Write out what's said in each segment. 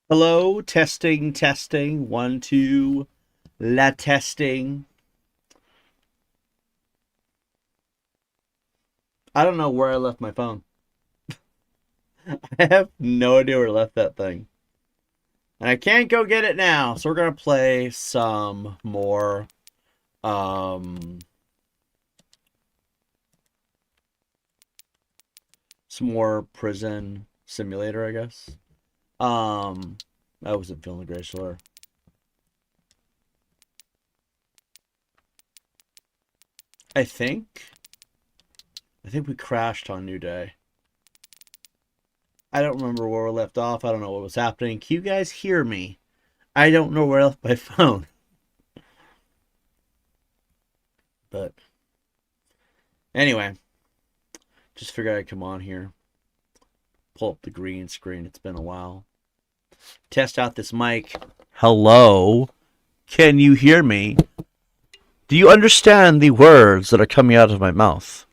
Hello, testing, testing, 1, 2, la testing. I don't know where I left my phone. I have no idea where I left that thing. And I can't go get it now, so we're gonna play um some more prison simulator, I guess. Um I wasn't feeling great, sure. I think we crashed on New Day. I don't remember where we left off. I don't know what was happening. Can you guys hear me? I don't know where I left my phone. But anyway, just figured I'd come on here, pull up the green screen. It's been a while. Test out this mic. Hello? Can you hear me? Do you understand the words that are coming out of my mouth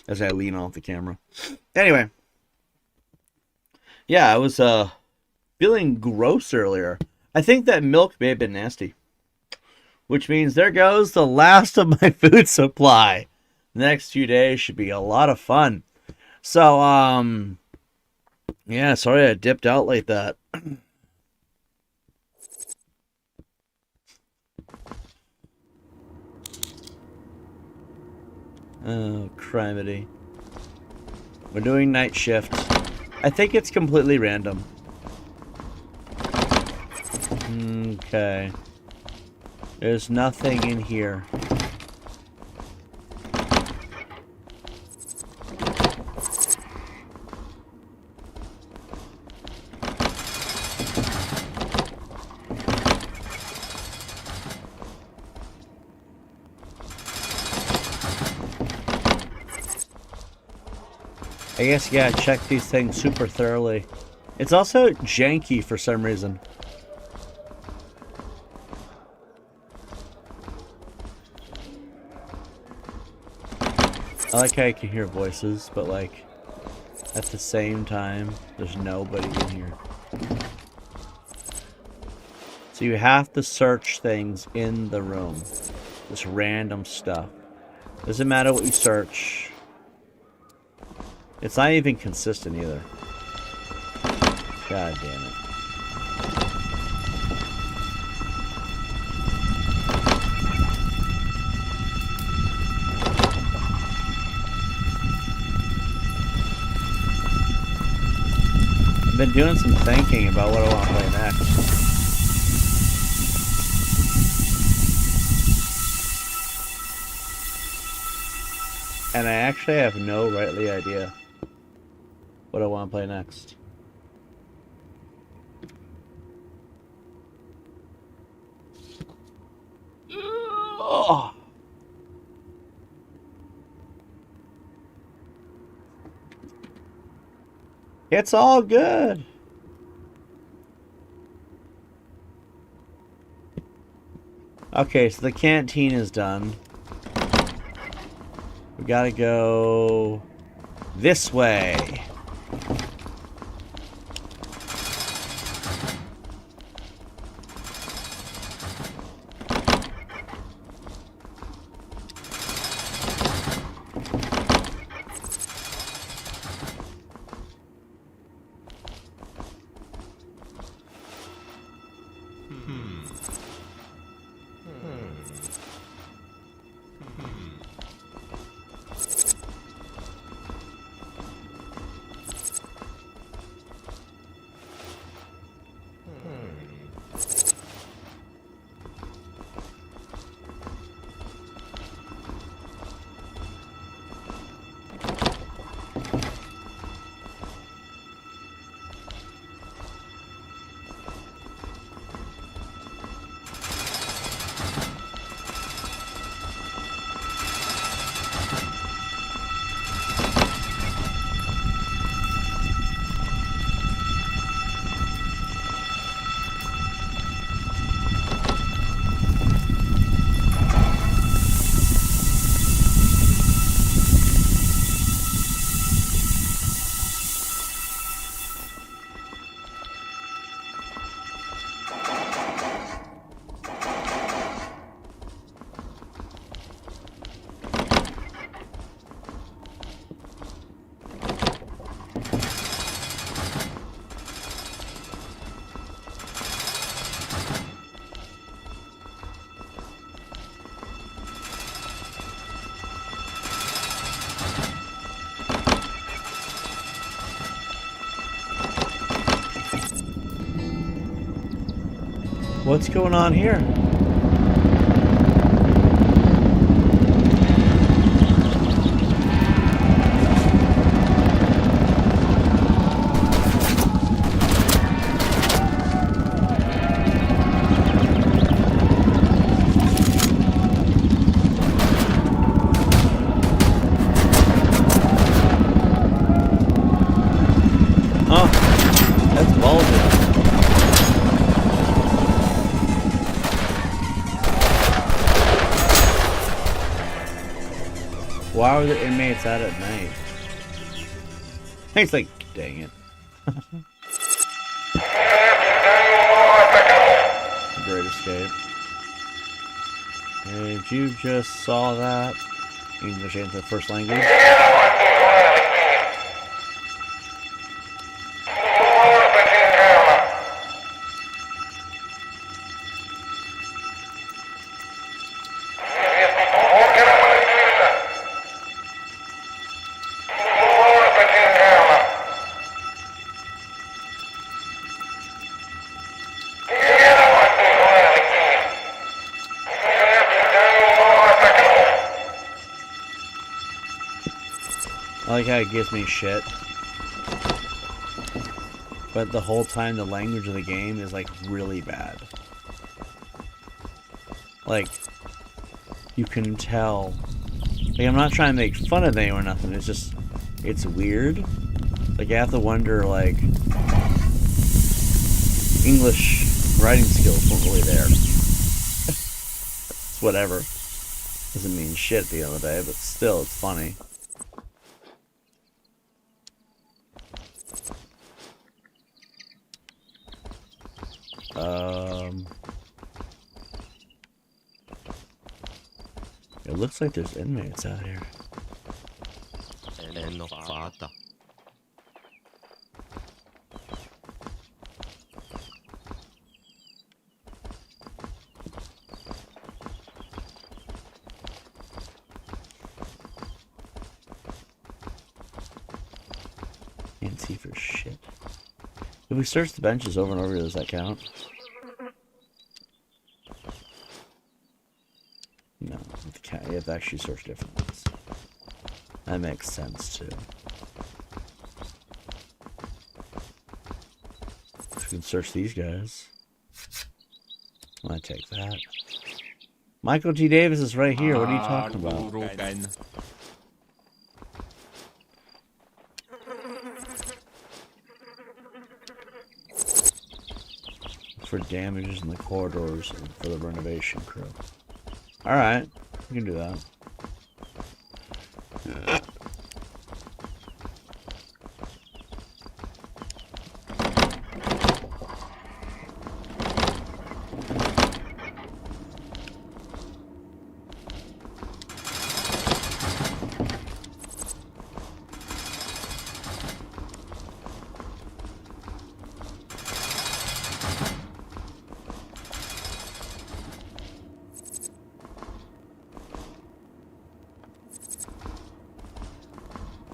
as I lean off the camera? Anyway. Yeah, I was feeling gross earlier. I think that milk may have been nasty. Which means there goes the last of my food supply. The next few days should be a lot of fun. So, yeah, sorry I dipped out like that. Oh, criminy. We're doing night shift. I think it's completely random. Okay. There's nothing in here. I guess you gotta check these things super thoroughly. It's also janky for some reason. I like how I can hear voices, but like at the same time, there's nobody in here. So you have to search things in the room. This random stuff. Doesn't matter what you search. It's not even consistent either. God damn it. I've been doing some thinking about what I want to play next. And I actually have no rightly idea what I want to play next. Oh. It's all good. Okay, so the canteen is done. We gotta go this way. What's going on here? Why are the inmates out at night? It's like, dang it. Great escape. If you just saw that, English ain't the first language. I like how it gives me shit, but the whole time the language of the game is like really bad. Like, you can tell. Like, I'm not trying to make fun of them or nothing, it's just, it's weird. Like, I have to wonder, like, English writing skills weren't really there. It's whatever. Doesn't mean shit at the end of the day, but still, it's funny. It looks like there's inmates out here. Can't see for shit. If we search the benches over and over, does that count? No, you have to actually search different ones. That makes sense too. We can search these guys. I'm gonna take that. Michael G. Davis is right here. What are you talking about? For damages in the corridors and for the renovation crew. Alright, we can do that.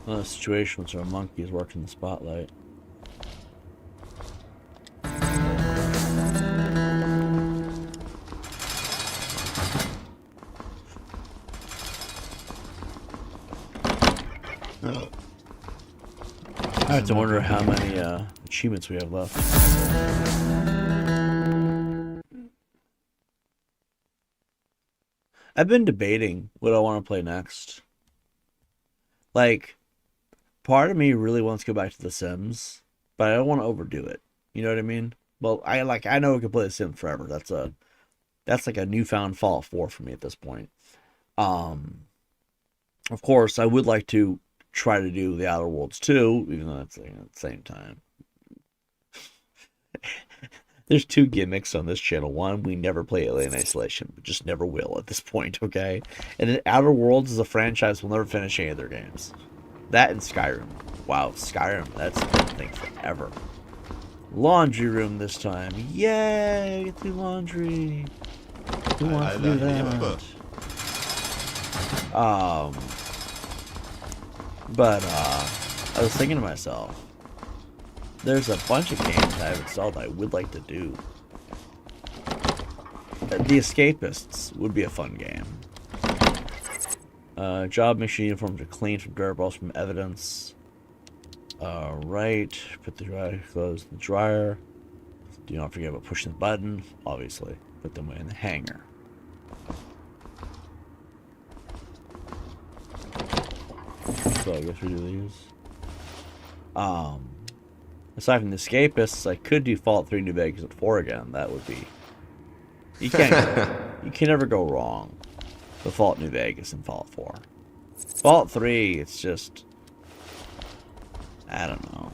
Well, the situation where a monkey is working the spotlight. I have to wonder how many achievements we have left. I've been debating what I want to play next. Like, part of me really wants to go back to The Sims, but I don't want to overdo it. You know what I mean? Well, I know we can play The Sims forever. That's like a newfound Fallout 4 for me at this point. Of course, I would like to try to do The Outer Worlds too, even though that's at the same time. There's two gimmicks on this channel. One, we never play Alien Isolation. We just never will at this point, okay? And then Outer Worlds is a franchise we'll never finish any of their games. That and Skyrim. Wow, Skyrim, that's been a thing forever. Laundry room this time. Yay, get to do laundry. Who wants to do that? But I was thinking to myself, there's a bunch of games I've installed I would like to do. The Escapists would be a fun game. Job, make sure uniforms are clean from dirt balls from evidence. Right. Put the dryer clothes in the dryer. Do not forget about pushing the button. Obviously, put them in the hanger. So I guess we do these. Aside from the Escapists, I could do Fallout 3 New Vegas at 4 again. That would be. You can never go wrong with Fallout New Vegas and Fallout 4. Fallout 3, it's just, I don't know.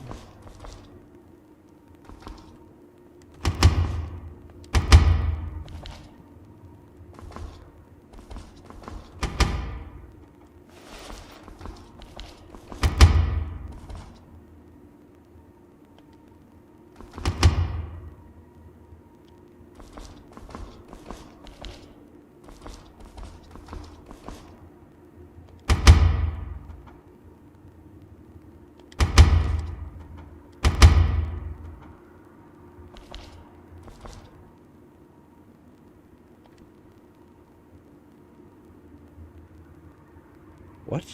What?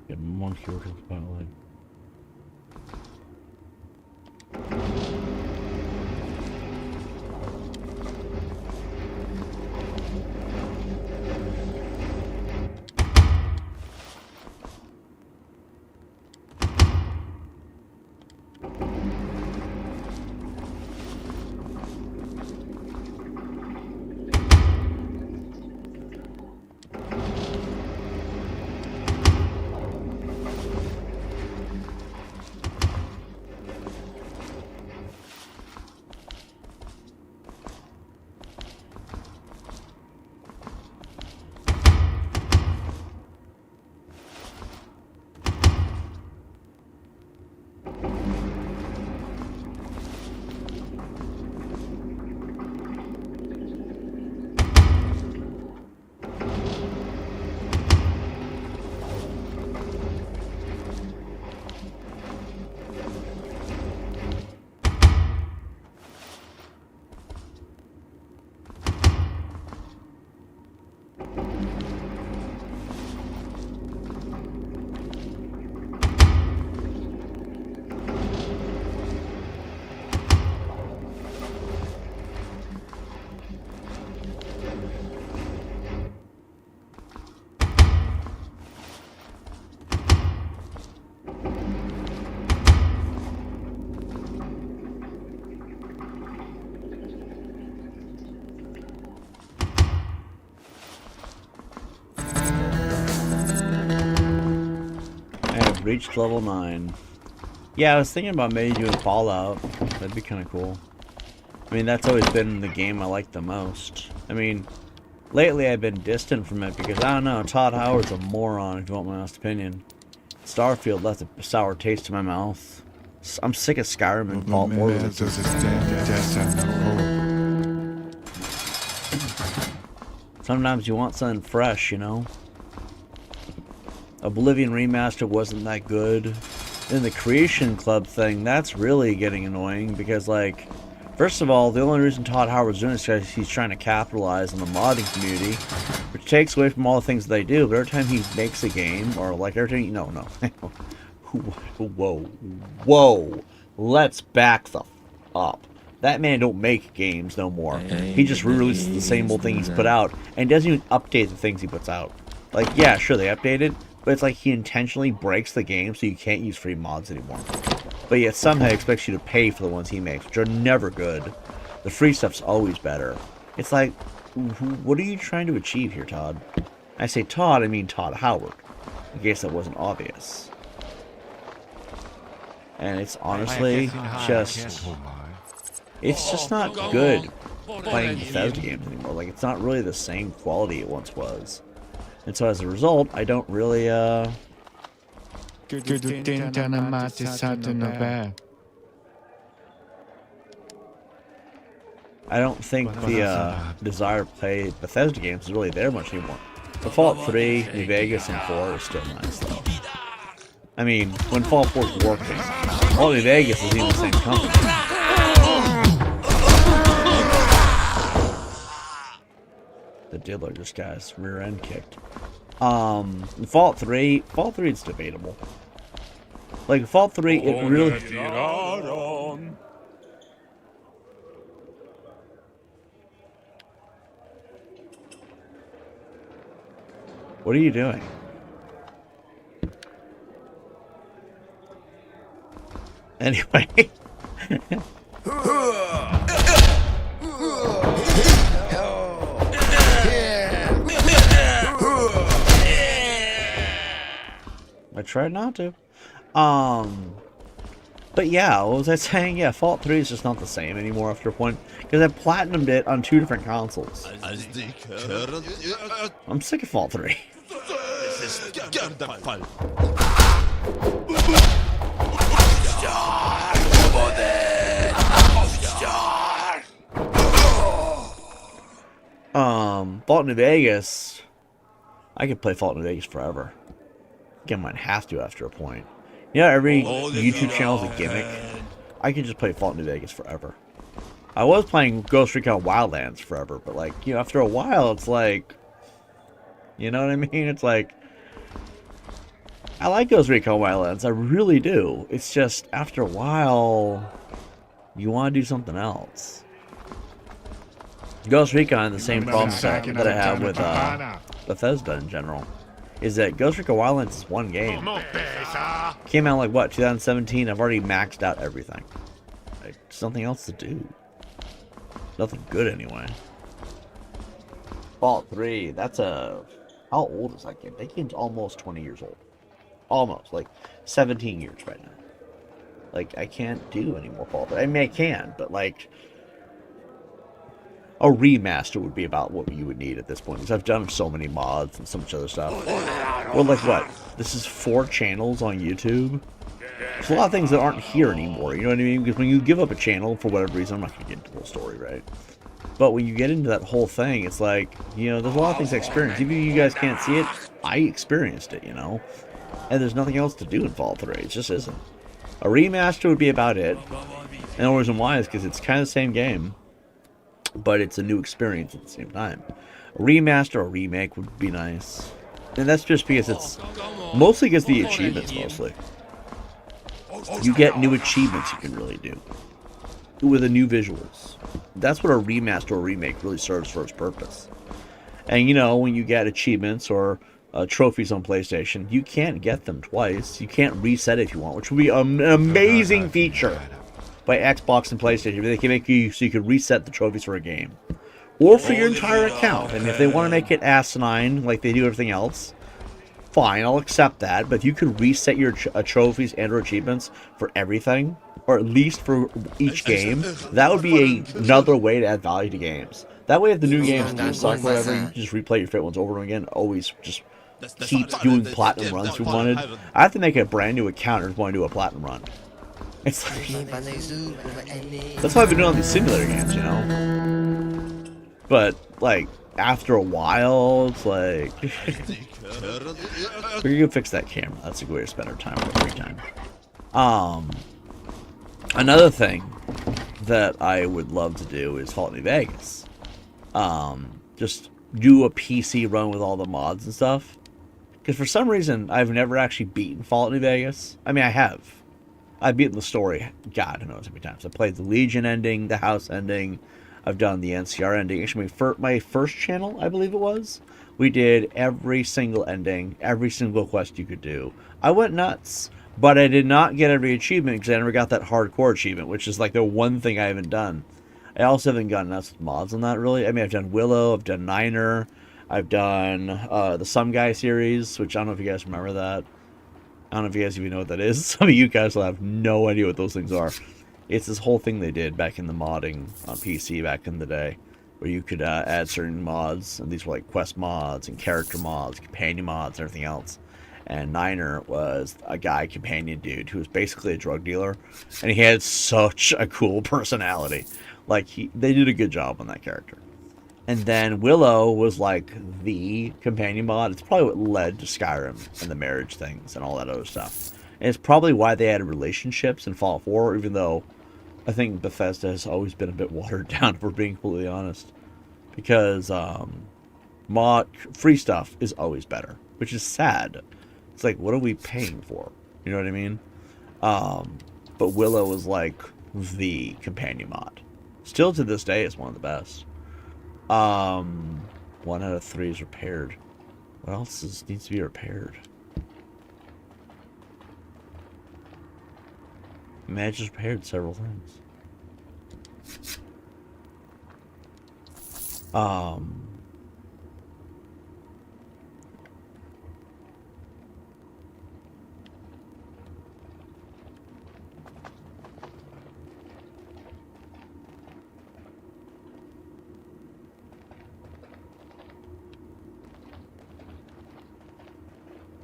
Get monkey working spotlight. Reached level 9. Yeah, I was thinking about maybe doing Fallout. That'd be kind of cool. I mean, that's always been the game I like the most. I mean, lately I've been distant from it because, I don't know, Todd Howard's a moron, if you want my honest opinion. Starfield left a sour taste in my mouth. I'm sick of Skyrim and Fallout 4. Sometimes you want something fresh, you know? Oblivion Remastered wasn't that good. Then the Creation Club thing, that's really getting annoying because, like, first of all, the only reason Todd Howard's doing this is because he's trying to capitalize on the modding community, which takes away from all the things they do. But every time he makes a game, or like every time, no, whoa, let's back the up. That man don't make games no more. He just re-releases the same old thing he's put out and doesn't even update the things he puts out. Like, yeah, sure, they updated, but it's like he intentionally breaks the game so you can't use free mods anymore. But yet somehow expects you to pay for the ones he makes, which are never good. The free stuff's always better. It's like, what are you trying to achieve here, Todd? I say Todd, I mean Todd Howard, in case that wasn't obvious. And it's honestly just, it's just not good playing Bethesda games anymore. Like, it's not really the same quality it once was. And so as a result, I don't really, I don't think the desire to play Bethesda games is really there much anymore. The Fallout 3, New Vegas, and 4 is still nice, though. I mean, when Fallout 4 is working, Fallout New Vegas is even the same company. The diddler just got his rear end kicked. Fallout 3 is debatable. Like, Fallout 3, it really... What are you doing? Anyway. I tried not to. But yeah, what was I saying? Yeah, Fallout 3 is just not the same anymore after a point. Because I platinumed it on 2 different consoles. I'm sick of Fallout 3. Fallout New Vegas, I could play Fallout New Vegas forever. I think I might have to after a point. You know, every YouTube channel is a gimmick. I could just play Fallout New Vegas forever. I was playing Ghost Recon Wildlands forever, but like, you know, after a while, it's like, you know what I mean? It's like, I like Ghost Recon Wildlands, I really do. It's just, after a while, you want to do something else. Ghost Recon, the same problem that I have with Bethesda in general, is that Ghost Recon Wildlands is one game. Came out like, what, 2017? I've already maxed out everything. Like, something else to do. Nothing good anyway. Fallout 3, that's a... How old is that game? That game's almost 20 years old. Almost, like 17 years right now. Like, I can't do any more Fallout 3. I mean, I can, but like... A remaster would be about what you would need at this point, because I've done so many mods and so much other stuff. Well, like what? This is 4 channels on YouTube? There's a lot of things that aren't here anymore, you know what I mean? Because when you give up a channel, for whatever reason, I'm not going to get into the whole story, right? But when you get into that whole thing, it's like, you know, there's a lot of things I experienced. Even if you guys can't see it, I experienced it, you know? And there's nothing else to do in Fallout 3. It just isn't. A remaster would be about it. And the reason why is because it's kind of the same game, but it's a new experience at the same time. A remaster or remake would be nice. And that's just because it's mostly because the achievements, mostly. You get new achievements you can really do with the new visuals. That's what a remaster or remake really serves for its purpose. And you know, when you get achievements or trophies on PlayStation, you can't get them twice. You can't reset if you want, which would be an amazing feature by Xbox and PlayStation. They can make you so you can reset the trophies for a game, or for your entire account. And if they want to make it asinine like they do everything else, fine, I'll accept that. But if you could reset your trophies and or achievements for everything, or at least for each game, that would be another way to add value to games. That way, if the new games do suck, whatever, you can just replay your favorite ones over and again. Always just keep doing platinum runs if you wanted. I have to make a brand new account or just want to do a platinum run. It's like, that's why I've been doing all these simulator games, you know? But, like, after a while, it's like... We're gonna fix that camera. That's a good way to spend our time with free time. Another thing that I would love to do is Fallout New Vegas. Just do a PC run with all the mods and stuff. Because for some reason, I've never actually beaten Fallout New Vegas. I mean, I have. I've beaten the story, God knows how many times. I played the Legion ending, the House ending. I've done the NCR ending. Actually, my first channel, I believe it was, we did every single ending, every single quest you could do. I went nuts, but I did not get every achievement because I never got that hardcore achievement, which is like the one thing I haven't done. I also haven't gotten nuts with mods on that, really. I mean, I've done Willow, I've done Niner, I've done the Some Guy series, which I don't know if you guys remember that. I don't know if you guys even know what that is. Some of you guys will have no idea what those things are. It's this whole thing they did back in the modding on PC back in the day, where you could add certain mods, and these were like quest mods and character mods, companion mods, and everything else. And Niner was a guy companion dude who was basically a drug dealer, and he had such a cool personality. Like they did a good job on that character. And then Willow was like the companion mod. It's probably what led to Skyrim and the marriage things and all that other stuff. And it's probably why they had relationships in Fallout 4, even though I think Bethesda has always been a bit watered down, if we're being completely honest. Because mod free stuff is always better, which is sad. It's like, what are we paying for? You know what I mean? But Willow was like the companion mod. Still to this day is one of the best. 1 out of 3 is repaired. What else needs to be repaired? I mean, I just repaired several things.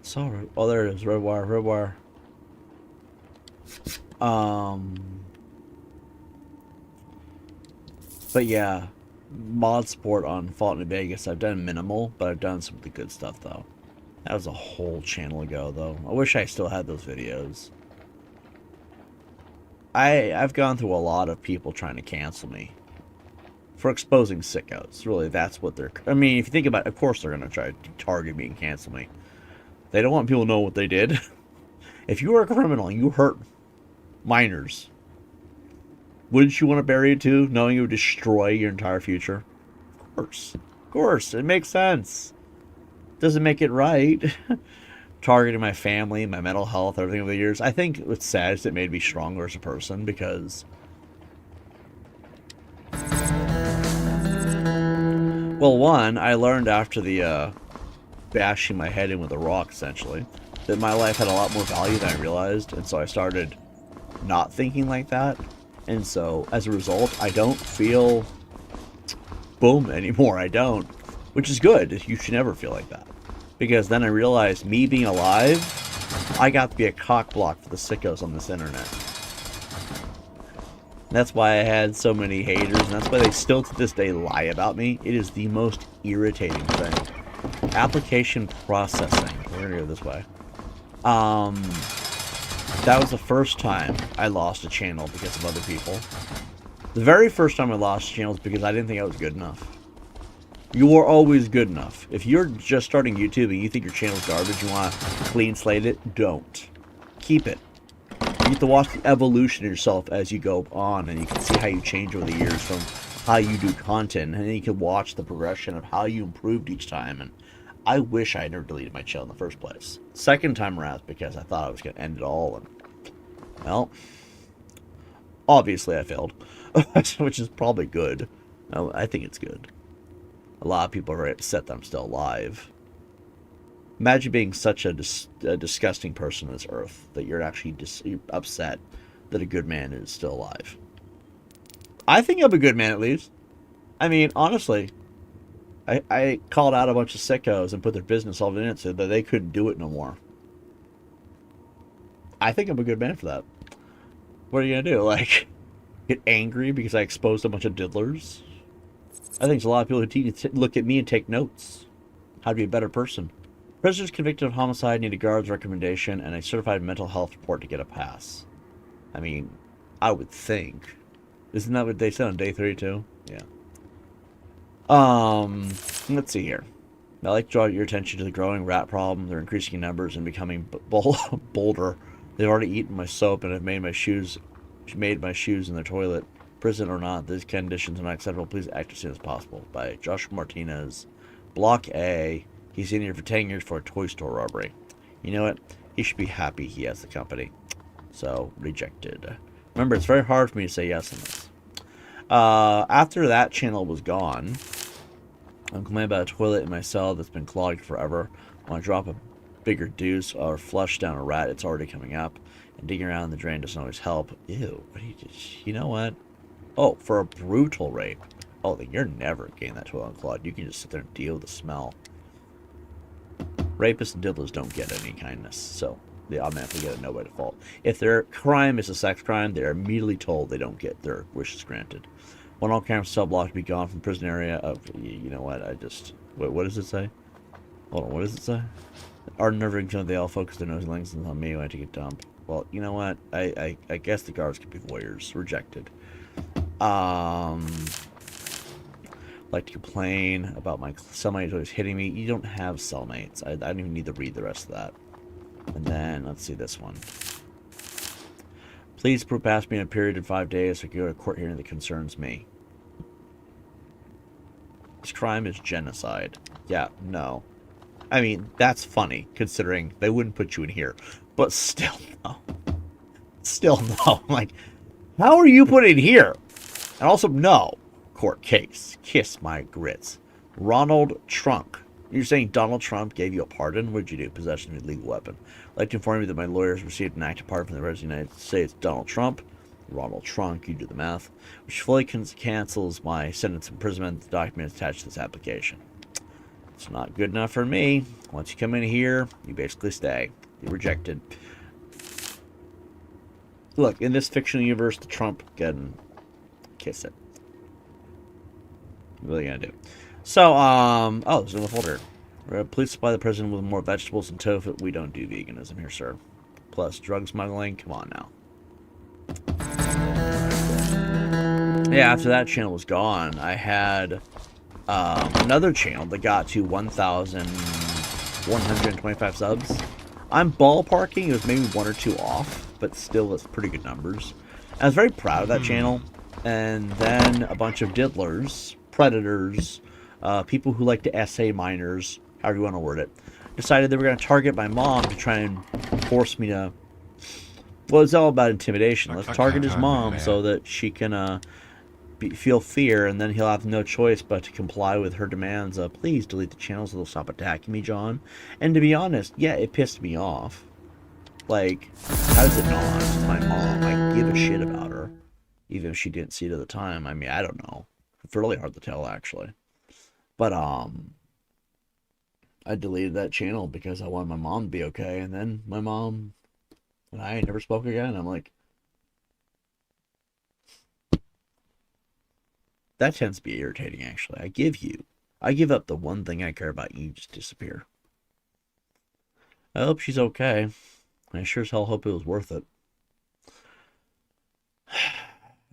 Sorry. Oh, there it is. Red wire. Red wire. But yeah, mod support on Fallout New Vegas. I've done minimal, but I've done some of the good stuff though. That was a whole channel ago though. I wish I still had those videos. I've gone through a lot of people trying to cancel me for exposing sickos. Really, that's what they're. I mean, if you think about it, of course they're gonna try to target me and cancel me. They don't want people to know what they did. If you were a criminal and you hurt minors, wouldn't you want to bury it too, knowing it would destroy your entire future? Of course. Of course. It makes sense. Doesn't make it right. Targeting my family, my mental health, everything over the years. I think what's sad is it made me stronger as a person because... Well, one, I learned after the bashing my head in with a rock, essentially, that my life had a lot more value than I realized, and so I started not thinking like that. And so, as a result, I don't feel boom anymore. I don't. Which is good. You should never feel like that. Because then I realized, me being alive, I got to be a cock block for the sickos on this internet. That's why I had so many haters, and that's why they still to this day lie about me. It is the most irritating thing. Application processing. We're gonna go this way. That was the first time I lost a channel because of other people. The very first time I lost a channel was because I didn't think I was good enough. You are always good enough. If you're just starting YouTube and you think your channel's garbage, you want to clean slate it, don't. Keep it. You get to watch the evolution of yourself as you go on, and you can see how you change over the years from how you do content, and then you can watch the progression of how you improved each time. And I wish I had never deleted my channel in the first place. Second time around, because I thought I was going to end it all, and, well, obviously I failed, which is probably good. I think it's good. A lot of people are very upset that I'm still alive. Imagine being such a disgusting person on this earth that you're actually you're upset that a good man is still alive. I think I'm a good man, at least. I mean, honestly, I called out a bunch of sickos and put their business all in it so that they couldn't do it no more. I think I'm a good man for that. What are you going to do? Like, get angry because I exposed a bunch of diddlers? I think there's a lot of people who look at me and take notes. How to be a better person. Prisoners convicted of homicide need a guard's recommendation and a certified mental health report to get a pass. I mean, I would think. Isn't that what they said on day 32? Yeah. Let's see here. I'd like to draw your attention to the growing rat problem. They're increasing in numbers and becoming bolder. They've already eaten my soap and have made my shoes in their toilet. Prison or not, these conditions are not acceptable. Please act as soon as possible. By Joshua Martinez. Block A. He's in here for 10 years for a toy store robbery. You know what? He should be happy he has the company. So, rejected. Remember, it's very hard for me to say yes on this. After that channel was gone, I'm complaining about a toilet in my cell that's been clogged forever. When I drop a bigger deuce or flush down a rat, it's already coming up. And digging around in the drain doesn't always help. Ew. What do you know what? Oh, for a brutal rape. Oh, then you're never getting that toilet unclogged. You can just sit there and deal with the smell. Rapists and diddlers don't get any kindness, so they automatically get a no by default. If their crime is a sex crime, they're immediately told they don't get their wishes granted. One on-camera cell block to be gone from prison area. You know what? Wait, what does it say? Hold on, what does it say? Our nerve-wracking feeling they all focus their nose links on me when I take a dump. Well, you know what? I guess the guards could be voyeurs. Rejected. Like to complain about my cellmate always hitting me. You don't have cellmates. I don't even need to read the rest of that. And then, let's see this one. Please prove past me in a period of 5 days so I can go to a court hearing that concerns me. This crime is genocide. Yeah, no. I mean, that's funny, considering they wouldn't put you in here. But still, no. Still, no. Like, how are you put in here? And also, no. Court case. Kiss my grits. Ronald Trunk. You're saying Donald Trump gave you a pardon? What did you do? Possession of a lethal weapon. I'd like to inform you that my lawyers received an active pardon from the President of the United States. Donald Trump. Ronald Trunk. You do the math. Which fully cancels my sentence of imprisonment. The document attached to this application. It's not good enough for me. Once you come in here, you basically stay. You're rejected. Look, in this fictional universe, the Trump can kiss it. What are they gonna do? So, oh, there's another folder. Please supply the president with more vegetables and tofu. We don't do veganism here, sir. Plus, drug smuggling. Come on now. Yeah, after that channel was gone, I had another channel that got to 1,125 subs. I'm ballparking. It was maybe 1 or 2 off, but still, it's pretty good numbers. I was very proud of that channel. And then a bunch of diddlers, predators, people who like to essay minors, however you want to word it, decided they were going to target my mom to try and force me to... Well, it's all about intimidation. Let's target his mom so that she can feel fear, and then he'll have no choice but to comply with her demands of, please delete the channel so they'll stop attacking me, John. And to be honest, yeah, it pissed me off. Like, how does it not? It's my mom. I give a shit about her. Even if she didn't see it at the time. I mean, I don't know. It's really hard to tell, actually. But, I deleted that channel because I wanted my mom to be okay. And then my mom and I never spoke again. I'm like, that tends to be irritating, actually. I give up the one thing I care about. You just disappear. I hope she's okay. I sure as hell hope it was worth it.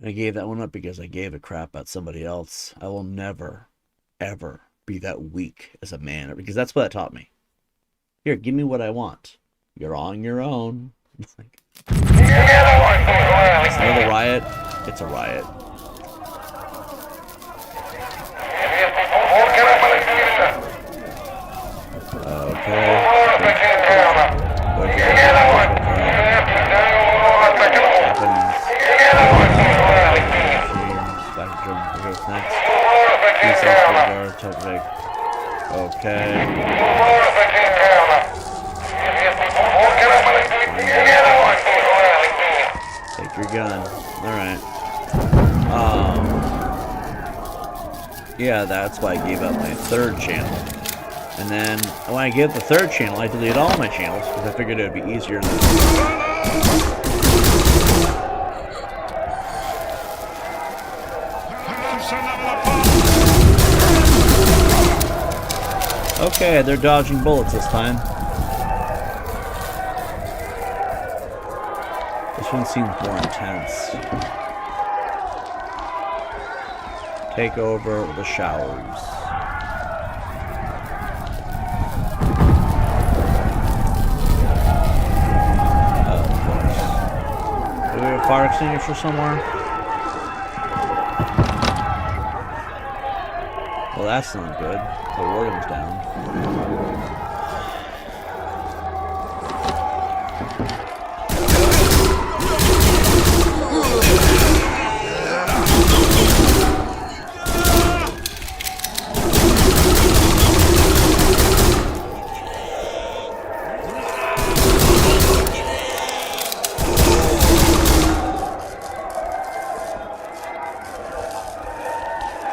I gave that one up because I gave a crap about somebody else. I will never, ever be that weak as a man, because that's what it taught me. Here, give me what I want. You're on your own. It's not a riot. It's a riot. Okay. Next. Okay. Take your gun. Alright. Yeah, that's why I gave up my 3rd channel. And then, when I gave up the 3rd channel, I deleted all my channels because I figured it would be easier than... Okay, they're dodging bullets this time. This one seems more intense. Take over the showers. Oh, of course. Do we have a fire extinguisher somewhere? Well, that's not good. The warden's down.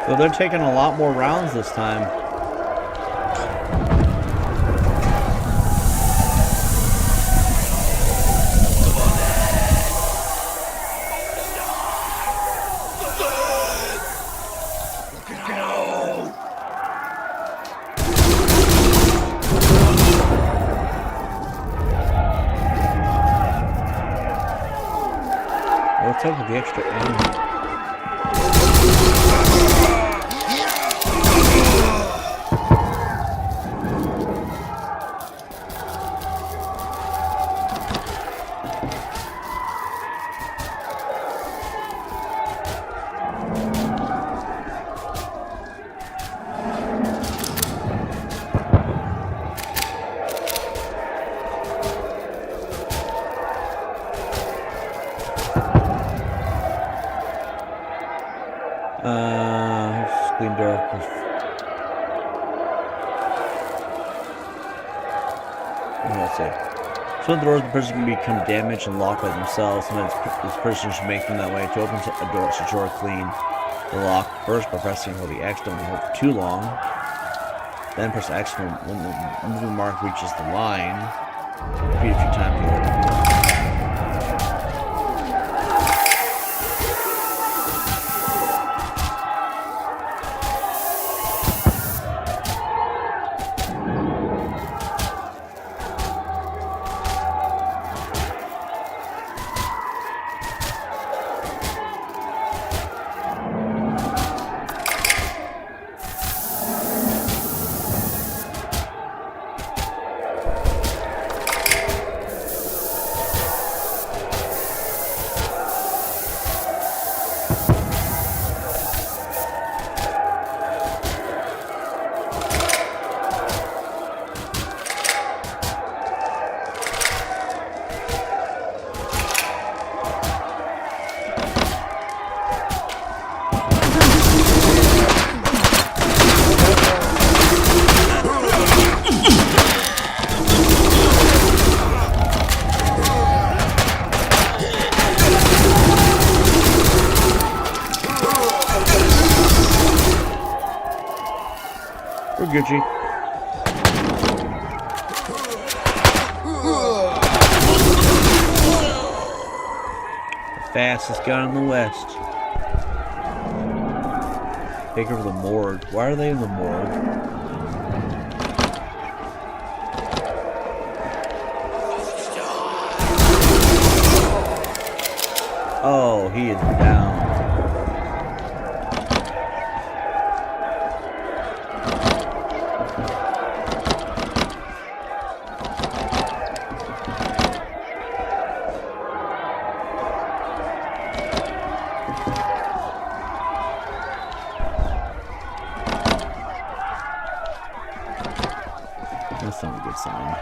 So they're taking a lot more rounds this time. What's up with the extra ammo? Clean door. Let's see. Some doors, the person can become damaged and locked by themselves. Sometimes this person should make them that way. To open a door, it's drawer clean the lock first by pressing hold the X. Don't hold for too long. Then press X when the moving mark reaches the line. Repeat a few times to open the door. We're Gucci. The fastest gun in the West. Take over the morgue. Why are they in the morgue? Oh, he is down. That's not a good sign.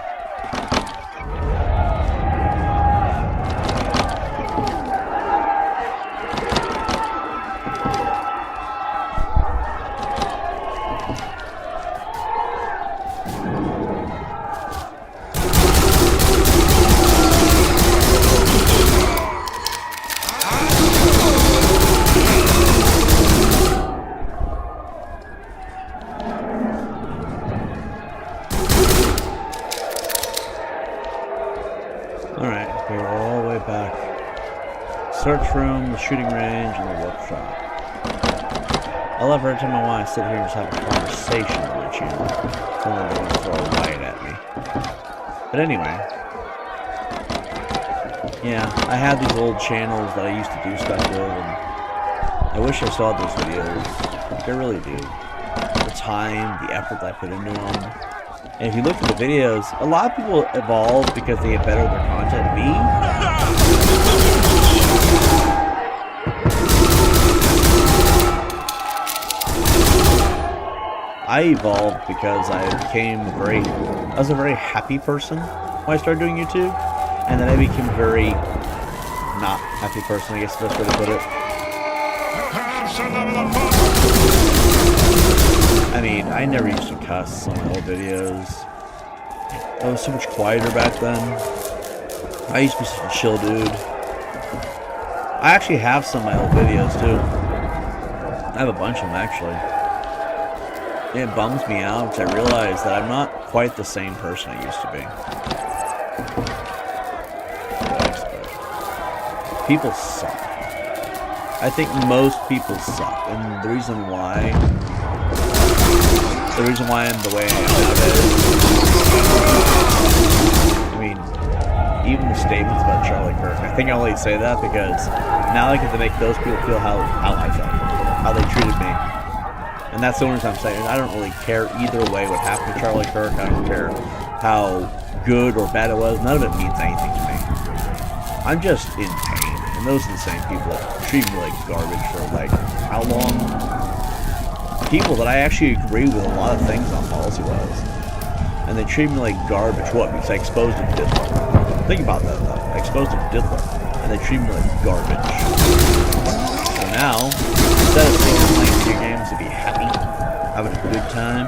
Alright, we're all the way back. Search room, the shooting range, and the workshop. I love every time I want to sit here and just have a conversation on my channel. Someone don't want to throw a light at me. But anyway. Yeah, I have these old channels that I used to do stuff with, and I wish I saw those videos. Like, I really do. The time, the effort that I put into them. And if you look at the videos, a lot of people evolve because they get better at their content. Me? I evolved because I was a very happy person when I started doing YouTube. And then I became a very not happy person, I guess is the best way to put it. I mean, I never used to cuss on my old videos. I was so much quieter back then. I used to be such a chill dude. I actually have some of my old videos too. I have a bunch of them actually. It bums me out because I realize that I'm not quite the same person I used to be. People suck. I think most people suck, and the reason why I'm the way I am nowadays, I mean, even the statements about Charlie Kirk. I think I only say that because now I get to make those people feel how I felt, how they treated me. And that's the only reason I'm saying it. I don't really care either way what happened to Charlie Kirk. I don't care how good or bad it was. None of it means anything to me. I'm just in pain. And those are the same people that treat me like garbage for like how long? People that I actually agree with a lot of things on policy-wise. And they treat me like garbage. What? Because I exposed them to Diddler. Think about that though. I exposed them to Diddler. And they treat me like garbage. So now, instead of playing video games to be happy, having a good time,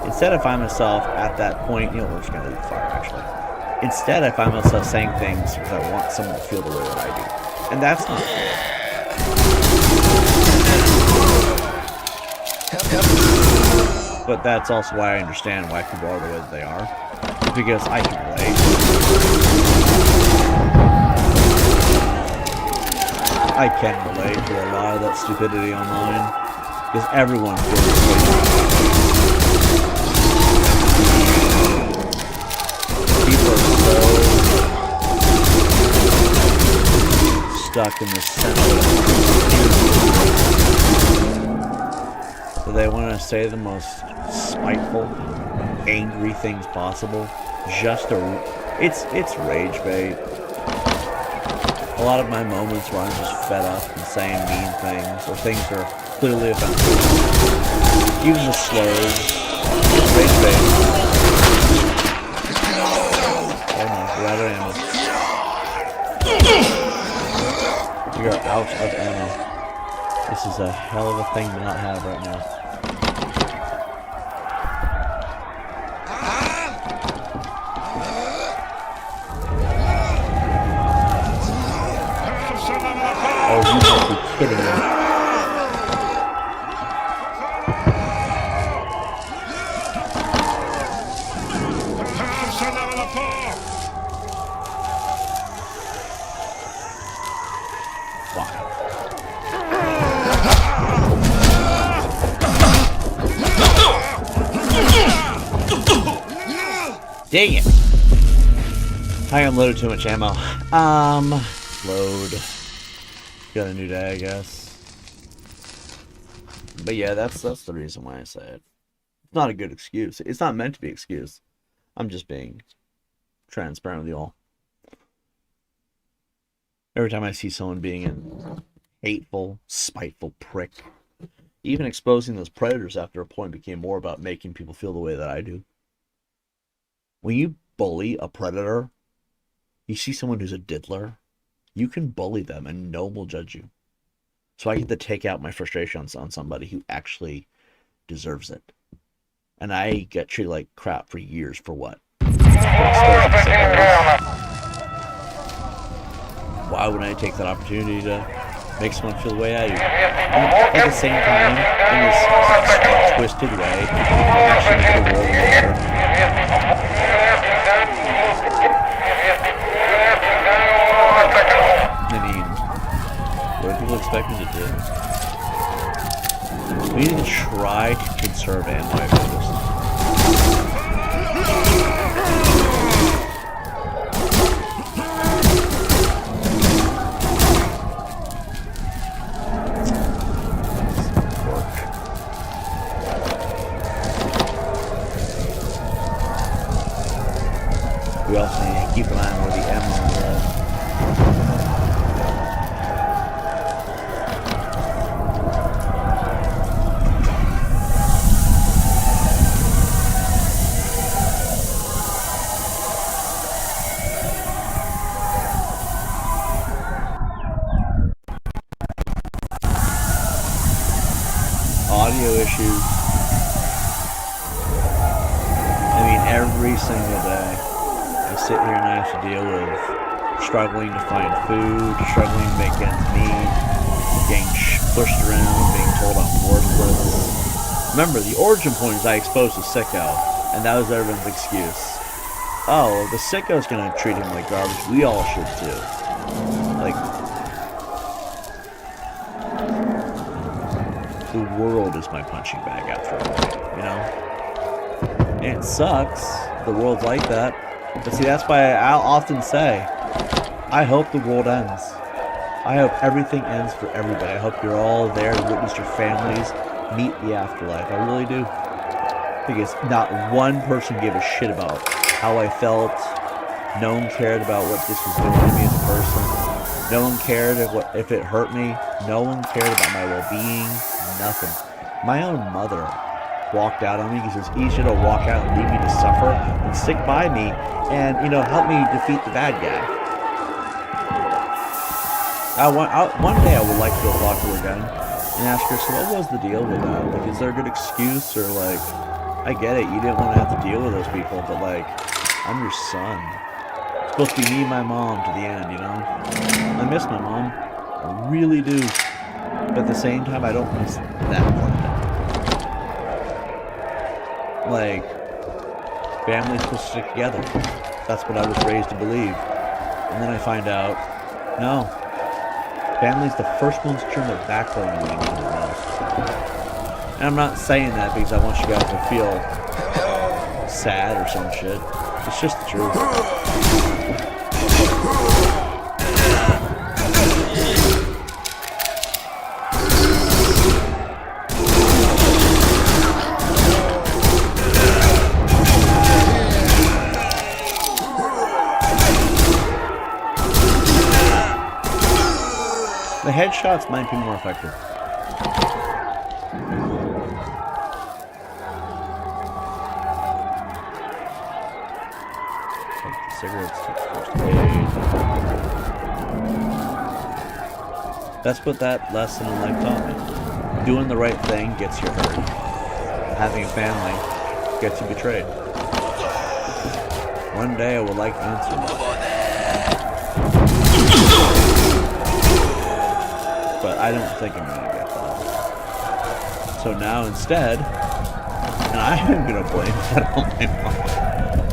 instead I find myself at that point, we're just going to leave the fire actually. Instead I find myself saying things because I want someone to feel the way that I do. And that's not cool. But that's also why I understand why people are the way that they are. Because I can relate. I can relate to a lot of that stupidity online. Because everyone feels the way. People are so stuck in the center. So they want to say the most spiteful, angry things possible. Just it's rage bait. A lot of my moments where I'm just fed up and saying mean things, or things that are clearly offensive. Even the slurs. Rage bait. Oh no, we're out of ammo. We are out of ammo. This is a hell of a thing to not have right now. Oh, you must be kidding me. Dang it! I unloaded too much ammo. Load. Got a new day, I guess. But yeah, that's the reason why I say it. It's not a good excuse. It's not meant to be an excuse. I'm just being transparent with you all. Every time I see someone being a hateful, spiteful prick, even exposing those predators after a point became more about making people feel the way that I do. When you bully a predator, you see someone who's a diddler, you can bully them and no one will judge you. So I get to take out my frustration on somebody who actually deserves it. And I get treated like crap for years for what? Why wouldn't I take that opportunity to make someone feel the way I do? And at the same time, in this twisted way, actually make the world better. I mean, what do people expect me to do? We need to try to conserve ammo at first. We also need to keep an eye on where the ammo is. Audio issues. I mean, every single day. I sit here and I have to deal with struggling to find food, struggling to make ends meet, getting pushed around, being told I'm worthless. Remember, the origin point is I exposed a sicko, and that was everyone's excuse. Oh, the sicko's gonna treat him like garbage. We all should too. Like, the world is my punching bag after all, you know? And it sucks. The world's like that. But see, that's why I'll often say, I hope the world ends. I hope everything ends for everybody. I hope you're all there to witness your families meet the afterlife. I really do. Because not one person gave a shit about how I felt. No one cared about what this was doing to me as a person. No one cared if it hurt me. No one cared about my well-being. Nothing. My own mother walked out on me because it's easier to walk out and leave me to suffer than stick by me and, you know, help me defeat the bad guy. One day I would like to go talk to her again and ask her, so what was the deal with that? Like, is there a good excuse, or like, I get it, you didn't want to have to deal with those people, but like, I'm your son. It's supposed to be me and my mom to the end, you know? I miss my mom. I really do. But at the same time, I don't miss that part of it. Like, family's supposed to stick together. That's what I was raised to believe. And then I find out, no. Family's the first ones to turn their back on you when you need it most. And I'm not saying that because I want you guys to feel sad or some shit. It's just the truth. The headshots might be more effective. Take the cigarettes, take the first aid. That's what that lesson in life taught me. Doing the right thing gets you hurt. Having a family gets you betrayed. One day I would like to answer that. But I don't think I'm gonna get that. So now instead, and I am gonna blame that on my mom.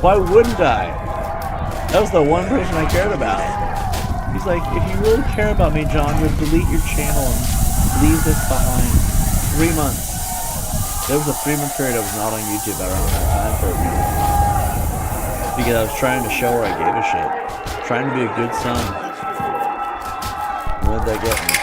Why wouldn't I? That was the one person I cared about. He's like, if you really care about me, John, you'll delete your channel and leave this behind. 3 months. There was a 3-month period I was not on YouTube around that time for me. Because I was trying to show her I gave a shit. Trying to be a good son. What did that get me?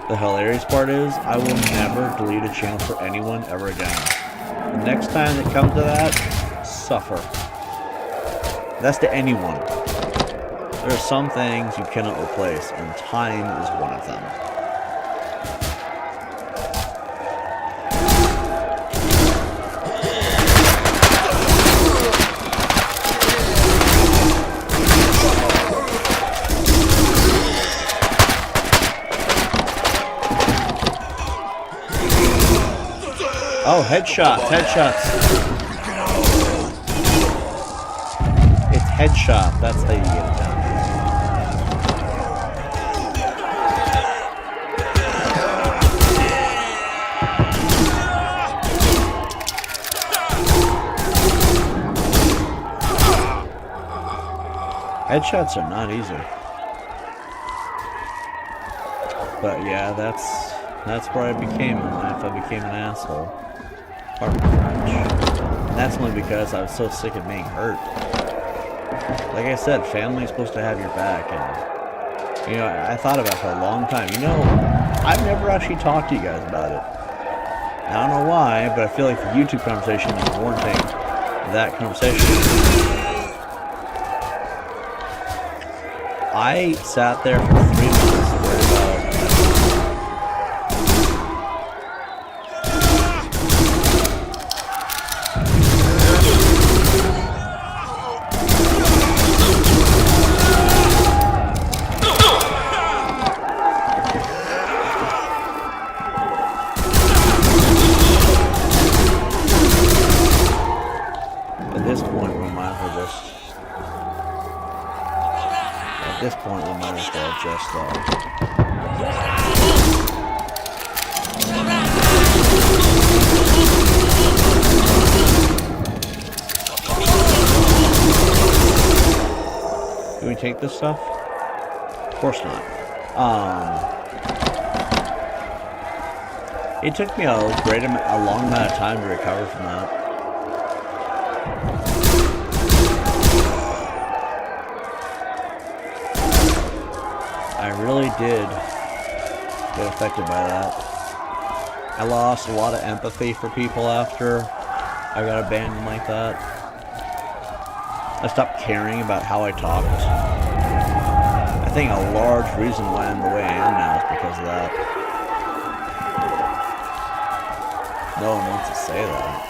The hilarious part is, I will never delete a channel for anyone ever again. The next time it comes to that, suffer. That's to anyone. There are some things you cannot replace, and time is one of them. Oh, headshots, headshots. It's headshot, that's how you get it done. Headshots are not easy. But yeah, that's where I became in life. I became an asshole. Pardon the French. And that's only because I was so sick of being hurt. Like I said, family's supposed to have your back, and you know, I thought about it for a long time. You know, I've never actually talked to you guys about it. I don't know why, but I feel like the YouTube conversation is warranting that conversation. I sat there for 3 months worried about Do we take this stuff? Of course not. It took me a long amount of time to recover from that. I really did get affected by that. I lost a lot of empathy for people after I got abandoned like that. I stopped caring about how I talked. I think a large reason why I'm the way I am now is because of that. No one wants to say that.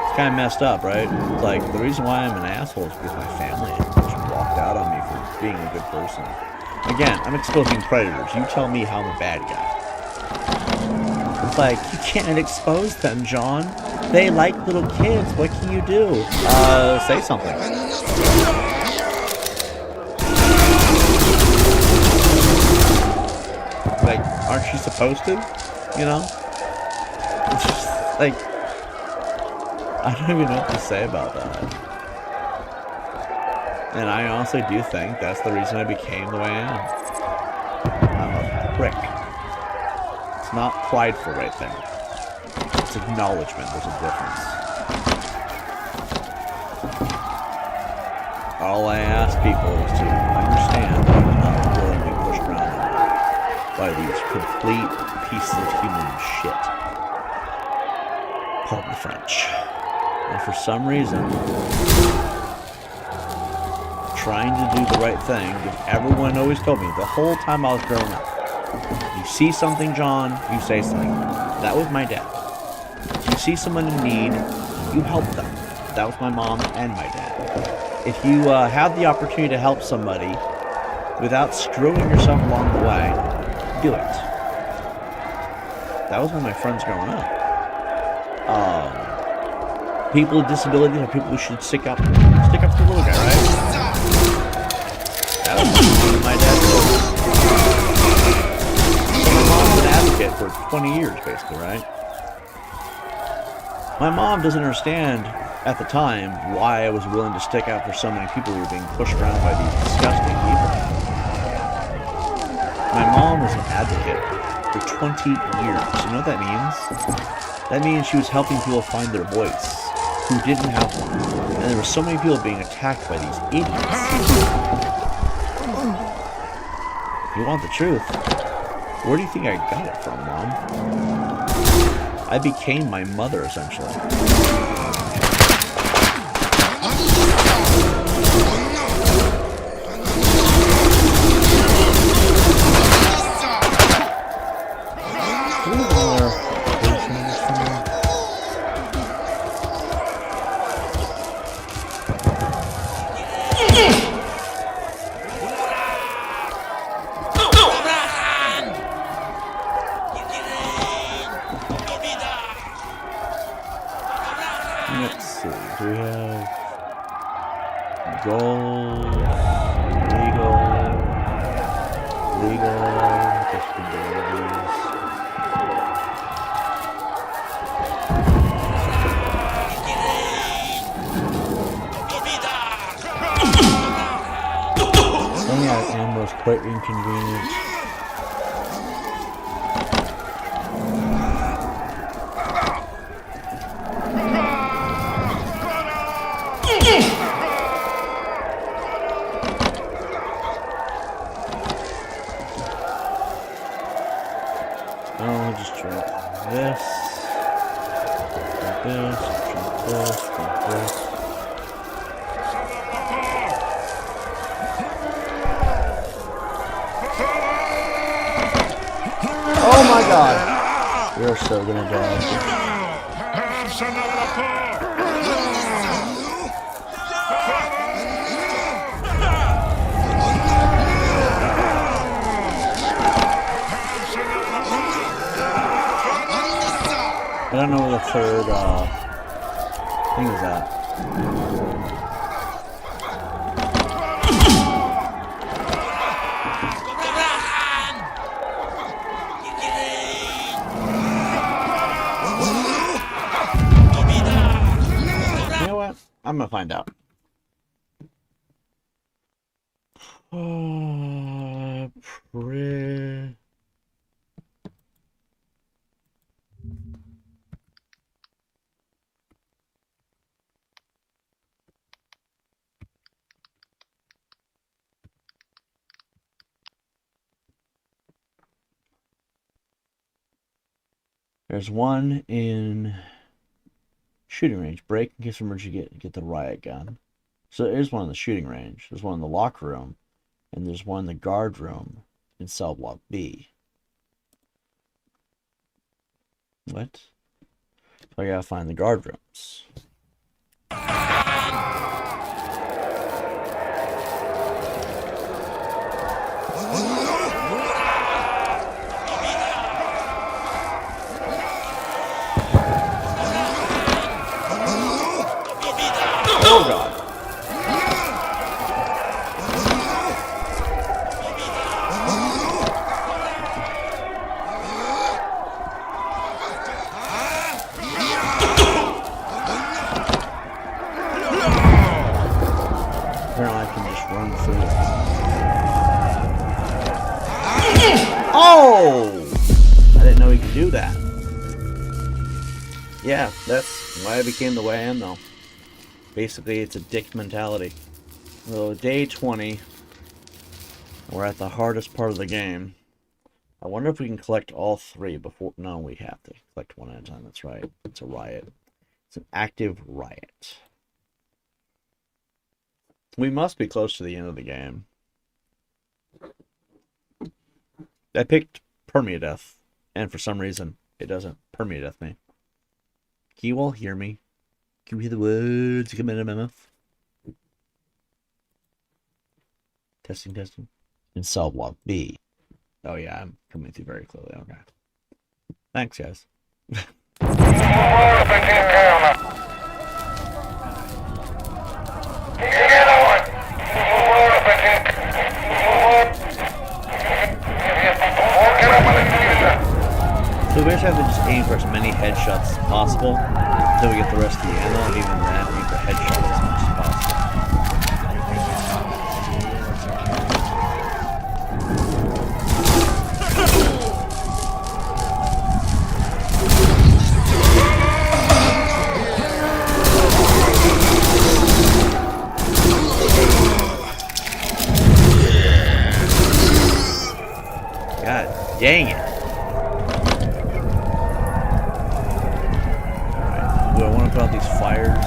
It's kind of messed up, right? It's like, the reason why I'm an asshole is because my family just walked out on me for being a good person. Again, I'm exposing predators. You tell me how I'm a bad guy. It's like, you can't expose them, John. They like little kids. What can you do? Say something. Like, aren't you supposed to? You know? It's just, like, I don't even know what to say about that. And I honestly do think that's the reason I became the way I am. I'm a prick. It's not prideful right there. It's acknowledgement. There's a difference. All I ask people is to understand that I'm not willing to be pushed around by these complete pieces of human shit. Pardon the French. And for some reason, trying to do the right thing, because everyone always told me the whole time I was growing up, you see something, John, you say something. That was my dad. You see someone in need, you help them. That was my mom and my dad. If you have the opportunity to help somebody without screwing yourself along the way, do it. That was one of my friends growing up. People with disabilities are people who should stick up for the little guy, right? That was my dad's so my mom's an advocate for 20 years, basically, right? My mom doesn't understand at the time why I was willing to stick out for so many people who were being pushed around by these disgusting people. My mom was an advocate for 20 years. You know what that means? That means she was helping people find their voice who didn't have one. And there were so many people being attacked by these idiots. If you want the truth, where do you think I got it from, Mom? I became my mother, essentially. Let's see, do we have goals, legal, disabilities. Running out of ammo is quite inconvenient. I'll just drink this, drink this, drink this, drink this. Oh my god! You're so gonna die. I don't know where the third thing is at. You know what? I'm gonna find out. There's one in shooting range. Break in case of emergency. Get the riot gun. So there's one in the shooting range. There's one in the locker room, and there's one in the guard room in cell block B. What? So I gotta find the guard rooms. Oh god. Apparently I can just run through it. Oh! I didn't know he could do that. Yeah, that's why I became the way I am though. Basically, it's a dick mentality. So, day 20. We're at the hardest part of the game. I wonder if we can collect all three before... No, we have to collect one at a time. That's right. It's a riot. It's an active riot. We must be close to the end of the game. I picked Permadeath, and for some reason, it doesn't Permadeath me. Can you all hear me? Can you hear the words coming out of my mouth? Testing, testing. In cell block B. Oh yeah, I'm coming through very clearly. Okay. Thanks, guys. So we basically have to just aim for as many headshots as possible until we get the rest of the ammo, and even then, aim for headshot as much as possible. God dang it. Alright, do I want to put out these fires?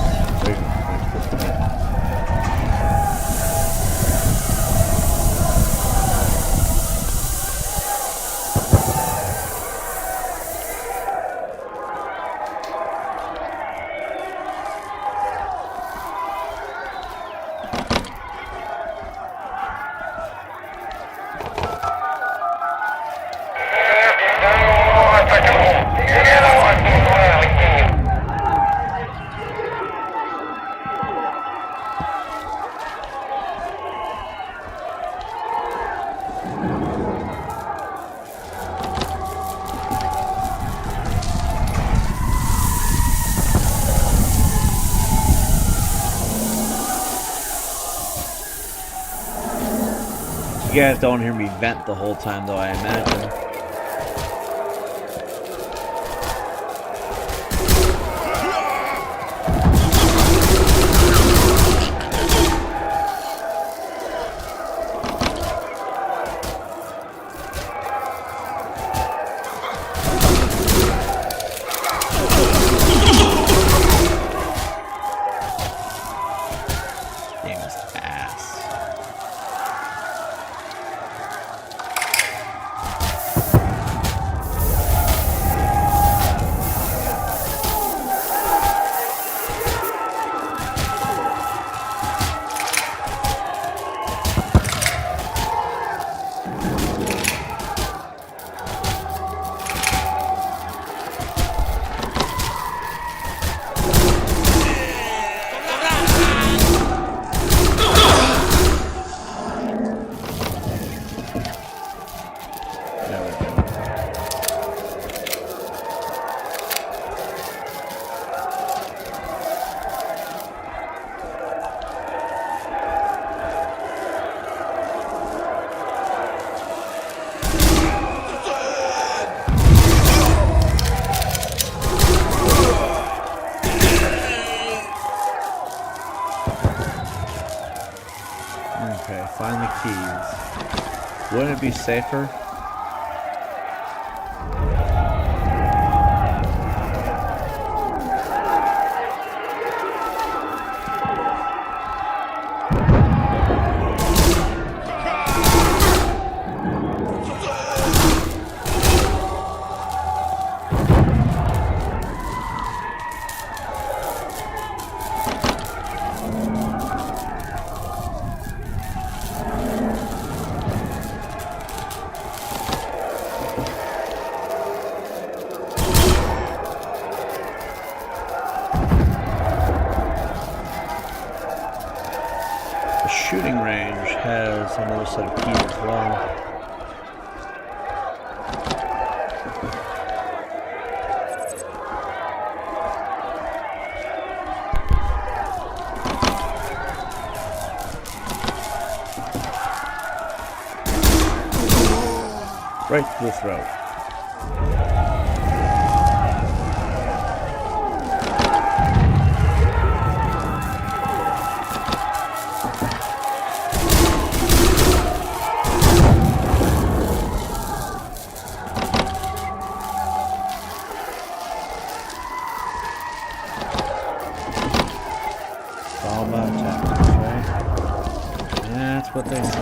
You guys don't hear me vent the whole time, though, I imagine. Game is ass. Okay, find the keys. Wouldn't it be safer? range has another set of keys as well. Right to the throat. It's all about tactics, right? That's what they say.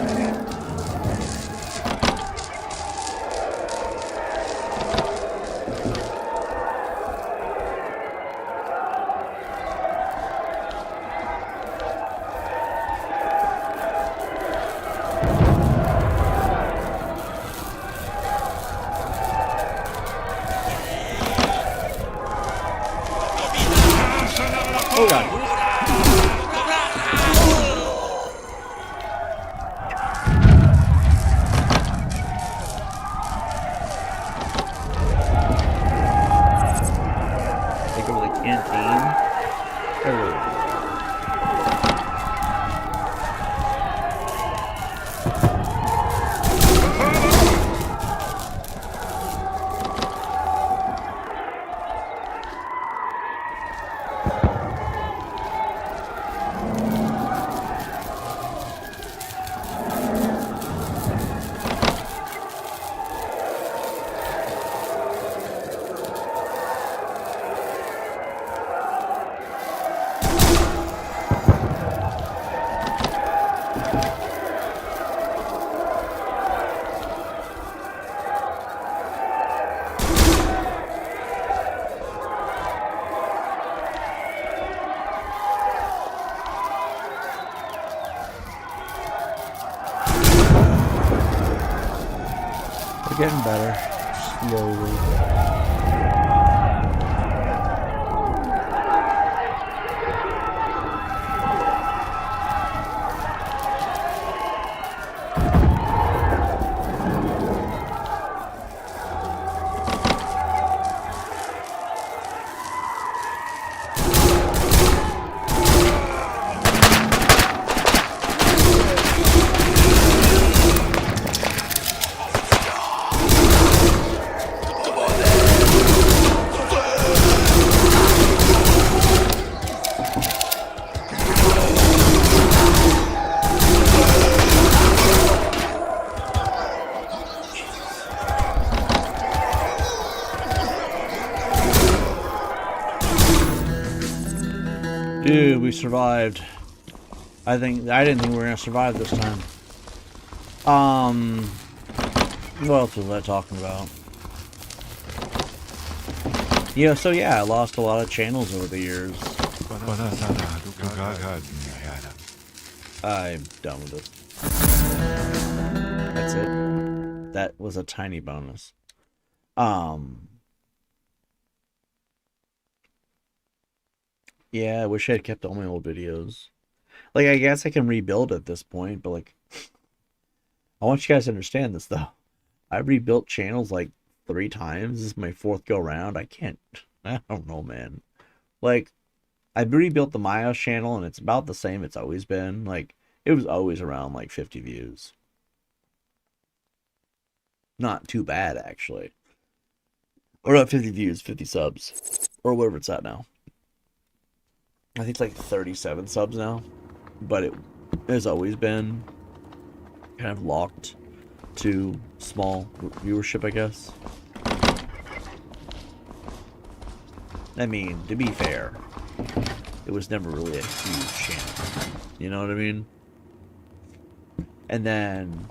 Oh god. Take over the canteen. We're getting better, slowly. Dude, we survived. I didn't think we were gonna survive this time. What else was I talking about? Yeah, so yeah, I lost a lot of channels over the years. I'm done with it. That's it. That was a tiny bonus. Yeah, I wish I had kept all my old videos. Like, I guess I can rebuild at this point, but like, I want you guys to understand this though. I've rebuilt channels like 3 times. This is my 4th go round. I don't know, man. Like, I rebuilt the Mayo channel and it's about the same it's always been. Like, it was always around like 50 views. Not too bad, actually. Or not 50 views, 50 subs. Or whatever it's at now. I think it's like 37 subs now. But it has always been kind of locked to small viewership, I guess. I mean, to be fair, it was never really a huge channel. You know what I mean? And then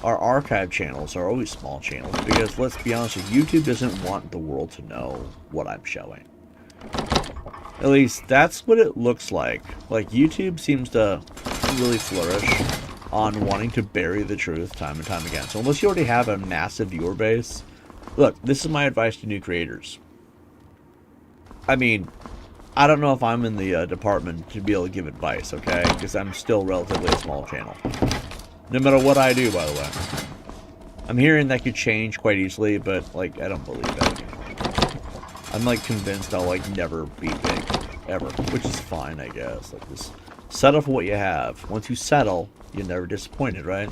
our archive channels are always small channels because, let's be honest, YouTube doesn't want the world to know what I'm showing. At least that's what it looks like. Like, YouTube seems to really flourish on wanting to bury the truth time and time again. So unless you already have a massive viewer base, look, this is my advice to new creators. I mean, I don't know if I'm in the department to be able to give advice, okay? Because I'm still relatively a small channel. No matter what I do, by the way. I'm hearing that could change quite easily, but, like, I don't believe that. I'm, like, convinced I'll, like, never be big. Ever. Which is fine, I guess. Like, just settle for what you have. Once you settle, you're never disappointed, right?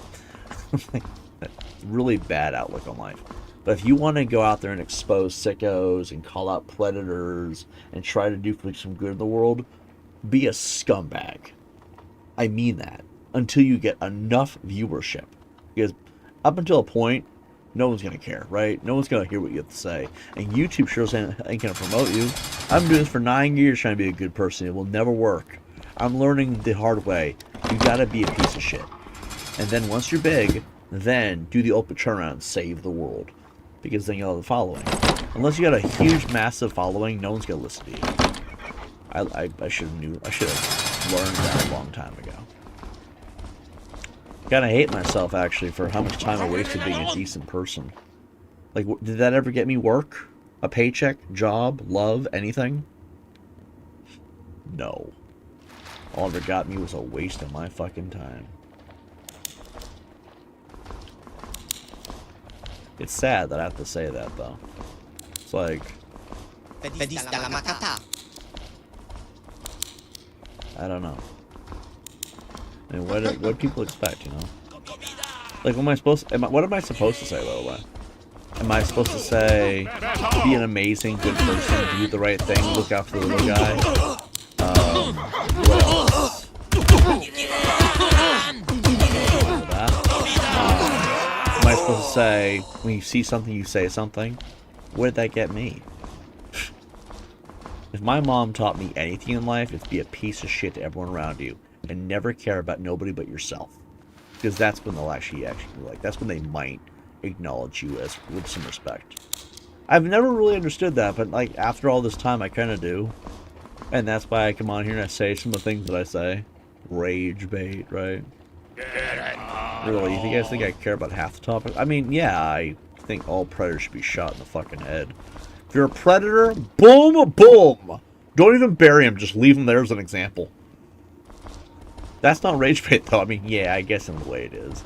Really bad outlook on life. But if you want to go out there and expose sickos and call out predators and try to do some good in the world, be a scumbag. I mean that. Until you get enough viewership. Because up until a point, no one's going to care, right? No one's going to hear what you have to say. And YouTube sure ain't going to promote you. I've been doing this for 9 years trying to be a good person. It will never work. I'm learning the hard way. You got to be a piece of shit. And then once you're big, then do the open turnaround and save the world. Because then you'll have the following. Unless you got a huge, massive following, no one's gonna listen to you. I should have learned that a long time ago. Kinda hate myself actually for how much time I wasted being a decent person. Like, did that ever get me work? A paycheck? Job? Love? Anything? No. All it ever got me was a waste of my fucking time. It's sad that I have to say that, though. It's like... I don't know. I mean, what people expect, you know? Like, what am I supposed to say, by the way? Am I supposed to say, be an amazing, good person, do the right thing, look out for the little guy? What else? Am I supposed to say, when you see something, you say something? Where did that get me? If my mom taught me anything in life, it's be a piece of shit to everyone around you. And never care about nobody but yourself. Because that's when they'll actually like, that's when they might acknowledge you as with some respect. I've never really understood that, but like, after all this time, I kind of do. And that's why I come on here and I say some of the things that I say. Rage bait, right? Really, you guys think I care about half the topic? I mean, yeah, I think all predators should be shot in the fucking head. If you're a predator, boom, boom! Don't even bury him, just leave him there as an example. That's not rage bait, though. I mean, yeah, I guess in a way it is.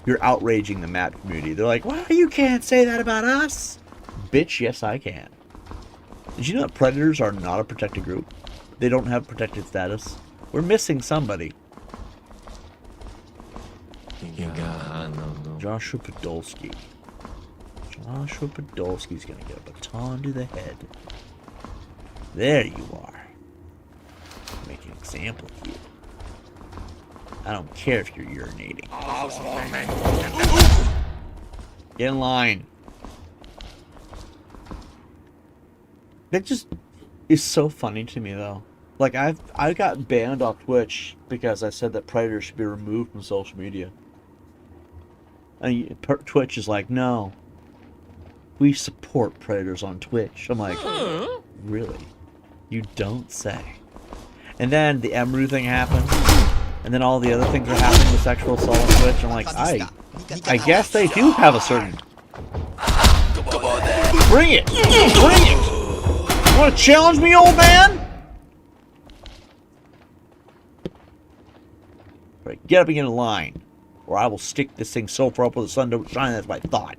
You're outraging the map community. They're like, well, you can't say that about us. Bitch, yes, I can. Did you know that predators are not a protected group? They don't have protected status. We're missing somebody. Joshua Podolsky. Joshua Podolsky's gonna get a baton to the head. There you are. Make an example of you. I don't care if you're urinating. Get in line. That just is so funny to me, though. Like, I got banned off Twitch because I said that predators should be removed from social media. And Twitch is like, no, we support predators on Twitch. I'm like, really? You don't say. And then the Emru thing happened. And then all the other things are happening with sexual assault on Twitch. I'm like, I guess they do have a certain... Bring it! Bring it! You want to challenge me, old man? Right, get up and get in line. Or I will stick this thing so far up where the sun don't shine, that's what I thought.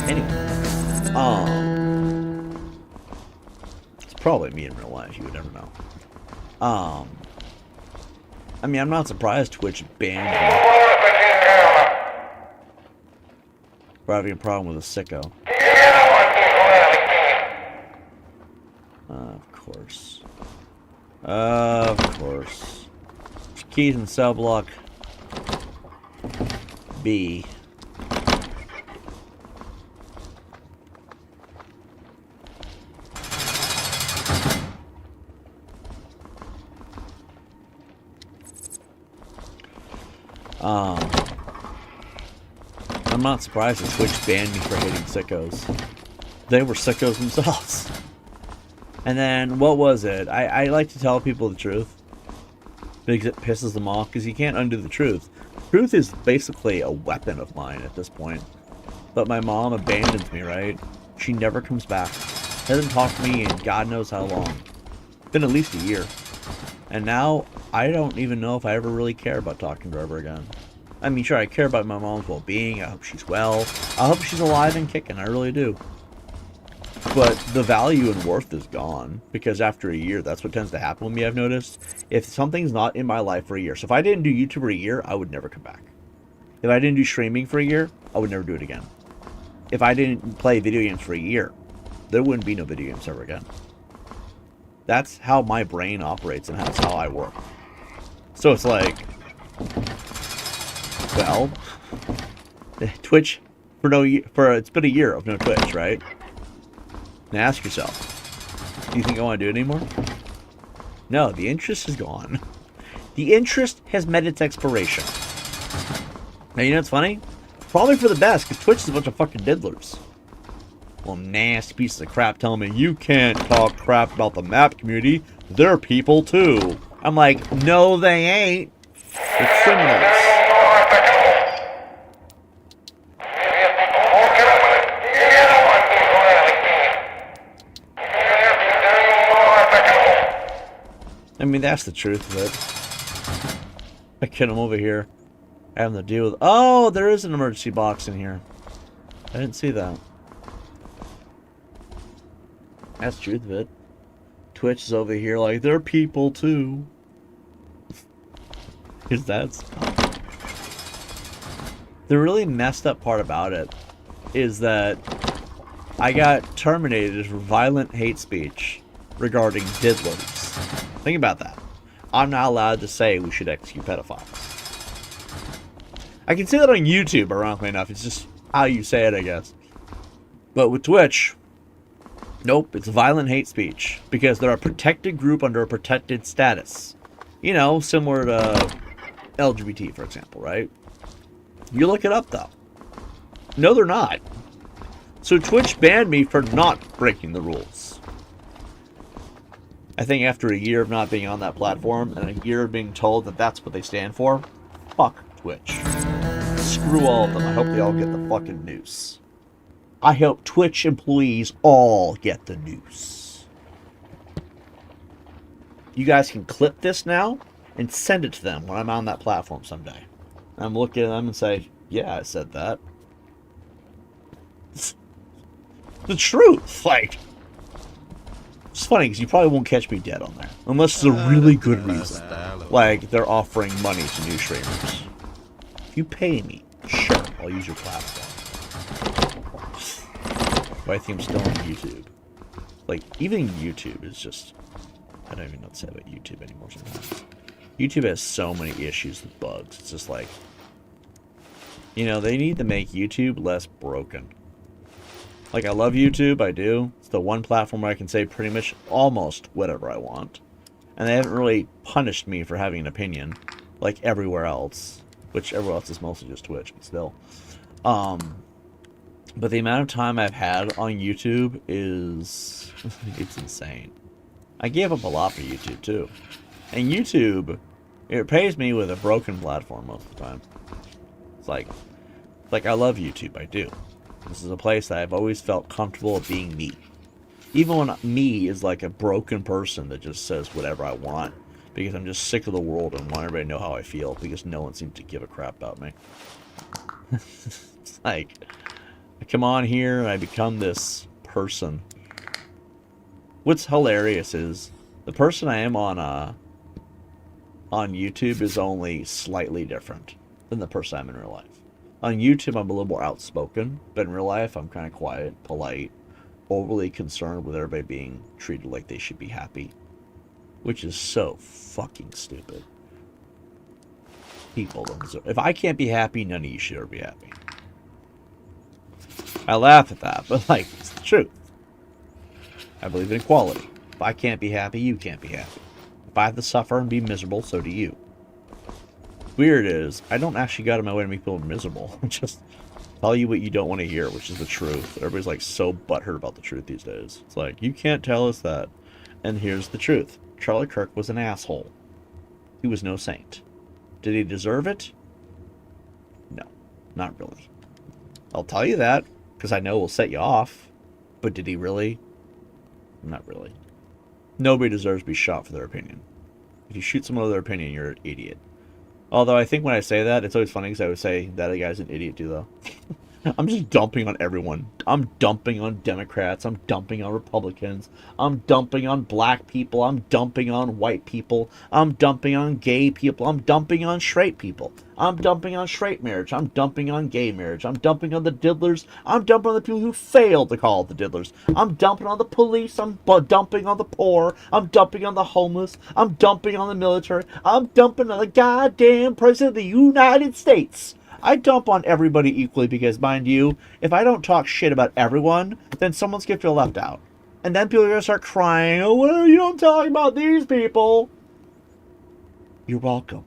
Anyway. It's probably me in real life, you would never know. I mean, I'm not surprised Twitch banned me for having a problem with a sicko. Of course. Of course. Keys in cell block B. I'm not surprised that Twitch banned me for hating sickos. They were sickos themselves. And then, what was it? I like to tell people the truth. Because it pisses them off, because you can't undo the truth. Truth is basically a weapon of mine at this point. But my mom abandons me, right? She never comes back. Hasn't talked to me in God knows how long. Been at least a year. And now, I don't even know if I ever really care about talking to her ever again. I mean, sure, I care about my mom's well-being. I hope she's well. I hope she's alive and kicking. I really do. But the value and worth is gone. Because after a year, that's what tends to happen with me, I've noticed. If something's not in my life for a year. So if I didn't do YouTube for a year, I would never come back. If I didn't do streaming for a year, I would never do it again. If I didn't play video games for a year, there wouldn't be no video games ever again. That's how my brain operates, and that's how I work. So it's like, well, Twitch it's been a year of no Twitch, right? Now ask yourself, do you think I want to do it anymore? No, the interest is gone. The interest has met its expiration. Now, you know what's funny? Probably for the best, because Twitch is a bunch of fucking diddlers. Well, nasty pieces of crap telling me you can't talk crap about the map community. They're people too. I'm like, no, they ain't. They're criminals. I mean, that's the truth of it. I get them over here having to deal with... Oh, there is an emergency box in here. I didn't see that. That's the truth of it. Twitch is over here like, they're people too. Is that... The really messed up part about it is that I got terminated for violent hate speech regarding diddlers. Think about that. I'm not allowed to say we should execute pedophiles. I can say that on YouTube, ironically enough. It's just how you say it, I guess. But with Twitch, nope, it's violent hate speech. Because they're a protected group under a protected status. You know, similar to LGBT, for example, right? You look it up, though. No, they're not. So Twitch banned me for not breaking the rules. I think after a year of not being on that platform, and a year of being told that that's what they stand for, fuck Twitch. Screw all of them. I hope they all get the fucking noose. I hope Twitch employees all get the noose. You guys can clip this now and send it to them when I'm on that platform someday. I'm looking at them and say, yeah, I said that. It's the truth. Like, it's funny because you probably won't catch me dead on there. Unless it's a really good reason. Like, they're offering money to new streamers. If you pay me, sure, I'll use your platform. But I think I'm still on YouTube. Like, even YouTube is just... I don't even know what to say about YouTube anymore sometimes. YouTube has so many issues with bugs. It's just like... You know, they need to make YouTube less broken. Like, I love YouTube, I do. It's the one platform where I can say pretty much almost whatever I want. And they haven't really punished me for having an opinion, like everywhere else. Which everywhere else is mostly just Twitch, but still. But the amount of time I've had on YouTube is... it's insane. I gave up a lot for YouTube, too. And YouTube, it pays me with a broken platform most of the time. It's like I love YouTube, I do. This is a place that I've always felt comfortable of being me. Even when me is like a broken person that just says whatever I want. Because I'm just sick of the world and want everybody to know how I feel. Because no one seems to give a crap about me. It's like, I come on here and I become this person. What's hilarious is, the person I am on YouTube is only slightly different than the person I'm in real life. On YouTube, I'm a little more outspoken, but in real life, I'm kind of quiet, polite, overly concerned with everybody being treated like they should be happy. Which is so fucking stupid. People don't deserve... If I can't be happy, none of you should ever be happy. I laugh at that, but like, it's the truth. I believe in equality. If I can't be happy, you can't be happy. If I have to suffer and be miserable, so do you. Weird is, I don't actually go out of my way to make people miserable. Just tell you what you don't want to hear, which is the truth. Everybody's like so butthurt about the truth these days. It's like, you can't tell us that. And here's the truth. Charlie Kirk was an asshole. He was no saint. Did he deserve it? No, not really. I'll tell you that, because I know it will set you off. But did he really? Not really. Nobody deserves to be shot for their opinion. If you shoot someone with their opinion, you're an idiot. Although I think when I say that, it's always funny because I would say that a guy's an idiot too, though. I'm just dumping on everyone. I'm dumping on Democrats. I'm dumping on Republicans. I'm dumping on black people. I'm dumping on white people. I'm dumping on gay people. I'm dumping on straight people. I'm dumping on straight marriage. I'm dumping on gay marriage. I'm dumping on the diddlers. I'm dumping on the people who failed to call it the diddlers. I'm dumping on the police. I'm dumping on the poor. I'm dumping on the homeless. I'm dumping on the military. I'm dumping on the goddamn President of the United States. I dump on everybody equally because, mind you, if I don't talk shit about everyone, then someone's going to feel left out. And then people are going to start crying, oh, well, you don't talk about these people. You're welcome.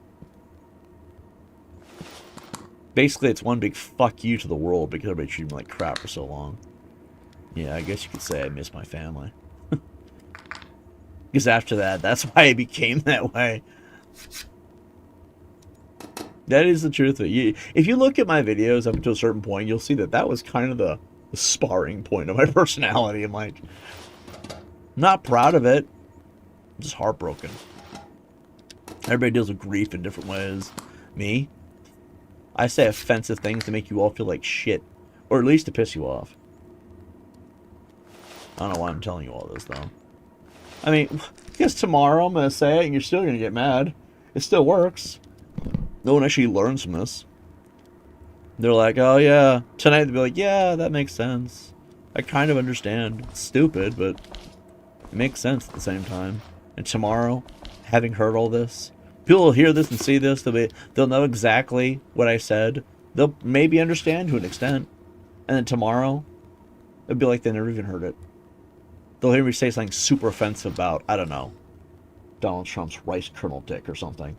Basically, it's one big fuck you to the world because everybody treated me like crap for so long. Yeah, I guess you could say I miss my family. Because after that, that's why I became that way. That is the truth of it. If you look at my videos up until a certain point, you'll see that that was kind of the sparring point of my personality. I'm like, not proud of it. I'm just heartbroken. Everybody deals with grief in different ways. Me? I say offensive things to make you all feel like shit. Or at least to piss you off. I don't know why I'm telling you all this, though. I mean, because tomorrow I'm going to say it and you're still going to get mad. It still works. No one actually learns from this. They're like, oh yeah. Tonight they'll be like, yeah, that makes sense. I kind of understand. It's stupid, but it makes sense at the same time. And tomorrow, having heard all this, people will hear this and see this. They'll know exactly what I said. They'll maybe understand to an extent. And then tomorrow, it'll be like they never even heard it. They'll hear me say something super offensive about, I don't know, Donald Trump's rice kernel dick or something.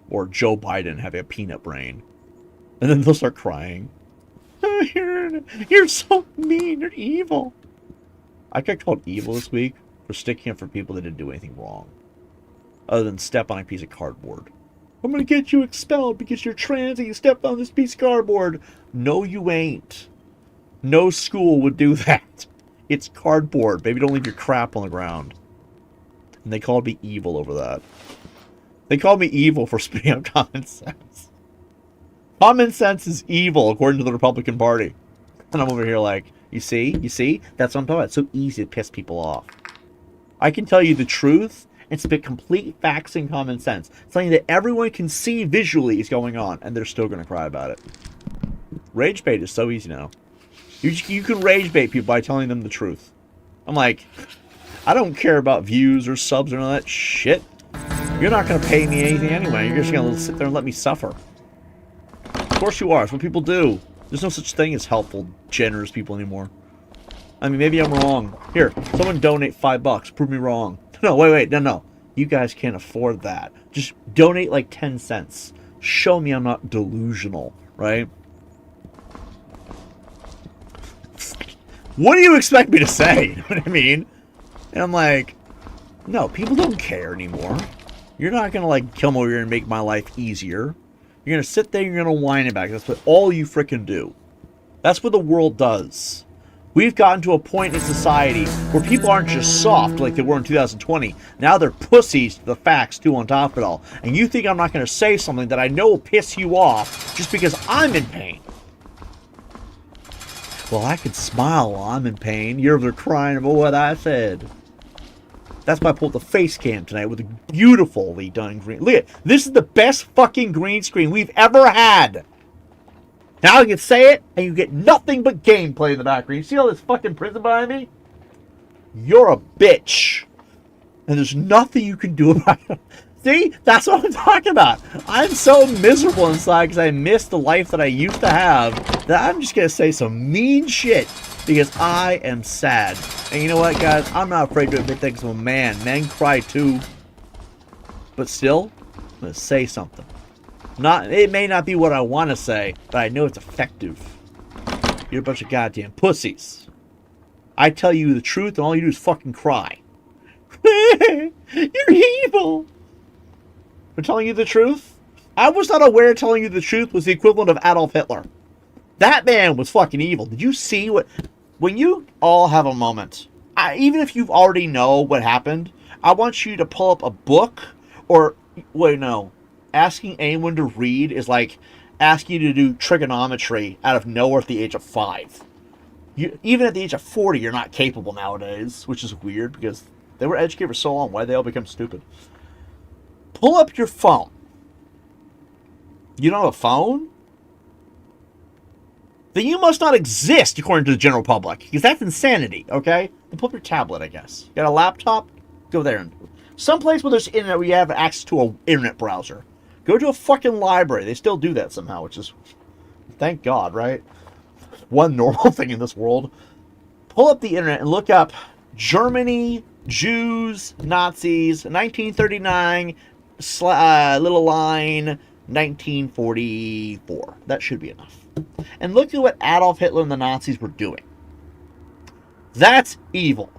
Or Joe Biden having a peanut brain. And then they'll start crying. Oh, you're so mean. You're evil. I got called evil this week for sticking up for people that didn't do anything wrong. Other than step on a piece of cardboard. I'm going to get you expelled because you're trans and you stepped on this piece of cardboard. No, you ain't. No school would do that. It's cardboard. Baby, don't leave your crap on the ground. And they called me evil over that. They called me evil for spitting out common sense. Common sense is evil, according to the Republican Party. And I'm over here like, you see? That's what I'm talking about. It's so easy to piss people off. I can tell you the truth and spit complete facts and common sense. Something that everyone can see visually is going on, and they're still going to cry about it. Rage bait is so easy now. You can rage bait people by telling them the truth. I'm like, I don't care about views or subs or all that shit. You're not going to pay me anything anyway. You're just going to sit there and let me suffer. Of course you are. It's what people do. There's no such thing as helpful, generous people anymore. I mean, maybe I'm wrong. Here, someone donate $5. Prove me wrong. No, wait. No. You guys can't afford that. Just donate like 10 cents. Show me I'm not delusional, right? What do you expect me to say? You know what I mean? And I'm like, no, people don't care anymore. You're not going to, like, come over here and make my life easier. You're going to sit there and you're going to whine about it. That's what all you frickin' do. That's what the world does. We've gotten to a point in society where people aren't just soft like they were in 2020. Now they're pussies to the facts, too, on top of it all. And you think I'm not going to say something that I know will piss you off just because I'm in pain. Well, I could smile while I'm in pain. You're over there crying about what I said. That's why I pulled the face cam tonight with a beautifully done green. Look at this is the best fucking green screen we've ever had. Now you can say it, and you get nothing but gameplay in the background. You see all this fucking prison behind me? You're a bitch. And there's nothing you can do about it. See? That's what I'm talking about. I'm so miserable inside because I miss the life that I used to have that I'm just going to say some mean shit because I am sad. And you know what, guys? I'm not afraid to admit things to a man. Men cry too. But still, I'm going to say something. It may not be what I want to say, but I know it's effective. You're a bunch of goddamn pussies. I tell you the truth, and all you do is fucking cry. You're evil. For telling you the truth? I was not aware telling you the truth was the equivalent of Adolf Hitler. That man was fucking evil. Did you see what... When you all have a moment... even if you already know what happened, I want you to pull up a book or, wait, no. Asking anyone to read is like asking you to do trigonometry out of nowhere at the age of 5. Even at the age of 40, you're not capable nowadays, which is weird because they were educated for so long. Why did they all become stupid? Pull up your phone. You don't have a phone? Then you must not exist, according to the general public, because that's insanity, okay? Then pull up your tablet, I guess. You got a laptop? Go there. And someplace where there's internet, where you have access to an internet browser. Go to a fucking library. They still do that somehow, which is, thank God, right? One normal thing in this world. Pull up the internet and look up Germany, Jews, Nazis, 1939, little line, 1944. That should be enough. And look at what Adolf Hitler and the Nazis were doing. That's evil.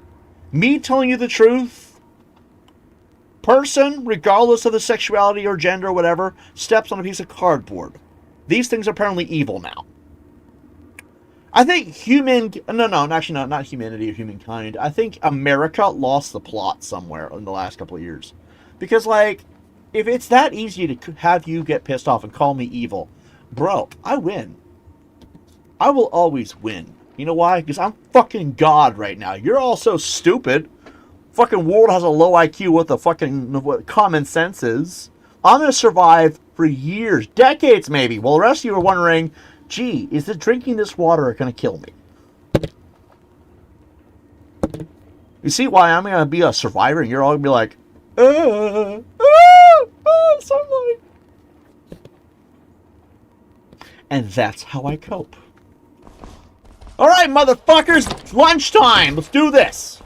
Me telling you the truth, person, regardless of the sexuality or gender or whatever, steps on a piece of cardboard. These things are apparently evil now. I think actually not humanity or humankind. I think America lost the plot somewhere in the last couple of years. Because, like, if it's that easy to have you get pissed off and call me evil, bro, I win. I will always win. You know why? Because I'm fucking God right now. You're all so stupid. Fucking world has a low IQ what the fucking common sense is. I'm going to survive for years, decades maybe, while the rest of you are wondering, gee, is drinking this water going to kill me? You see why I'm going to be a survivor and you're all going to be like, sunlight. And that's how I cope. Alright, motherfuckers, it's lunchtime. Let's do this.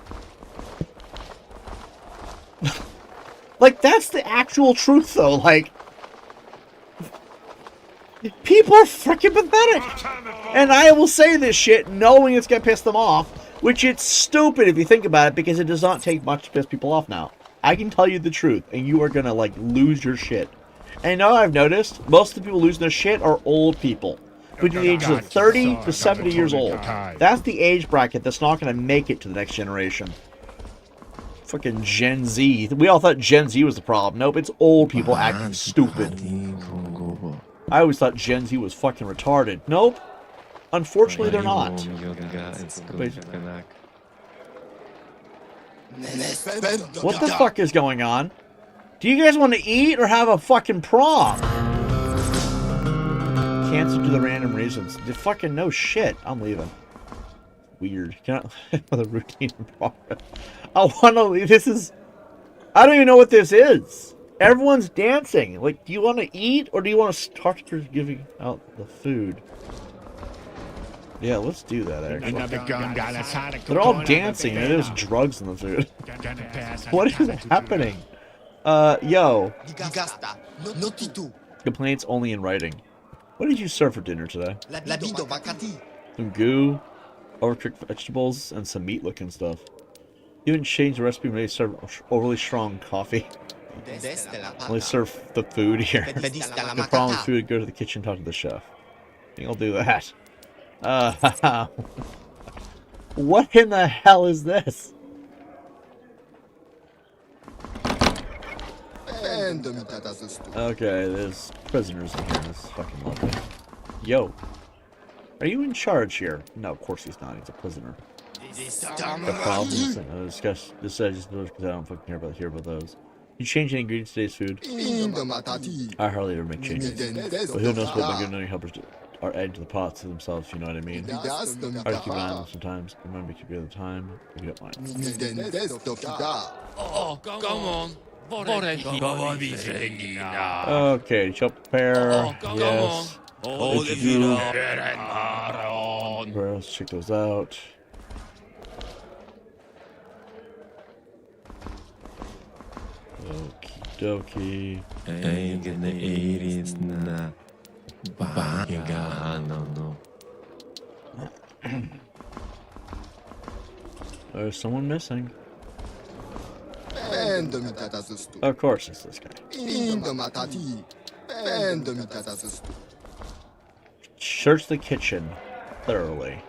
Like, that's the actual truth, though. Like, people are freaking pathetic. And I will say this shit knowing it's going to piss them off, which it's stupid if you think about it, because it does not take much to piss people off now. I can tell you the truth, and you are going to, like, lose your shit. And now I've noticed, most of the people losing their shit are old people. Between the ages of 30 to 70 years old. That's the age bracket that's not going to make it to the next generation. Fucking Gen Z. We all thought Gen Z was the problem. Nope, it's old people acting stupid. I always thought Gen Z was fucking retarded. Nope. Unfortunately, they're not. What the fuck is going on? Do you guys want to eat or have a fucking prom? Cancel to the random reasons. Fucking no shit. I'm leaving. Weird. Can I the routine in progress? I want to leave. This is. I don't even know what this is. Everyone's dancing. Like, do you want to eat or do you want to start giving out the food? Yeah, let's do that, actually. They're all dancing, and there's drugs in the food. What is happening? Yo. Complaints only in writing. What did you serve for dinner today? Some goo, overcooked vegetables, and some meat-looking stuff. You didn't change the recipe when they serve overly strong coffee. Only serve the food here. No problem with food, go to the kitchen, talk to the chef. I think I'll do that. What in the hell is this? Okay, there's prisoners in here. This is fucking lovely. Yo. Are you in charge here? No, of course he's not. He's a prisoner. The problem is, discuss this. I just noticed because I don't fucking hear about those. You change any ingredients to today's food? I hardly ever make changes. But who knows what my good helpers are adding to the pots themselves, you know what I mean? I keep an eye on them sometimes. Remember to keep it at the time if you don't mind. Oh, come on. Okay, chop pear. Yes. Let's check those out. Okie dokie. There's someone missing. Of course it's this guy. Search the kitchen thoroughly.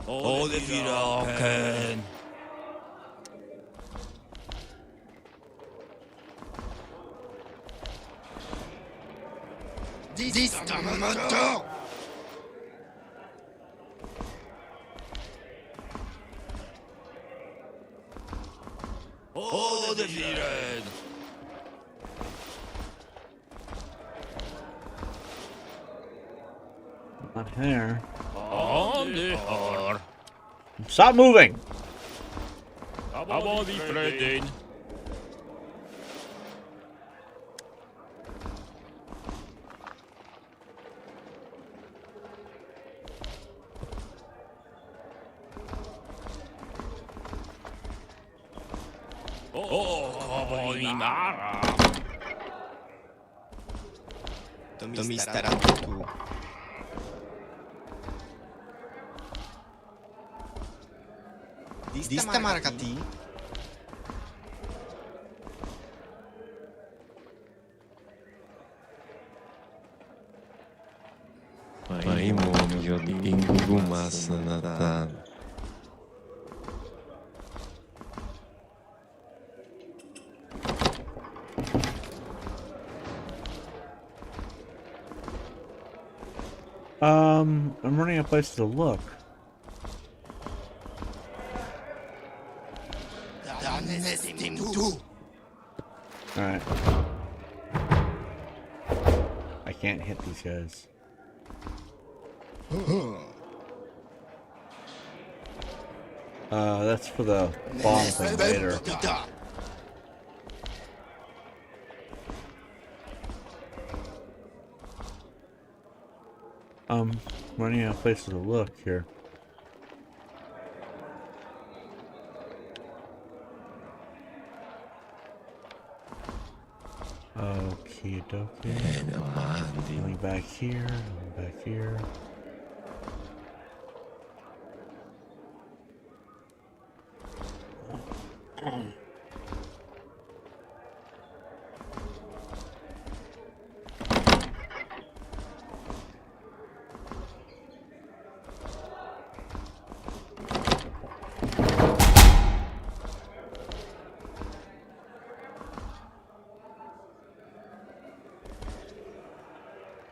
Ohne Wiederken. Distamamato. Ohne Wiederken. Not here. Ohne Haar. Stop moving! Aber wie Fredin. aber wie Mara. To mi stará tu. Dista marcati? Aí, eu tenho massa na I'm running out of places to look. Alright. I can't hit these guys. That's for the bomb thing later. Running out of places to look here. Okie dokie. Going back here, going back here.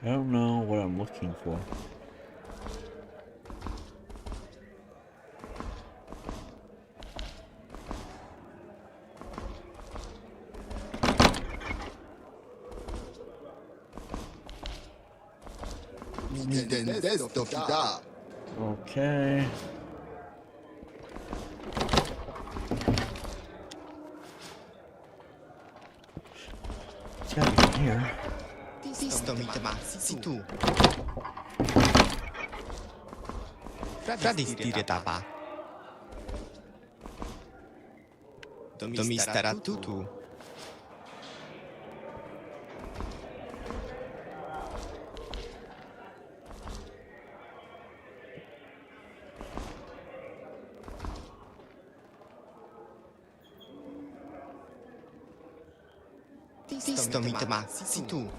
I don't know what I'm looking for. Okay. It's gotta be here. Sto mi chiamassi tu. Fra di stile tapa. To mi stará tu. Sto mi chiamassi tu.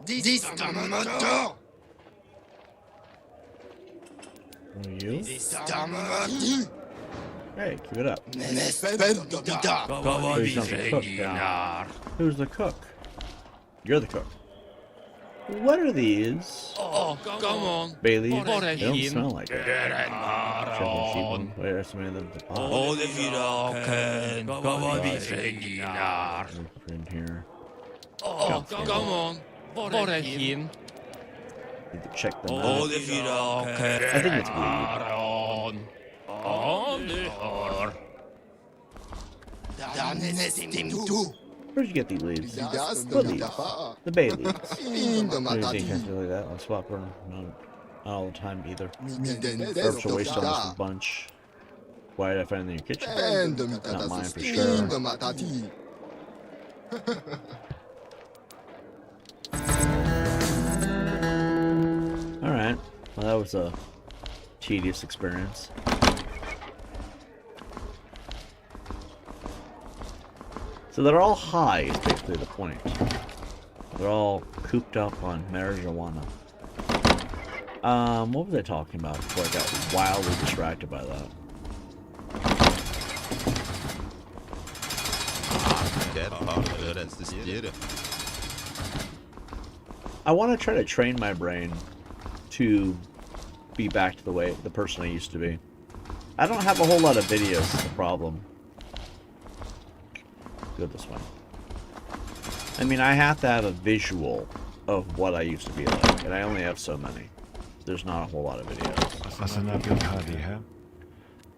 Distamamato. You? Hey, give it up. Please don't be cook now. Who's the cook? You're the cook. What are these? Oh, come on. Bailey? What They a don't him. smell like it. Maron. Wait, are some of them the pot? Ohne Wiederken. Come wie Fredin. In here. Oh, come on. What a him. Need to check them out. 어디 이렇게 I think it's bleed. 가론 어디 헐 Where'd you get these leaves? What leaves? The bay leaves. I didn't think I like that. I'll swap them. Not all the time either. Herbs are waste almost a bunch. Why did I find them in your kitchen? Not mine for sure. Alright. Well, that was a tedious experience. So they're all high is basically the point. They're all cooped up on marijuana. What was I talking about before I got wildly distracted by that? I want to try to train my brain to be back to the person I used to be. I don't have a whole lot of videos, is the problem. Go this way. I mean, I have to have a visual of what I used to be like, and I only have so many. There's not a whole lot of videos.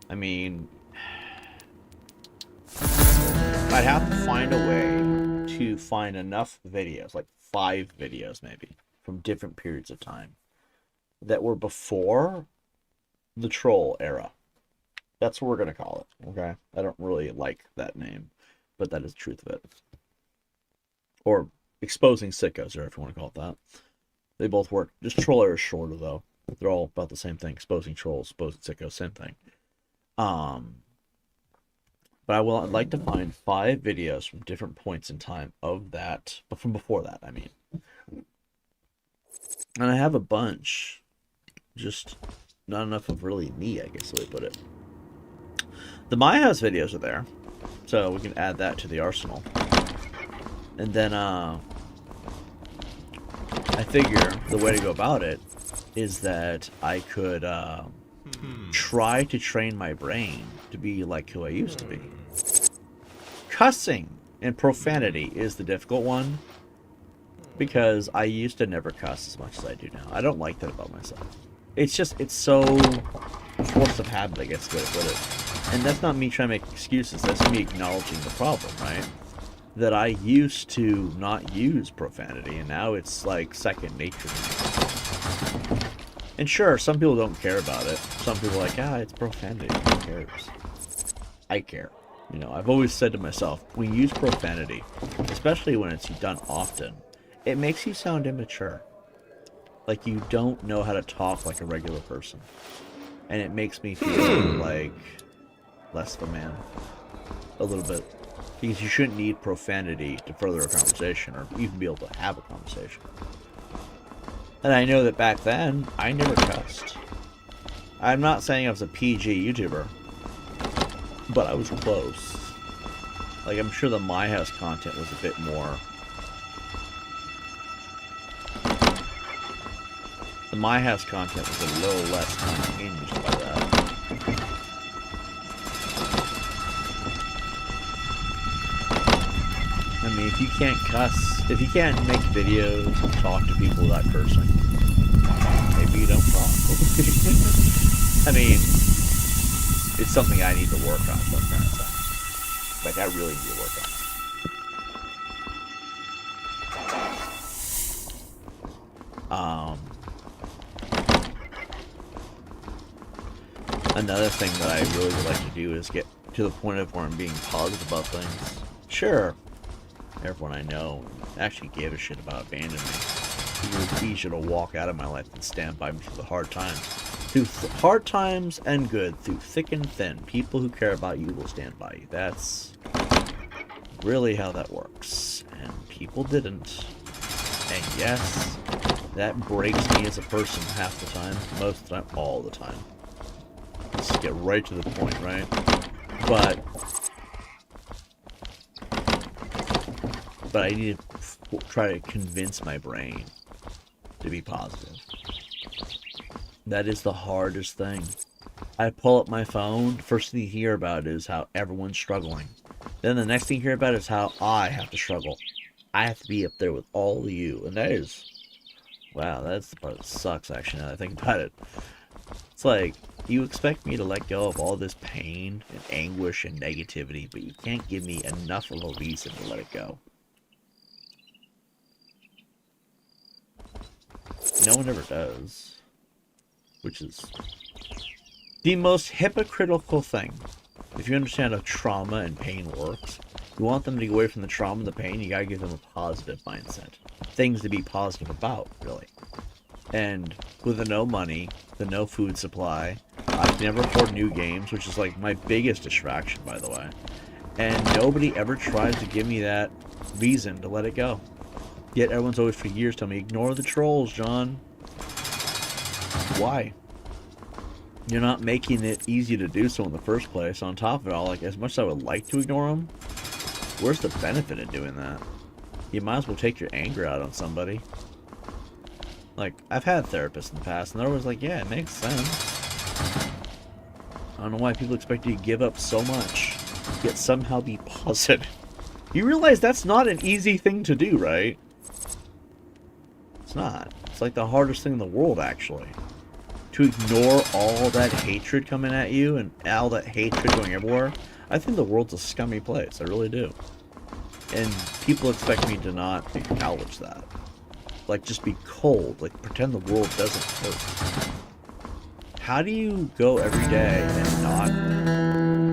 I mean, I'd have to find a way to find enough videos, like 5 videos maybe, from different periods of time, that were before the troll era. That's what we're going to call it, okay? I don't really like that name, but that is the truth of it. Or exposing sickos, or if you want to call it that. They both work. Just troll era is shorter, though. They're all about the same thing. Exposing trolls, exposing sickos, same thing. But I'd like to find 5 videos from different points in time of that, but from before that, I mean. And I have a bunch, just not enough of really me, I guess the way to put it. The My House videos are there, so we can add that to the arsenal. And then, I figure the way to go about it is that I could, try to train my brain to be like who I used to be. Cussing and profanity is the difficult one, because I used to never cuss as much as I do now. I don't like that about myself. It's just, it's so force of habit, I guess, the way to put it. And that's not me trying to make excuses, that's me acknowledging the problem, right? That I used to not use profanity, and now it's like second nature to me. And sure, some people don't care about it. Some people are like, it's profanity, who cares? I care. You know, I've always said to myself, when you use profanity, especially when it's done often, it makes you sound immature. Like you don't know how to talk like a regular person. And it makes me feel like less of a man. A little bit. Because you shouldn't need profanity to further a conversation, or even be able to have a conversation. And I know that back then, I never cussed. I'm not saying I was a PG YouTuber, but I was close. Like, I'm sure the My House content was a bit more... The My House content was a little less unhinged by that. I mean, if you can't cuss, if you can't make videos and talk to people without cursing, maybe you don't talk. I mean, it's something I need to work on, is what I'm trying to say. Like, I really need to work on it. Another thing that I really would like to do is get to the point of where I'm being positive about things. Sure, everyone I know actually gave a shit about abandoning me. It would be easier to walk out of my life and stand by me through the hard times. Through hard times and good, through thick and thin, people who care about you will stand by you. That's really how that works. And people didn't. And yes, that breaks me as a person half the time, most of the time, all the time. Let's get right to the point, right? But I need to try to convince my brain to be positive. That is the hardest thing. I pull up my phone, first thing you hear about is how everyone's struggling. Then the next thing you hear about is how I have to struggle. I have to be up there with all of you, and that is Wow, that's the part that sucks, actually, now that I think about it. It's like, you expect me to let go of all this pain and anguish and negativity, but you can't give me enough of a reason to let it go. No one ever does. Which is the most hypocritical thing. If you understand how trauma and pain works, you want them to get away from the trauma and the pain, you gotta give them a positive mindset. Things to be positive about, really. And with the no money, the no food supply, I can never afford new games, which is like my biggest distraction, by the way. And nobody ever tries to give me that reason to let it go. Yet everyone's always for years telling me, ignore the trolls, John. Why? You're not making it easy to do so in the first place. On top of it all, like, as much as I would like to ignore them, where's the benefit in doing that? You might as well take your anger out on somebody. Like, I've had therapists in the past, and they're always like, yeah, it makes sense. I don't know why people expect you to give up so much, yet somehow be positive. You realize that's not an easy thing to do, right? It's not. It's like the hardest thing in the world, actually. To ignore all that hatred coming at you and all that hatred going everywhere. I think the world's a scummy place. I really do. And people expect me to not acknowledge that. Like, just be cold. Like, pretend the world doesn't hurt. How do you go every day and not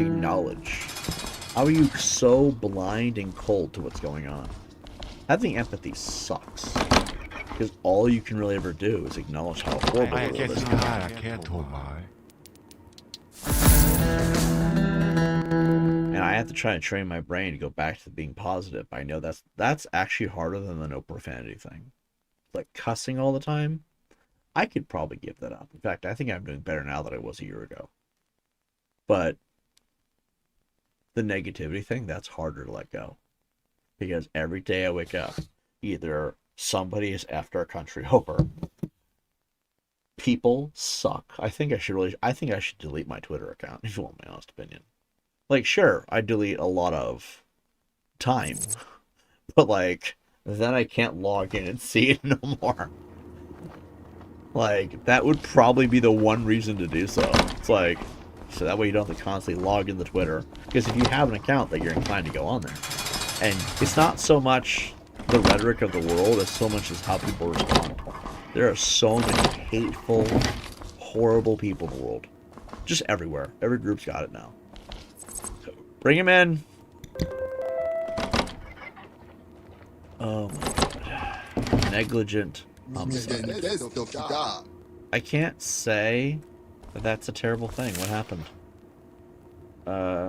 acknowledge? How are you so blind and cold to what's going on? I think empathy sucks. Because all you can really ever do is acknowledge how horrible the world is. And I have to try and train my brain to go back to being positive. I know that's actually harder than the no profanity thing. Like cussing all the time, I could probably give that up. In fact, I think I'm doing better now than I was a year ago. But the negativity thing, that's harder to let go. Because every day I wake up, either somebody is after our country over, people suck. I think I should delete my Twitter account, if you want my honest opinion. Like, sure, I delete a lot of time, but like, then I can't log in and see it no more. Like, that would probably be the one reason to do so. It's like, so that way you don't have to constantly log in the Twitter. Because if you have an account, that you're inclined to go on there. And it's not so much the rhetoric of the world as so much as how people respond. There are so many hateful, horrible people in the world. Just everywhere. Every group's got it now. So, bring him in. Oh my god. Negligent homicide. I can't say that that's a terrible thing. What happened?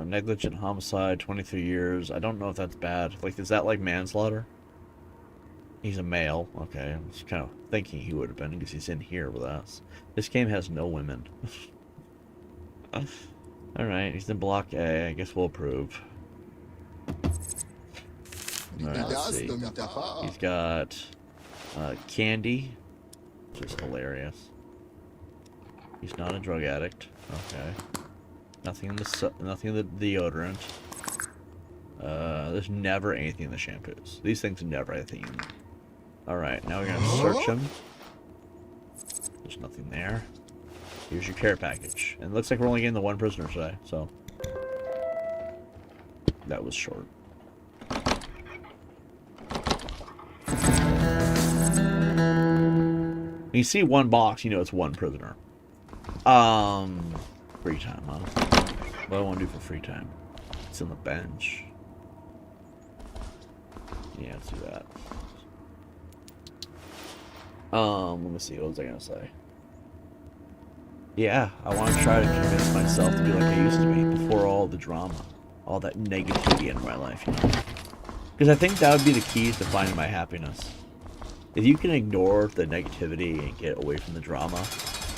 Negligent homicide, 23 years. I don't know if that's bad. Like, is that like manslaughter? He's a male. Okay, I was kind of thinking he would have been because he's in here with us. This game has no women. Alright, he's in block A. I guess we'll approve. Alright, let's see. He's got candy, which is hilarious. He's not a drug addict. Okay. Nothing in the deodorant. There's never anything in the shampoos. These things never have anything in them. Alright, now we're gonna search him. There's nothing there. Here's your care package. And it looks like we're only getting the one prisoner today, so. That was short. When you see one box, you know it's one prisoner. Free time, huh? What do I want to do for free time? It's on the bench. Yeah, let's do that. Let me see, what was I gonna say? Yeah, I want to try to convince myself to be like I used to be before all the drama, all that negativity in my life, you know? Because I think that would be the key to finding my happiness. If you can ignore the negativity and get away from the drama,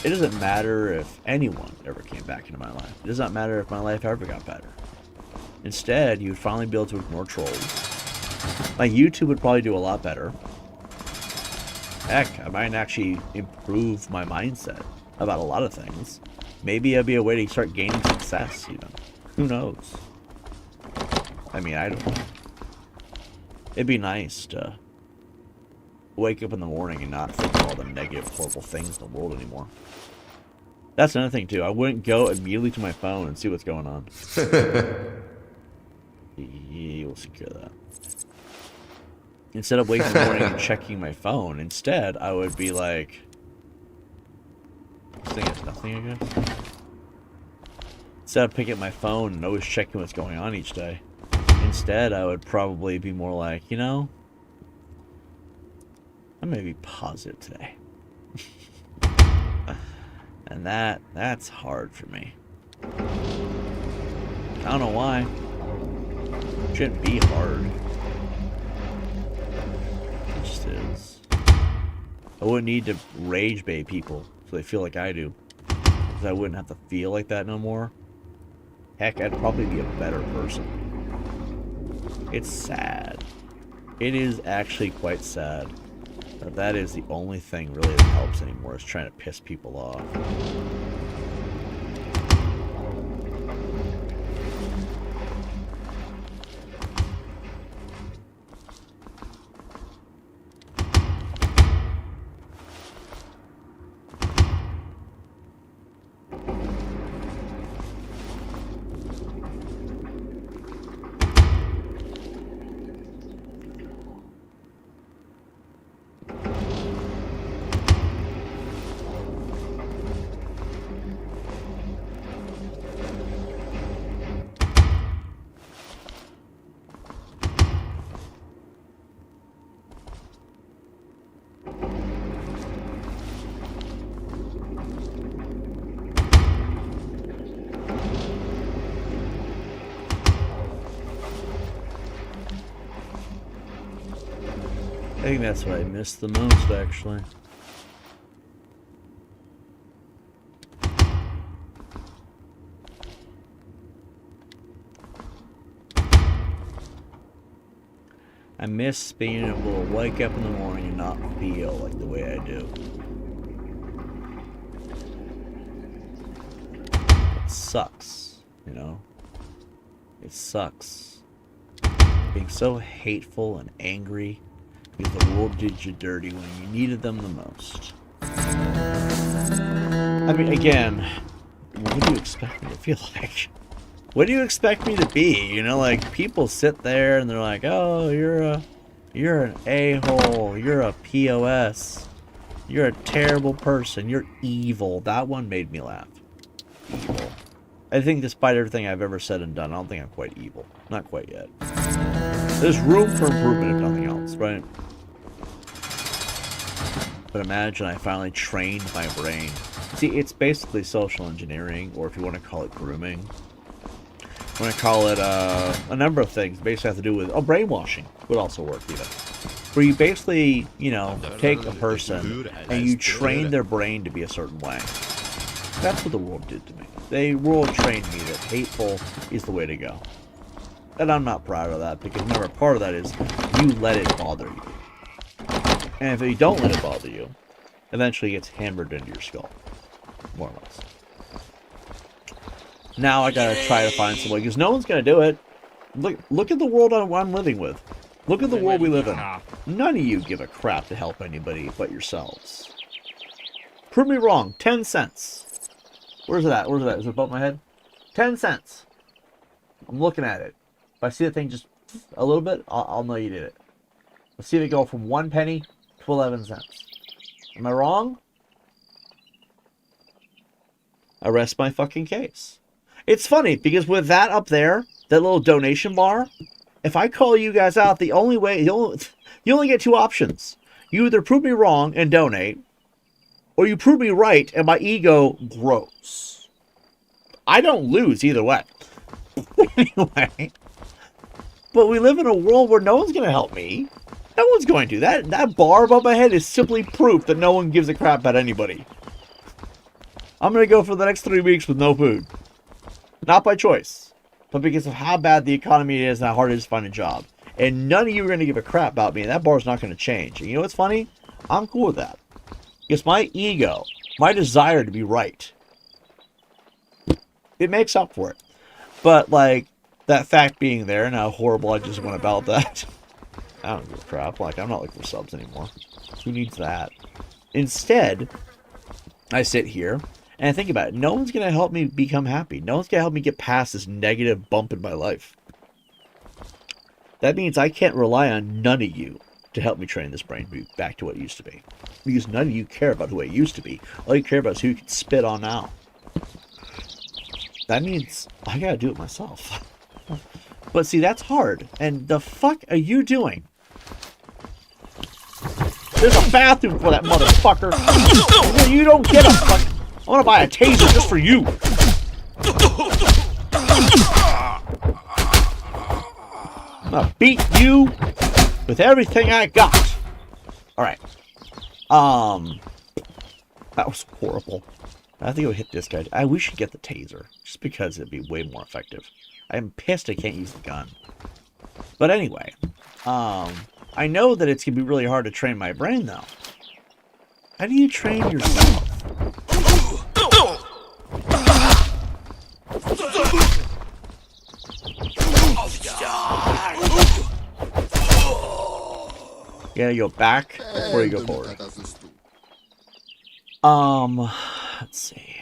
it doesn't matter if anyone ever came back into my life. It does not matter if my life ever got better. Instead, you would finally be able to ignore trolls. My YouTube would probably do a lot better. Heck, I might actually improve my mindset about a lot of things. Maybe it'd be a way to start gaining success, even. Who knows? I mean, I don't know. It'd be nice to wake up in the morning and not think of all the negative, horrible things in the world anymore. That's another thing, too. I wouldn't go immediately to my phone and see what's going on. We'll secure that. Instead of waking up in the morning and checking my phone, instead, I would be like... This thing is nothing, I guess? Instead of picking up my phone and always checking what's going on each day, instead, I would probably be more like, you know... I'm gonna be positive today. And that's hard for me. I don't know why. It shouldn't be hard. It just is. I wouldn't need to rage bait people so they feel like I do. Because I wouldn't have to feel like that no more. Heck, I'd probably be a better person. It's sad. It is actually quite sad. That is the only thing really that helps anymore, is trying to piss people off. I think that's what I miss the most, actually. I miss being able to wake up in the morning and not feel like the way I do. It sucks, you know? It sucks. Being so hateful and angry because the world did you dirty when you needed them the most. I mean, again, what do you expect me to feel like? What do you expect me to be? You know, like, people sit there and they're like, oh, you're an a-hole, you're a POS, you're a terrible person, you're evil. That one made me laugh. Evil. I think despite everything I've ever said and done, I don't think I'm quite evil. Not quite yet. There's room for improvement if nothing else, right? But imagine I finally trained my brain. See, it's basically social engineering, or if you want to call it grooming. I want to call it a number of things. Basically have to do with... Oh, brainwashing would also work, even. Where you basically, you know, take a person and you train their brain to be a certain way. That's what the world did to me. The world trained me that hateful is the way to go. And I'm not proud of that, because remember, part of that is you let it bother you. And if you don't let it bother you, eventually it gets hammered into your skull. More or less. Now I gotta try to find some way, because no one's gonna do it. Look at the world I'm living with. Look at the world we live in. None of you give a crap to help anybody but yourselves. Prove me wrong. 10 cents. Where's it at? Where's it at? Is it above my head? 10 cents. I'm looking at it. If I see the thing just a little bit, I'll know you did it. Let's see if it go from 1 penny to 11 cents. Am I wrong? I rest my fucking case. It's funny, because with that up there, that little donation bar, if I call you guys out, the only way, you only get 2 options. You either prove me wrong and donate, or you prove me right and my ego grows. I don't lose either way. Anyway. But we live in a world where no one's going to help me. No one's going to. That bar above my head is simply proof that no one gives a crap about anybody. I'm going to go for the next 3 weeks with no food. Not by choice, but because of how bad the economy is and how hard it is to find a job. And none of you are going to give a crap about me, and that bar's not going to change. And you know what's funny? I'm cool with that. Because my ego, my desire to be right, it makes up for it. But, like, that fact being there and how horrible I just went about that, I don't give a crap. Like, I'm not looking for subs anymore. Who needs that? Instead, I sit here and I think about it. No one's going to help me become happy. No one's going to help me get past this negative bump in my life. That means I can't rely on none of you to help me train this brain to be back to what it used to be. Because none of you care about who it used to be. All you care about is who you can spit on now. That means I gotta do it myself. But see, that's hard. And the fuck are you doing? There's a bathroom for that motherfucker. You don't get a fuck. I want to buy a taser just for you. I'm gonna beat you with everything I got. All right. That was horrible. I think it would hit this guy. We should get the taser, just because it'd be way more effective. I'm pissed I can't use the gun. But anyway, I know that it's gonna be really hard to train my brain, though. How do you train yourself? You gotta go back before you go forward. Let's see.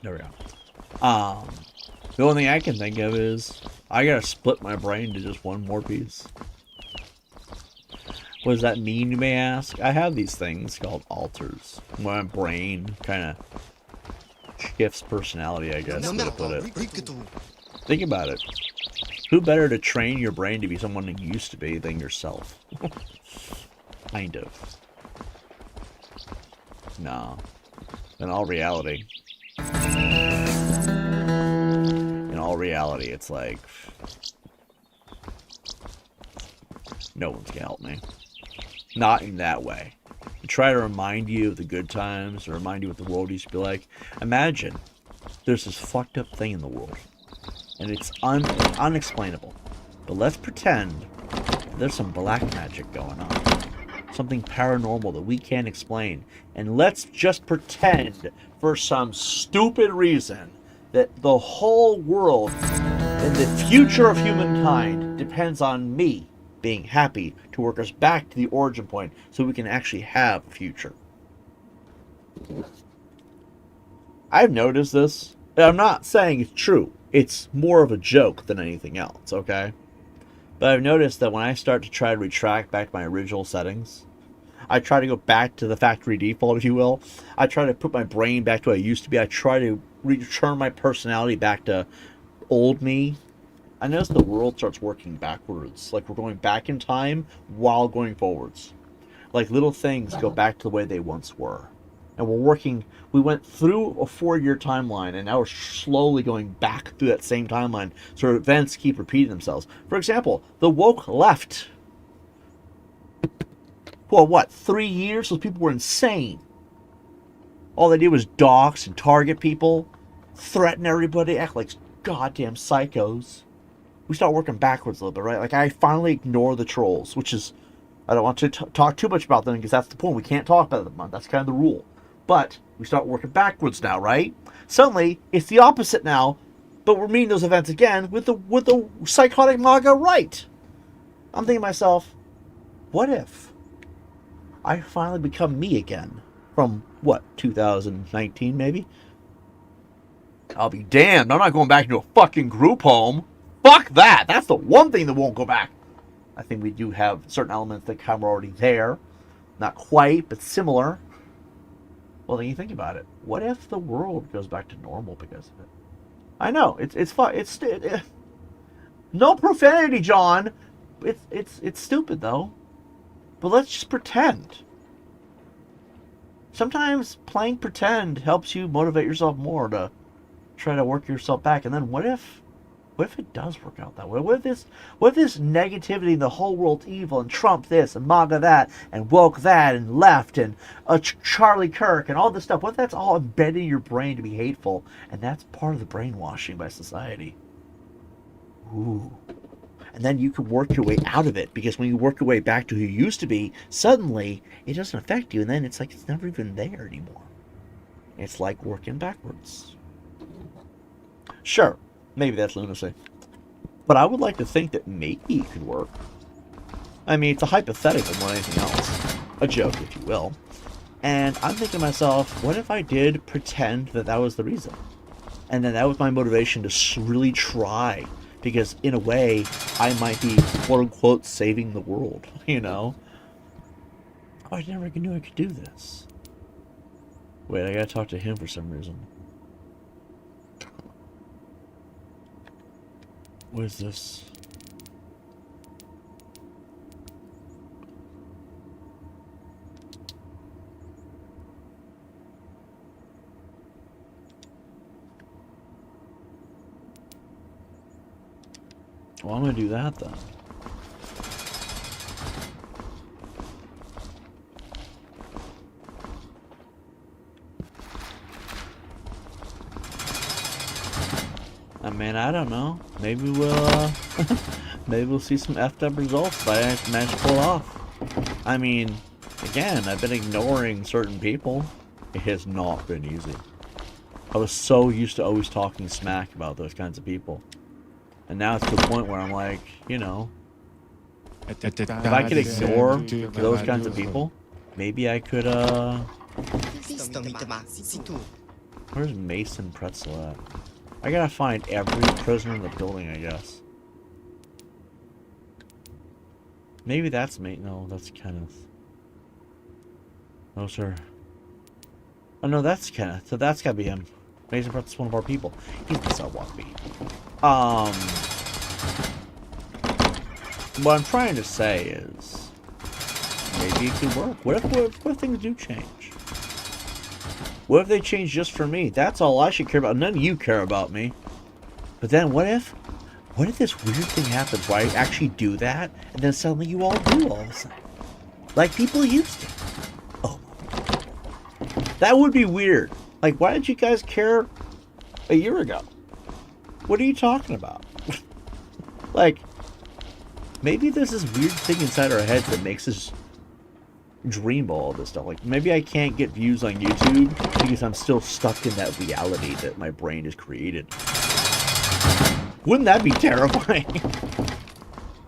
There we go. The only thing I can think of is I gotta split my brain to just one more piece. What does that mean, you may ask? I have these things called alters. My brain kind of shifts personality, I guess, is the way to put it. Think about it. Who better to train your brain to be someone you used to be than yourself? Kind of. No. In all reality, it's like no one's gonna help me. Not in that way. To try to remind you of the good times, or remind you what the world used to be like. Imagine there's this fucked up thing in the world, and it's unexplainable. But let's pretend there's some black magic going on. Something paranormal that we can't explain. And let's just pretend, for some stupid reason, that the whole world and the future of humankind depends on me being happy to work us back to the origin point so we can actually have a future. I've noticed this. I'm not saying it's true. It's more of a joke than anything else, okay? But I've noticed that when I start to try to retract back to my original settings, I try to go back to the factory default, if you will. I try to put my brain back to what I used to be. I try to return my personality back to old me. I notice the world starts working backwards. Like we're going back in time while going forwards. Like little things go back to the way they once were. And we went through a 4-year timeline, and now we're slowly going back through that same timeline. So events keep repeating themselves. For example, the woke left. Well, what, 3 years? Those people were insane. All they did was dox and target people, threaten everybody, act like goddamn psychos. We start working backwards a little bit, right? Like, I finally ignore the trolls, which is, I don't want to talk too much about them because that's the point. We can't talk about them. That's kind of the rule. But we start working backwards now, right? Suddenly, it's the opposite now, but we're meeting those events again with the psychotic MAGA right. I'm thinking to myself, what if I finally become me again? From, what, 2019 maybe? I'll be damned. I'm not going back into a fucking group home. Fuck that. That's the one thing that won't go back. I think we do have certain elements that kind of already there. Not quite, but similar. Well, then you think about it. What if the world goes back to normal because of it? I know. It's fun. No profanity, John. It's stupid, though. But let's just pretend. Sometimes playing pretend helps you motivate yourself more to try to work yourself back. And then what if it does work out that way? What if this negativity, the whole world's evil, and Trump this, and MAGA that, and woke that, and left, and Charlie Kirk, and all this stuff, what if that's all embedded in your brain to be hateful, and that's part of the brainwashing by society? Ooh. And then you can work your way out of it, because when you work your way back to who you used to be, suddenly it doesn't affect you, and then it's like it's never even there anymore. It's like working backwards. Sure, maybe that's lunacy. But I would like to think that maybe it could work. I mean, it's a hypothetical more than anything else. A joke, if you will. And I'm thinking to myself, what if I did pretend that that was the reason? And then that was my motivation to really try. Because in a way, I might be, quote-unquote, saving the world, you know? Oh, I never knew I could do this. Wait, I gotta talk to him for some reason. What is this? Well, I'm gonna do that then. I mean, I don't know. Maybe we'll, maybe we'll see some effed up results if I manage to pull it off. I mean, again, I've been ignoring certain people. It has not been easy. I was so used to always talking smack about those kinds of people. And now it's to the point where I'm like, you know, if I could ignore those kinds of people, maybe I could, where's Mason Pretzel at? I gotta find every prisoner in the building, I guess. Maybe that's me. No, that's Kenneth. No, sir. Oh, no, that's Kenneth. So that's gotta be him. Mason Pretzel's one of our people. He's the sidewalk bee. What I'm trying to say is, maybe it could work. What if things do change? What if they change just for me? That's all I should care about. None of you care about me. But then what if this weird thing happens where I actually do that, and then suddenly you all do all of a sudden? Like people used to. Oh. That would be weird. Like, why did you guys care a year ago? What are you talking about? Like, maybe there's this weird thing inside our heads that makes us dream all this stuff. Like, maybe I can't get views on YouTube because I'm still stuck in that reality that my brain has created. Wouldn't that be terrifying?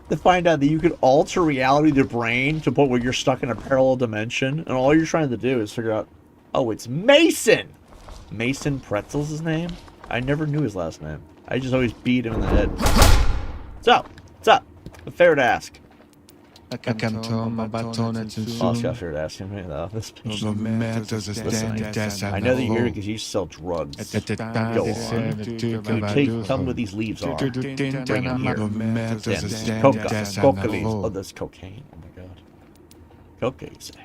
To find out that you could alter reality of the brain to the point where you're stuck in a parallel dimension and all you're trying to do is figure out, oh, it's Mason! Mason Pretzel's his name? I never knew his last name. I just always beat him in the head. What's up? What's up? A favor to ask. Oh, it's got a favor to ask him right now. Listen, I know that you're here because you sell drugs. Go on. You tell me what these leaves are. Bring them here. Coca leaves. Oh, that's cocaine. Oh my god. Coca, you say.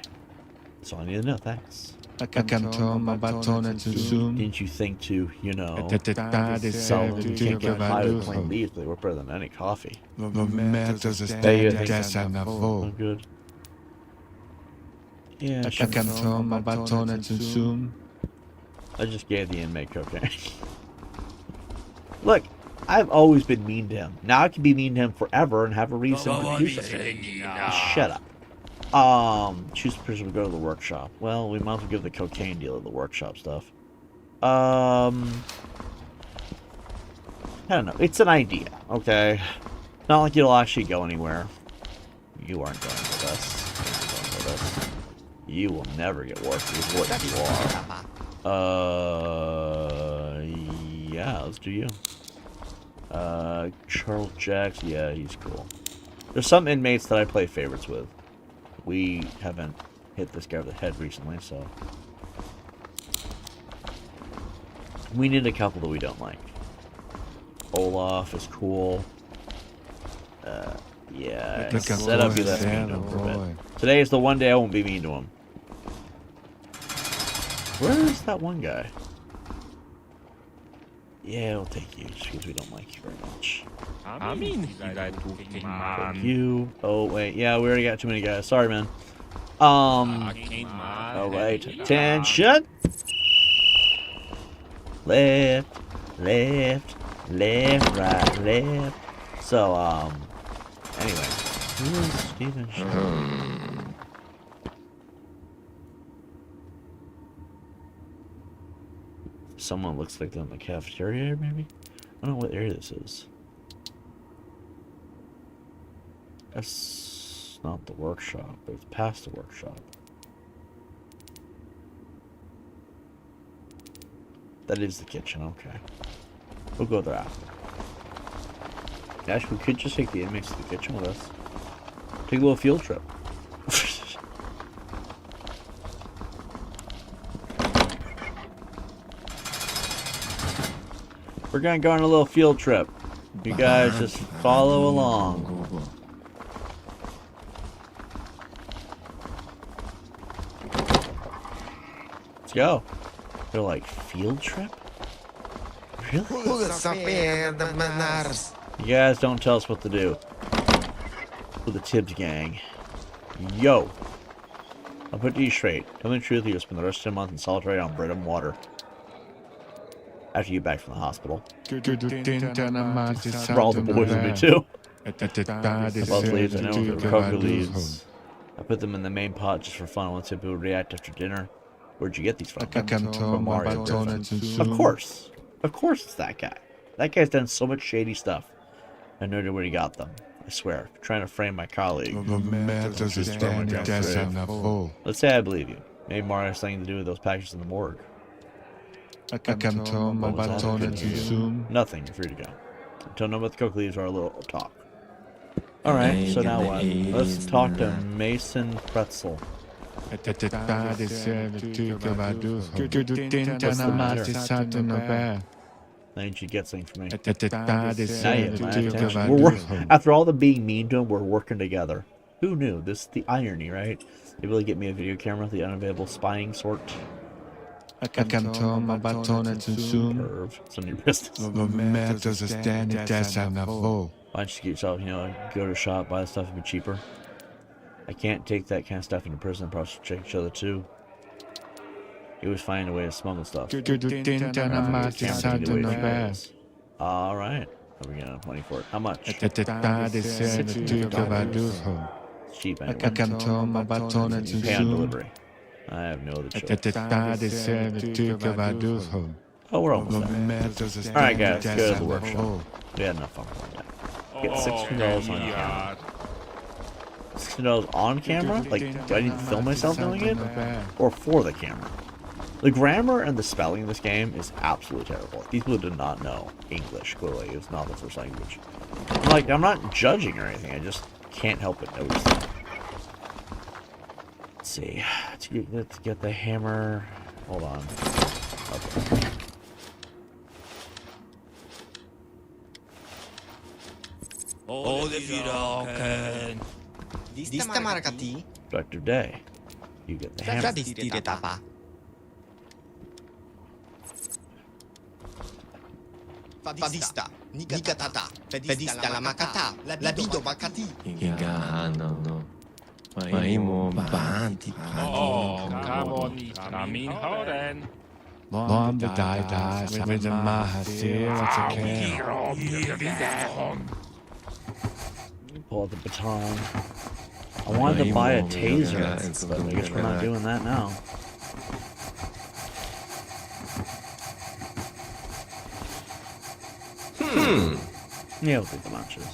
That's all I need to know. Thanks. Didn't you think to, you know, sell them? You can't get high with plain leaves, but they work better than any coffee. Oh, good. Yeah, sure. I just gave the inmate cocaine. Look, I've always been mean to him. Now I can be mean to him forever and have a reason to do so. Shut up. Choose the person to go to the workshop. Well, we might as well give the cocaine dealer the workshop stuff. I don't know. It's an idea, okay? Not like you'll actually go anywhere. You aren't going with us. You're going with us. You will never get work with what you are. Yeah, let's do you. Charles Jackson, yeah, he's cool. There's some inmates that I play favorites with. We haven't hit this guy over the head recently, so... we need a couple that we don't like. Olaf is cool. Yeah, I said I'd be less mean to him for a bit. Today is the one day I won't be mean to him. Where is that one guy? Yeah, I'll take you, just because we don't like you very much. You. Oh, wait. Yeah, we already got too many guys. Sorry, man. Alright. Attention! Left, left, left, right, left. So, anyway. Who is Steven Shaw? Someone looks like they're in the cafeteria, maybe? I don't know what area this is. That's not the workshop, but it's past the workshop. That is the kitchen, okay. We'll go there after. Actually, we could just take the inmates to the kitchen with us. Take a little field trip. We're gonna go on a little field trip. You guys just follow along. Let's go. They're like, field trip? Really? You guys don't tell us what to do. With the Tibbs gang. Yo. I'll put you straight. Tell me the truth, you'll spend the rest of the month in solitary on bread and water. After you get back from the hospital. For all the boys with me too. Love leaves, I know. Recovery leaves. I put them in the main pot just for fun. I want to see if people react after dinner. Where'd you get these from? From Mario. Of course. Of course it's that guy. That guy's done so much shady stuff. I know where he got them. I swear. Trying to frame my colleague. Let's say I believe you. Maybe Mario has something to do with those packages in the morgue. Nothing. You're free to go. Until know about the coke leaves or a little talk. Alright, so now what? Let's talk to Mason Pretzel. What's the matter? I need you to get something for me. After all the being mean to him, we're working together. Who knew? This is the irony, right? They really get me a video camera, the unavailable spying sort. Perv. It's none of your business. Why don't you get yourself, go to a shop, buy the stuff, it'd be cheaper. I can't take that kind of stuff into prison and probably check each other too. He was finding a way to smuggle stuff. Alright. What are we getting on 24? How much? It's cheap anyway. Pay on delivery. I have no other choice. Oh, we're almost there. Alright guys, go to the workshop. We had enough fun one day. Get $600 on camera. $600 on camera? Like, do I need to film myself doing it? Or for the camera? The grammar and the spelling of this game is absolutely terrible. These people did not know English, clearly. It was not the first language. I'm not judging or anything. I just can't help but notice that. Let's see. Let's get the hammer. Hold on. Okay. Productive day. You get the hammer. Fadista, Nikatata, Pedista la Makata, la Bido Bakati. Oh, come on, Ramin Horen. Pull out the baton. I wanted to buy a taser, but I guess we're not doing that now. Yeah, we'll take the lunches.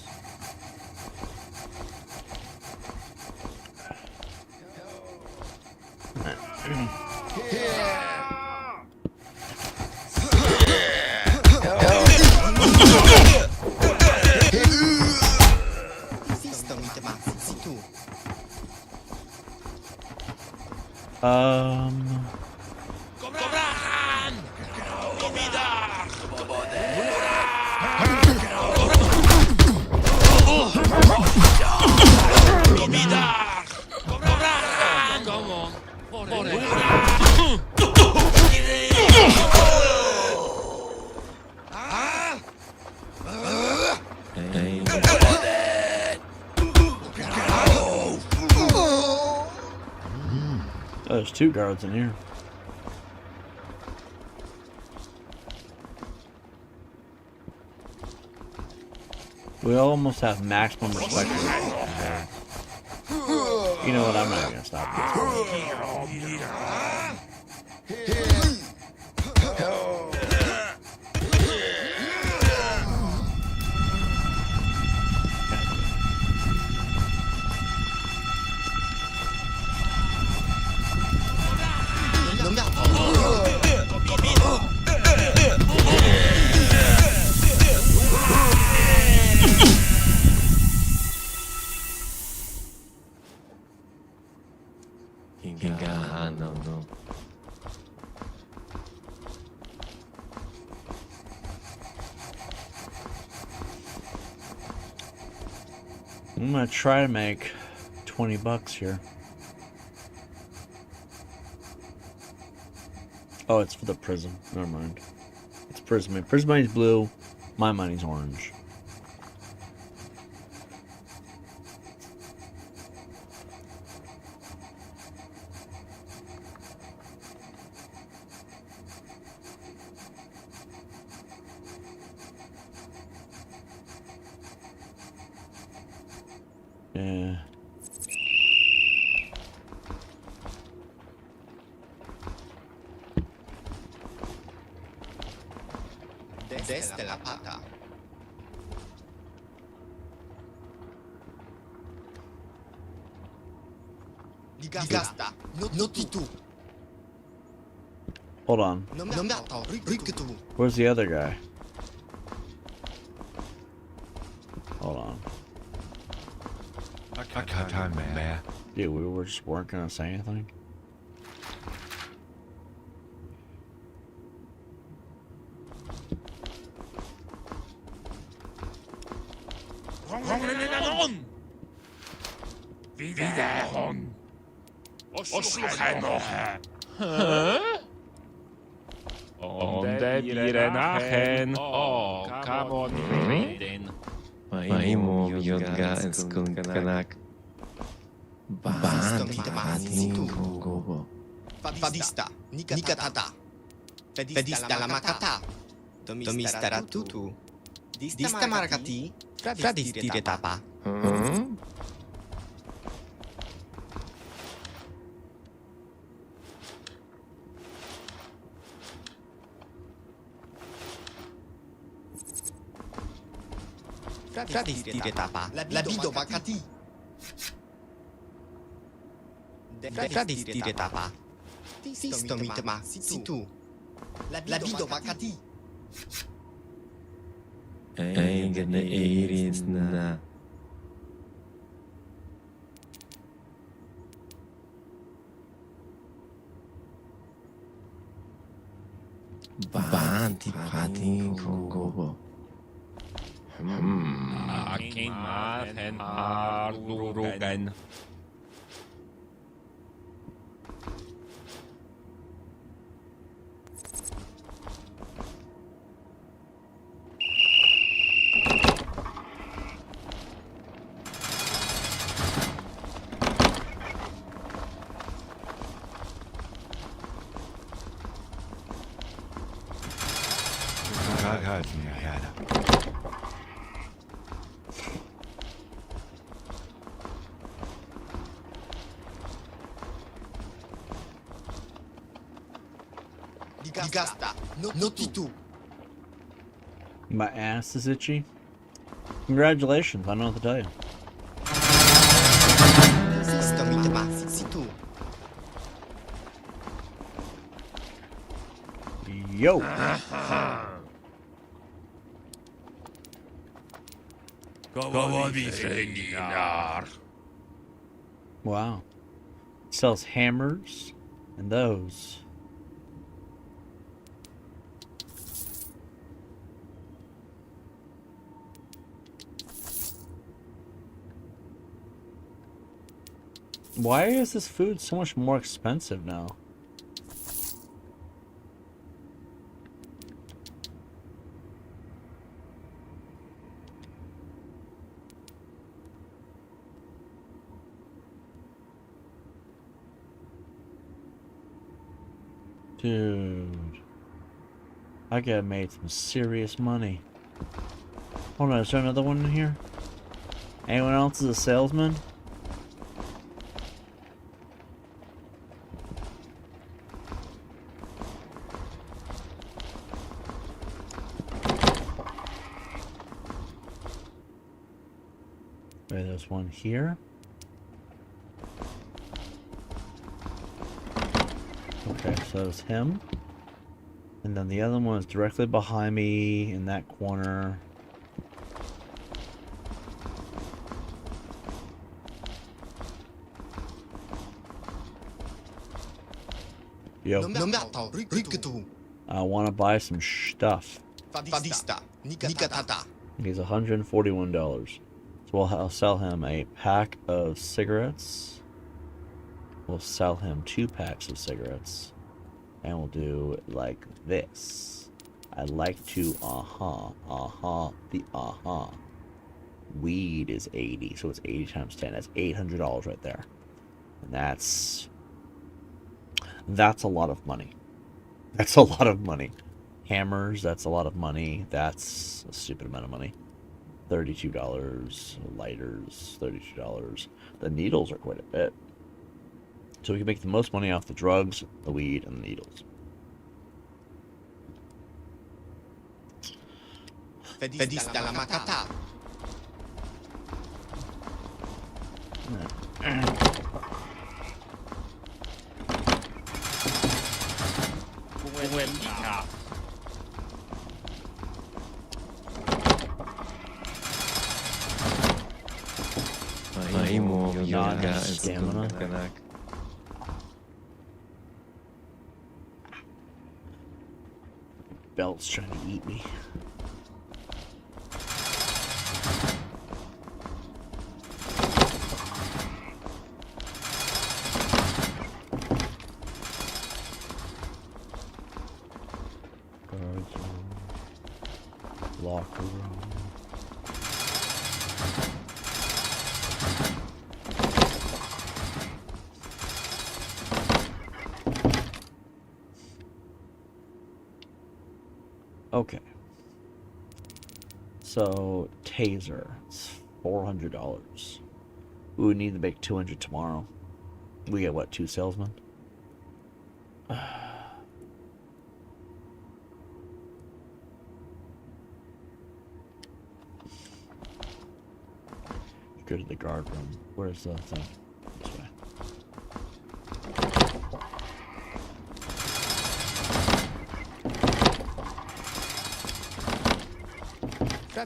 There's 2 guards in here. We almost have maximum respect for this. You know what? I'm not gonna stop this. I'm gonna try to make 20 bucks here. Oh, it's for the prism. Never mind. It's prism money. Prism money's blue. My money's orange. Yeah. Desde la pata. Digasta. Noti tu. Hold on. Non mi attends. Ric tu. Where's the other guy? Hold on. Dude, we were just weren't gonna say anything. Wiederhorn. Und ihre Nachen. Oh, come on. Maimo Yodga and Skunkanak. Ban Patin Gobo. Fadista. Nikatata. Fedista la makata. Tomistara tutu. Dista marakati. Fradistire tapa. Fradistire tapa. La vido makati. Fradistire tapa. Tisto mitma. Situ. La vido makati. Ain't the Aries na. Banti Patin Gobo. Akin Marhen Ardurugen. Digasta. Noti tu. My ass is itchy. Congratulations, I don't know what to tell you. Tisto mitma. Situ. Yo! Wow. Sells hammers and those. Why is this food so much more expensive now? Dude, I could have made some serious money. Hold on, is there another one in here? Anyone else is a salesman? Wait, there's one here. Okay, so there's him. And then the other one is directly behind me in that corner. Yo, I want to buy some stuff. Fadista. Nikatata. He's $141. So I'll sell him a pack of cigarettes. We'll sell him 2 packs of cigarettes. And we'll do it like this. I'd like to, the Weed is 80, so it's 80 times 10. That's $800 right there. And that's a lot of money. That's a lot of money. Hammers, that's a lot of money. That's a stupid amount of money. $32. Lighters, $32. The needles are quite a bit. So we can make the most money off the drugs, the weed, and the needles. Fedis dalla macata. Nguyên bị hạ. May mo yoga Stamina. kanak. Belt's trying to eat me. Guards room. Locker room. Okay. So, taser. It's $400. We would need to make 200 tomorrow. We get what, 2 salesmen? Go to the guard room. Where's the thing? This way.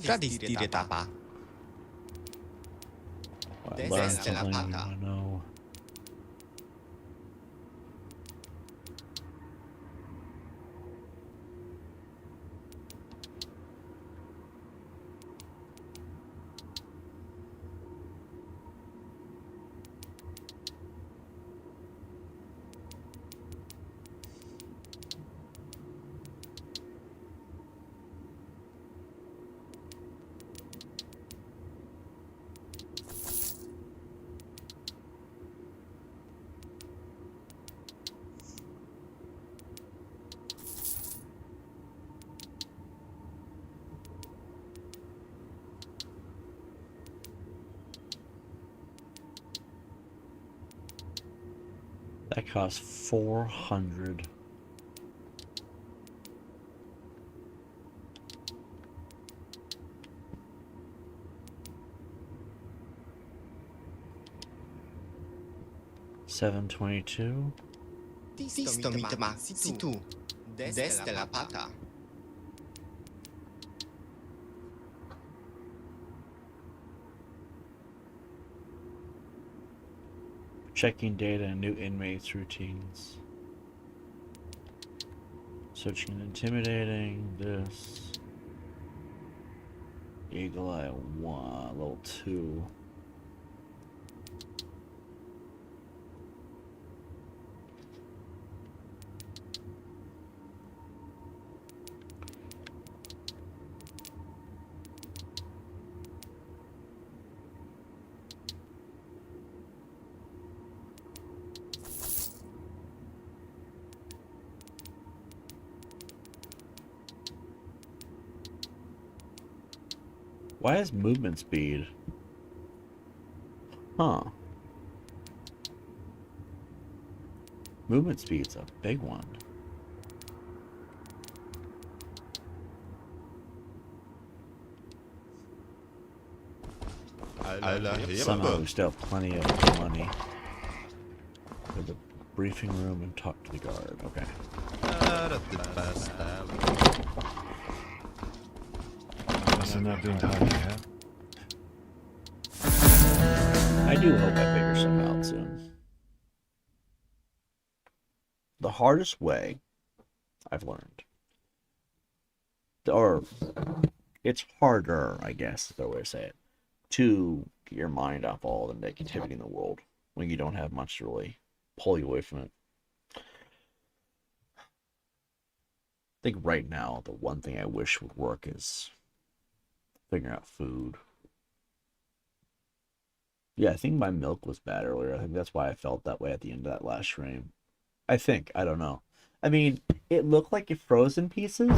Fedis dire tapa. I This learned is the something I Lapata. don't know. That costs 400. $722. Tisto mitma situ. Des de la pata. Checking data and new inmates routines. Searching and intimidating. This. Eagle Eye 1, level 2. Why is movement speed? Huh. Movement speed's a big one. Somehow we still have plenty of money. Go to the briefing room and talk to the guard. Okay. I do hope I figure something out soon. The hardest way I've learned, or it's harder, I guess is the way to say it. to get your mind off all the negativity in the world when you don't have much to really pull you away from it. I think right now the one thing I wish would work is figuring out food. Yeah, I think my milk was bad earlier. I think that's why I felt that way at the end of that last stream. I think. I don't know. I mean, it looked like it froze in pieces.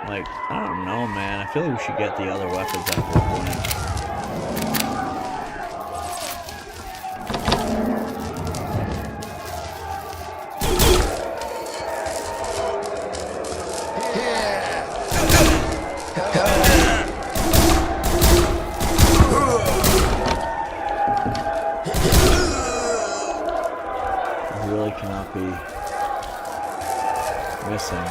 Like, I don't know, man. I feel like we should get the other weapons at this point. I really cannot be missing.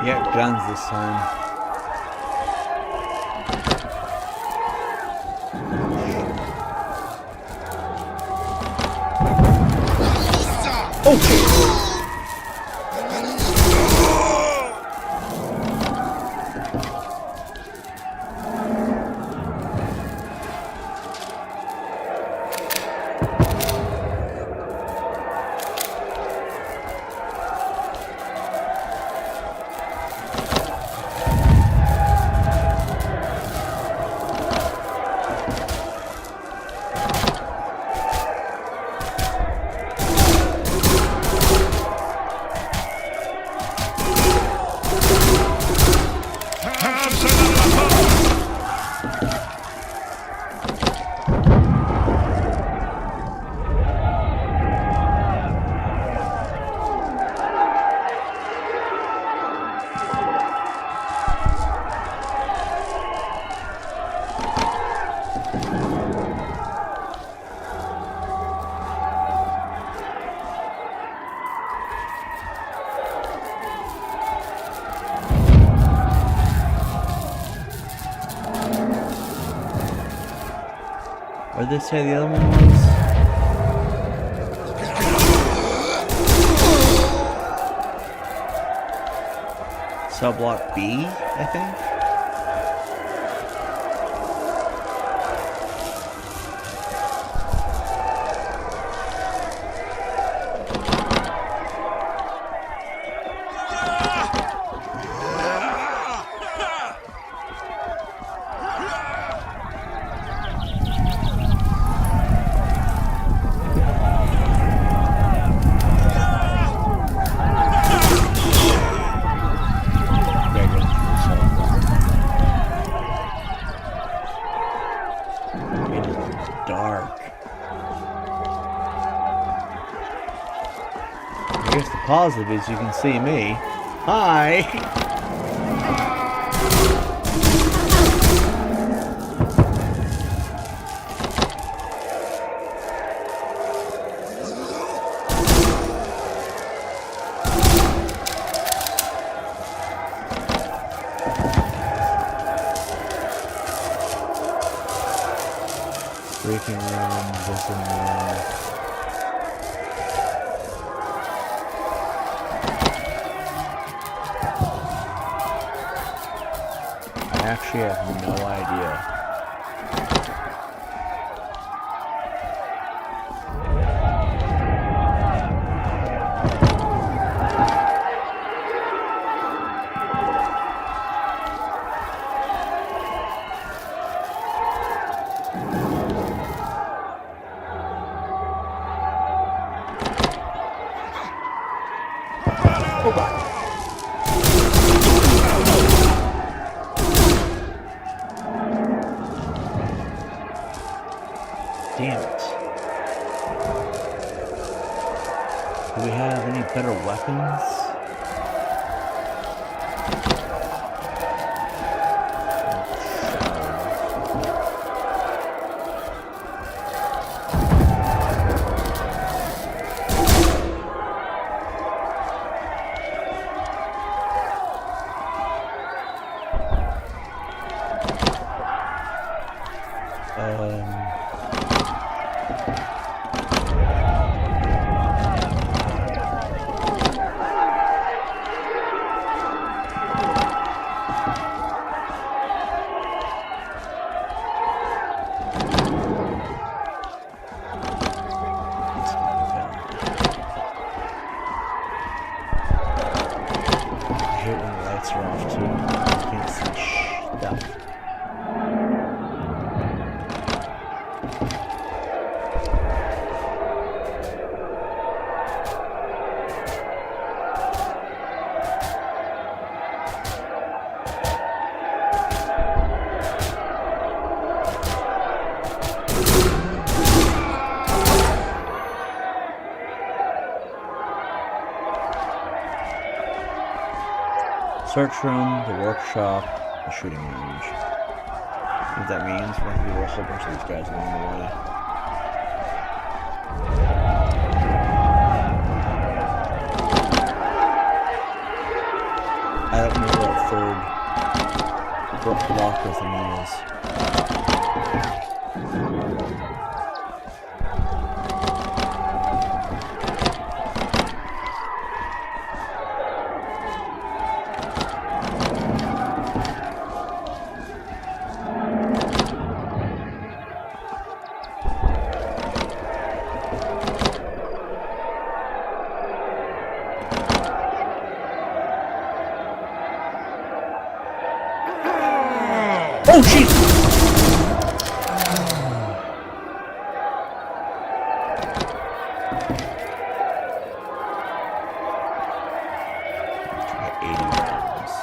Yeah, guns this time. What did they say the other one was? Sublot B, I think? Positive is you can see me. Hi! Briefing room, vision room. I actually have no idea. Oh god. Damn it. Do we have any better weapons? Search room, the workshop, the shooting range. What that means, we're going to do a whole bunch of these guys along the way. I don't know what third blocker thing is. Oh, jeez! Get 80 rounds.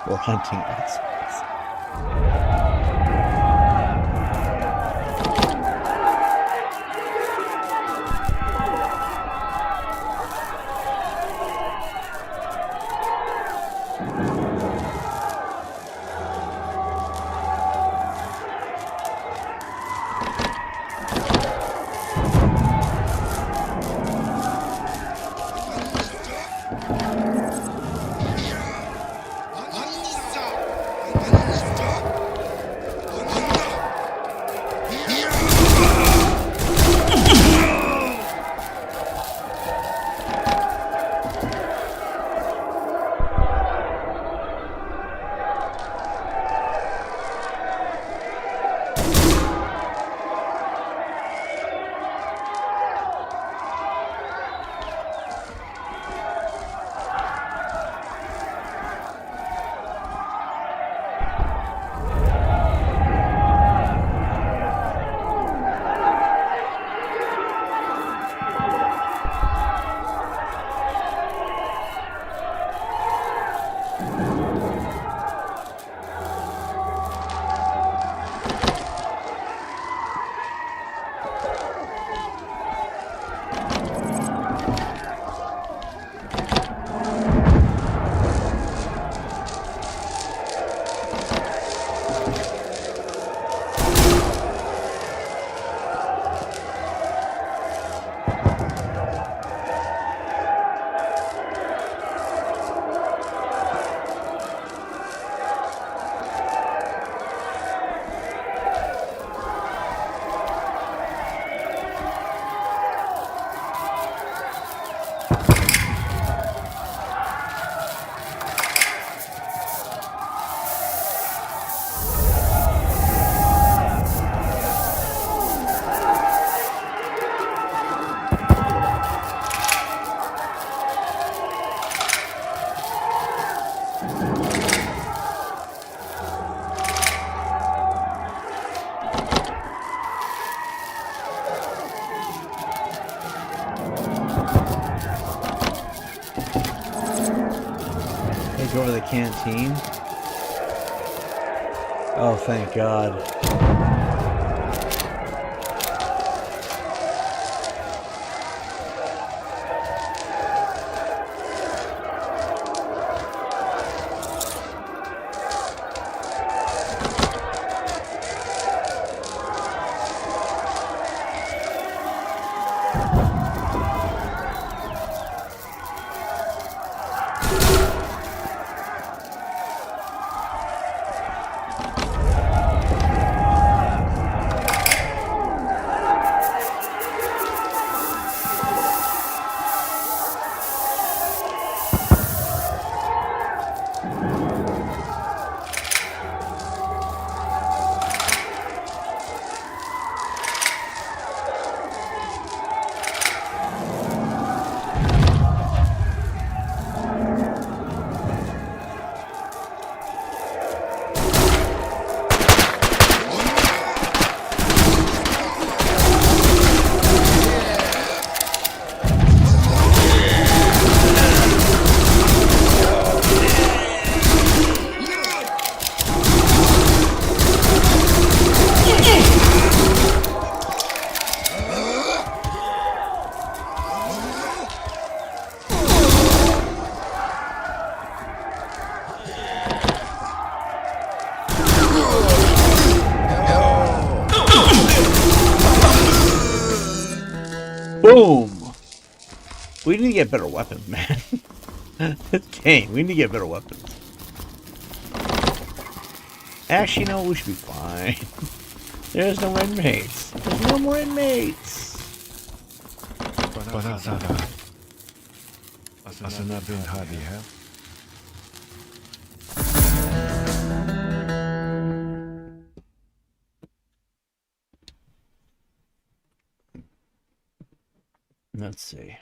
We're hunting experts. Take over the canteen. Oh, thank God. Boom! We need to get better weapons, man. This game, we need to get better weapons. Actually, no, we should be fine. There's no inmates. There's no more inmates. Let's see.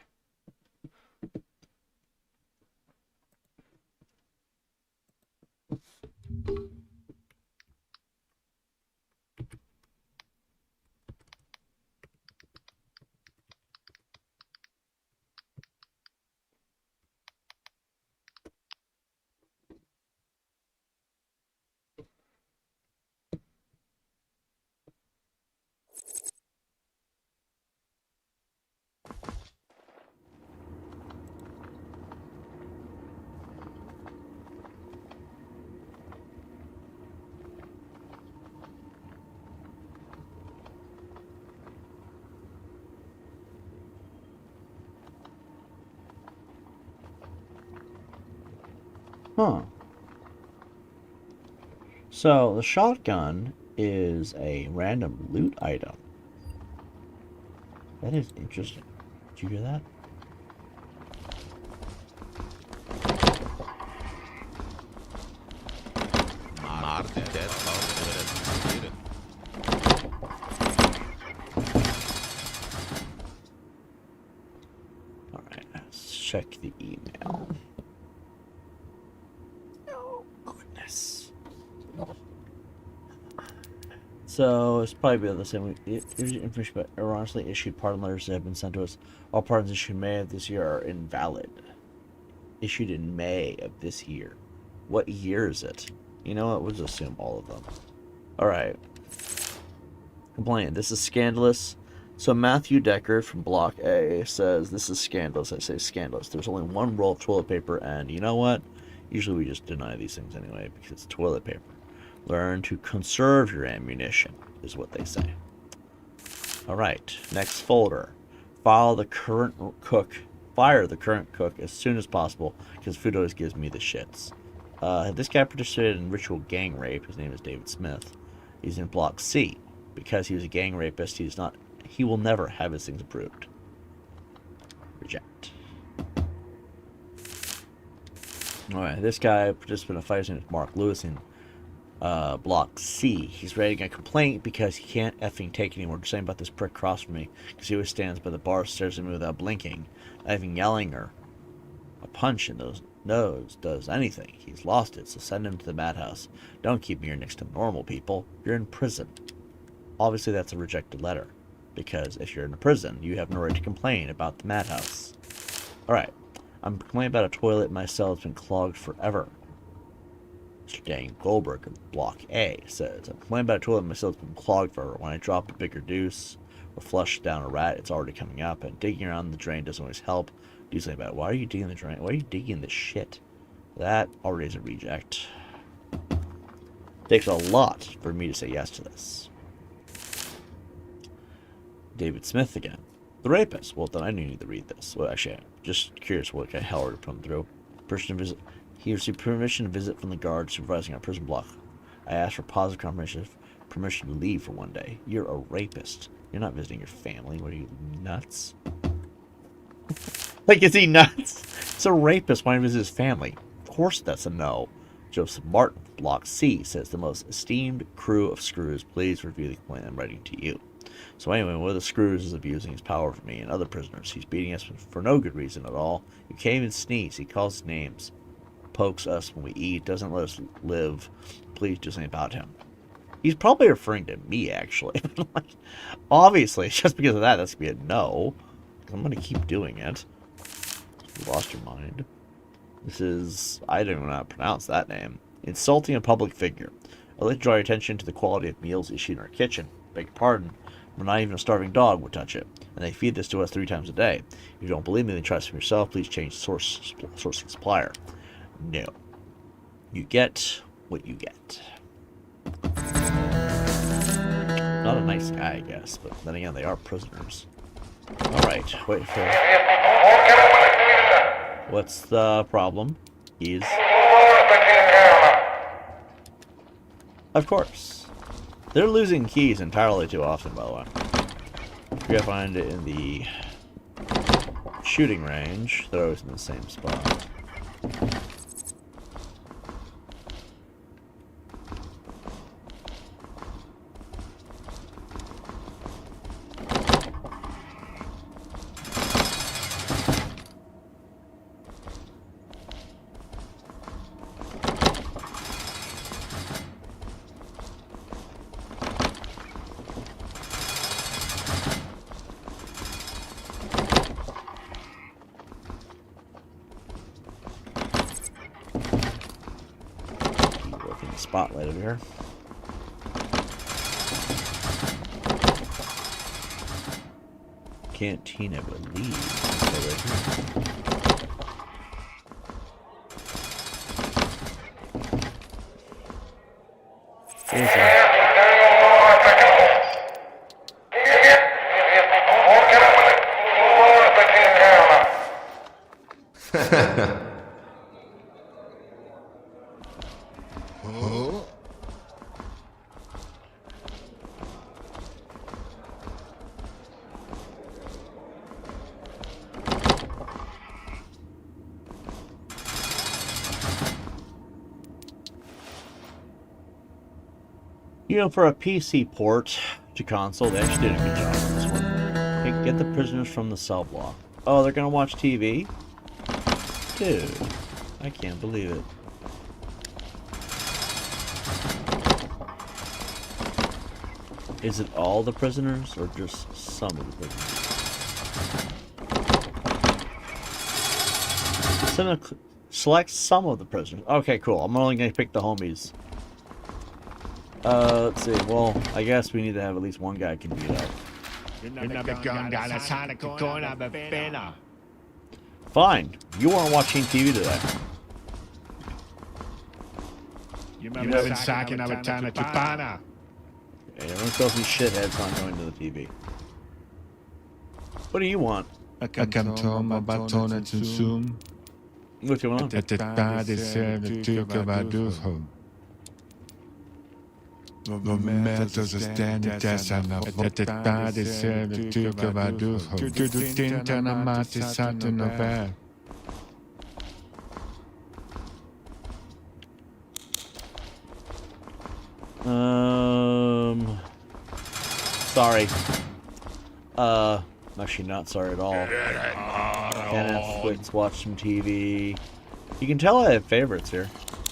Huh. So, the shotgun is a random loot item. That is interesting. Did you hear that? Alright, let's check the email. Oh, goodness. So, it's probably the same. Information about erroneously issued pardon letters that have been sent to us. All pardons issued in May of this year are invalid. Issued in May of this year. What year is it? You know what? We'll just assume all of them. Alright. Complaint. This is scandalous. So Matthew Decker from Block A says, this is scandalous. I say scandalous. There's only one roll of toilet paper, and you know what? Usually we just deny these things anyway, because it's toilet paper. Learn to conserve your ammunition, is what they say. Alright, next folder. Fire the current cook as soon as possible, because food always gives me the shits. This guy participated in ritual gang rape. His name is David Smith. He's in Block C. Because he was a gang rapist, he will never have his things approved. Reject. Alright, this guy participated in a fight. His name is Mark Lewis in Block C. He's writing a complaint because he can't effing take anymore. Just saying about this prick across from me, because he always stands by the bar, stares at me without blinking, not even yelling or a punch in those nose does anything. He's lost it, so send him to the madhouse. Don't keep me here next to normal people. You're in prison. Obviously, that's a rejected letter, because if you're in a prison, you have no right to complain about the madhouse. Alright, I'm complaining about a toilet in my cell that's been clogged forever. Mr. Dan Goldberg of Block A says, I'm complaining about a toilet myself has been clogged forever. When I drop a bigger deuce or flush down a rat, it's already coming up, and digging around the drain doesn't always help. Do something about it. Why are you digging the drain? Why are you digging this shit? That already is a reject. Takes a lot for me to say yes to this. David Smith again. The rapist. Well, then I need to read this. Well, actually, I'm just curious what kind of hell to put him through. Person to visit. He received permission to visit from the guard supervising our prison block. I asked for positive permission to leave for one day. You're a rapist. You're not visiting your family. What are you, nuts? Like, is he nuts? It's a rapist. Why visit his family? Of course that's a no. Joseph Martin, Block C, says the most esteemed crew of screws, please review the complaint I'm writing to you. So anyway, one of the screws is abusing his power over me and other prisoners. He's beating us for no good reason at all. You can't even sneeze. He calls names. Pokes us when we eat. Doesn't let us live. Please do something about him. He's probably referring to me, actually. Like, obviously, just because of that, that's going to be a no. I'm going to keep doing it. You lost your mind. This is... I don't know how to pronounce that name. Insulting a public figure. I'd like to draw your attention to the quality of meals issued in our kitchen. Beg your pardon. Not even a starving dog would touch it. And they feed this to us 3 times a day. If you don't believe me, then try this for yourself. Please change source supplier. No. You get what you get. Not a nice guy, I guess, but then again, they are prisoners. Alright, wait for... What's the problem? Keys. Of course. They're losing keys entirely too often, by the way. You gotta find it in the shooting range. They're always in the same spot. Spotlight over here. Canteen, I believe. You know, for a PC port to console, they actually did a good job on this one. Okay, get the prisoners from the cell block. Oh, they're gonna watch TV? Dude, I can't believe it. Is it all the prisoners, or just some of the prisoners? Select some of the prisoners. Okay, cool. I'm only gonna pick the homies. Let's see. Well, I guess we need to have at least one guy can beat up. Fine. You aren't watching TV today. Hey, everyone tells me shitheads not going to the TV. What do you want? What's going on? Sorry. Actually not sorry at all. Kenneth, let's watch some TV. You can tell I have favorites here.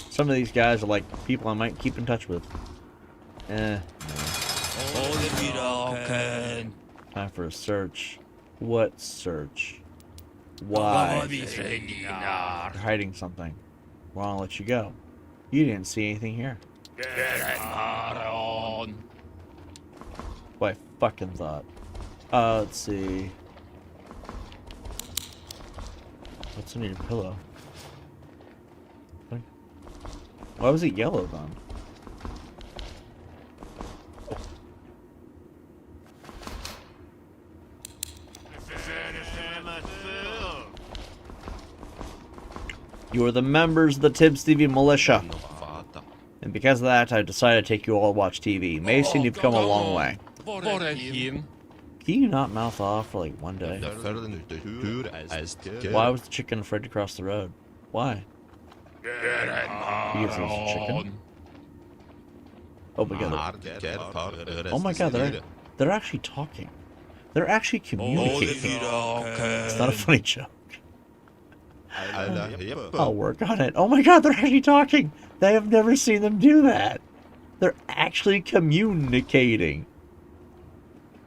Some of these guys are like people I might keep in touch with. No. Time for a search. What search? Why? You're hiding something. Well, I'll let you go. You didn't see anything here. Aaron. What I fucking thought. Let's see. What's under your pillow? Why was it yellow then? You are the members of the TiBBzTV militia. And because of that, I decided to take you all to watch TV. Mason, you've come a long way. Can you not mouth off for like one day? Why was the chicken afraid to cross the road? Why? Because it was a chicken? Oh my god. Oh my god, they're actually talking. They're actually communicating. It's not a funny joke. I'll work on it. Oh my god, they're actually talking. I have never seen them do that. They're actually communicating.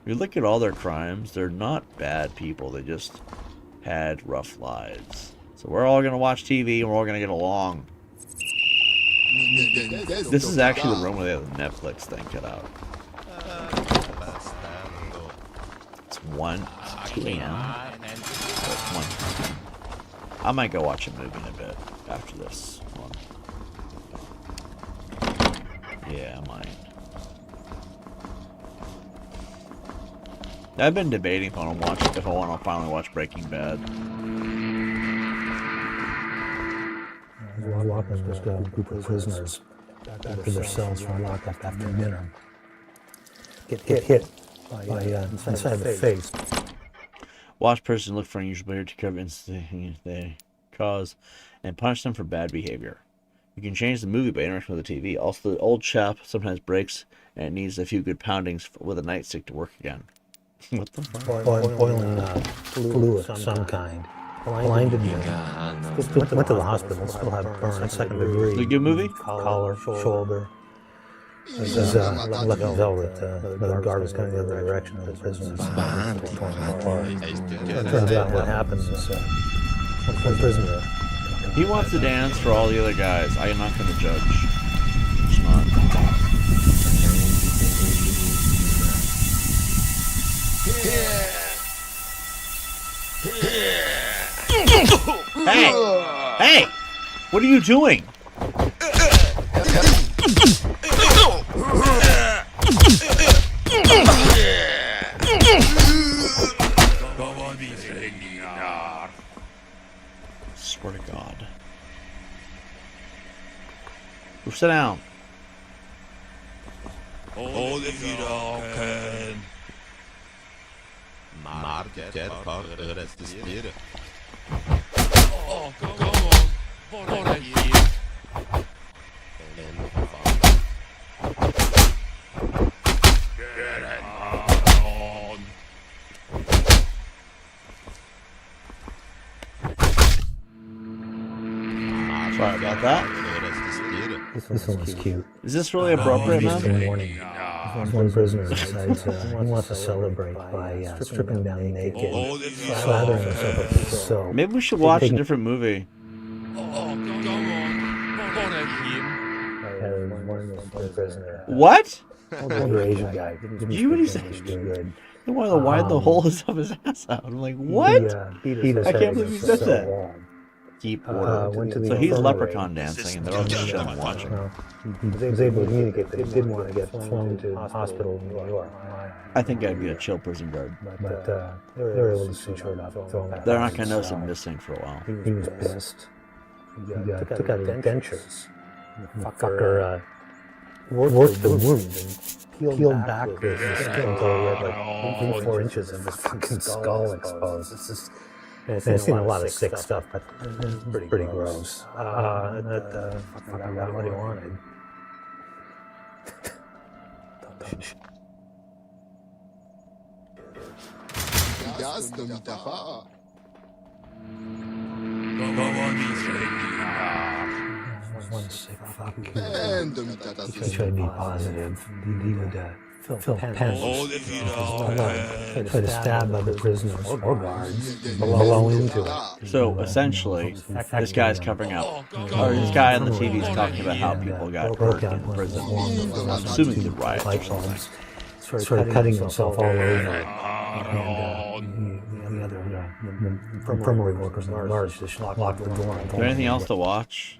You look at all their crimes, they're not bad people. They just had rough lives. So we're all going to watch TV and we're all going to get along. This is actually the room where they have the Netflix thing cut out. It's 2 a.m. I might go watch a movie in a bit after this one. Yeah, I might. I've been debating if I want to finally watch Breaking Bad. I was walking with a group of prisoners back to their cells from lockup after dinner. Get hit by inside the face. Watch person look for unusual behavior to cover incidents they cause and punish them for bad behavior. You can change the movie by interacting with the TV. Also, the old chap sometimes breaks and it needs a few good poundings with a nightstick to work again. What the fuck? Boiling fluid of some kind. Blinded me. Went to the hospital. Still had burns, 2nd degree. Is it a good movie? Collar, shoulder. This is lucky to tell that another guard was going the other direction of the prisoners. Turns out what happens is one prisoner. He wants to dance for all the other guys. I am not going to judge. It's not. Hey! Hey! What are you doing? Swear to God. Go sit down. Sorry about that. This one was cute. Is this really appropriate, man? Morning. One prisoner decides he wants to celebrate by stripping down naked, slathering himself up his cell. Maybe we should watch a different movie. One prisoner. What? Older Asian guy. Did you really say? Good. They wanted to widen the holes of his ass out. I'm like, what? I can't believe he said that. Keep order. So he's leprechaun dancing, and they're all just chilling watching. He was able to communicate, but he did want to get flown to the hospital in New York. I think I'd be a chill prison guard. But they were able to switch her off. They're not going to notice him missing for a while. He was pissed. He took out his dentures. The fucker worked the wound and peeled back the skin until he had like 4 inches of his fucking skull exposed. It's just... I've seen a lot of sick stuff, but it's pretty gross. I got what he wanted. One sick fuck. He tried to be positive. He would Phil Pence tried to stab other prisoners or guards below into it. So essentially, this guy's covering up, or this guy on the TV is talking about how people got hurt in prison. I'm assuming the riots or something. Sort of cutting himself all over. And the other infirmary workers and guards just locked the door. Is there anything else to watch?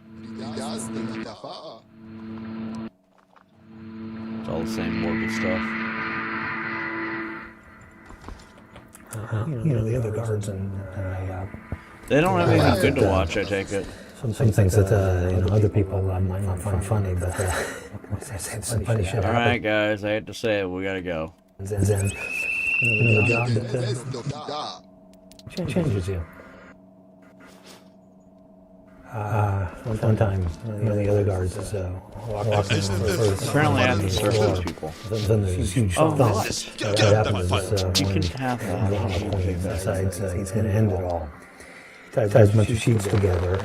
It's all the same morbid stuff. The other guards and They don't have anything good to watch, I take it. some things that other people might not find funny, but some funny shit All right, happens. guys, I hate to say it, we gotta go. And then the job that changes you. One time, the other guards is walking Apparently, I have to search those people. Then there's this huge Oh, thump. what? What happens is You when can have that. Queen decides he's going to end it all. Ties a bunch of sheets together,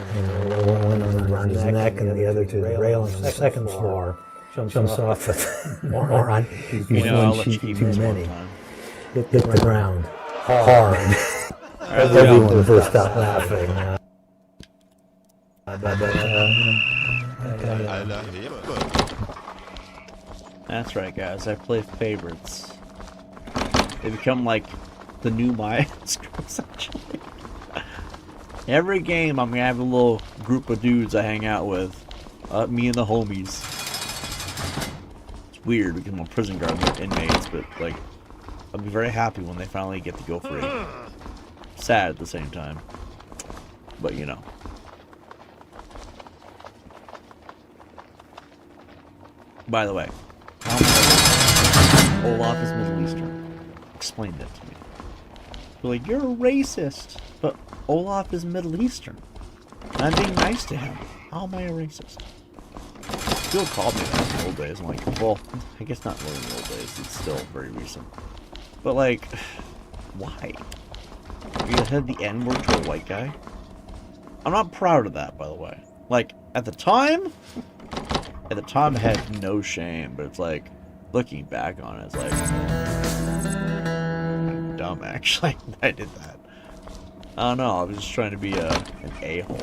one around his neck and the other to the railing on the second floor. Jumps off with moron. He's I'll one let you sheet keep too this many. one time. Hit the ground hard. Everyone burst out laughing. That's right, guys. I play favorites. They become like the new Mayans, essentially. Every game, I'm gonna have a little group of dudes I hang out with. Me and the homies. It's weird because I'm a prison guard with inmates, but like, I'll be very happy when they finally get to go free. Sad at the same time, but you know. By the way, how Olaf is Middle Eastern? Explain that to me. You're like, you're a racist, but Olaf is Middle Eastern. And I'm being nice to him. How am I a racist? People called me that in the old days. I'm like, well, I guess not really in the old days. It's still very recent. But like, why? You said the N-word to a white guy? I'm not proud of that, by the way. Like, at the time I had no shame, but it's like, looking back on it, it's like, I'm dumb, actually, I did that. I don't know, I was just trying to be an a-hole.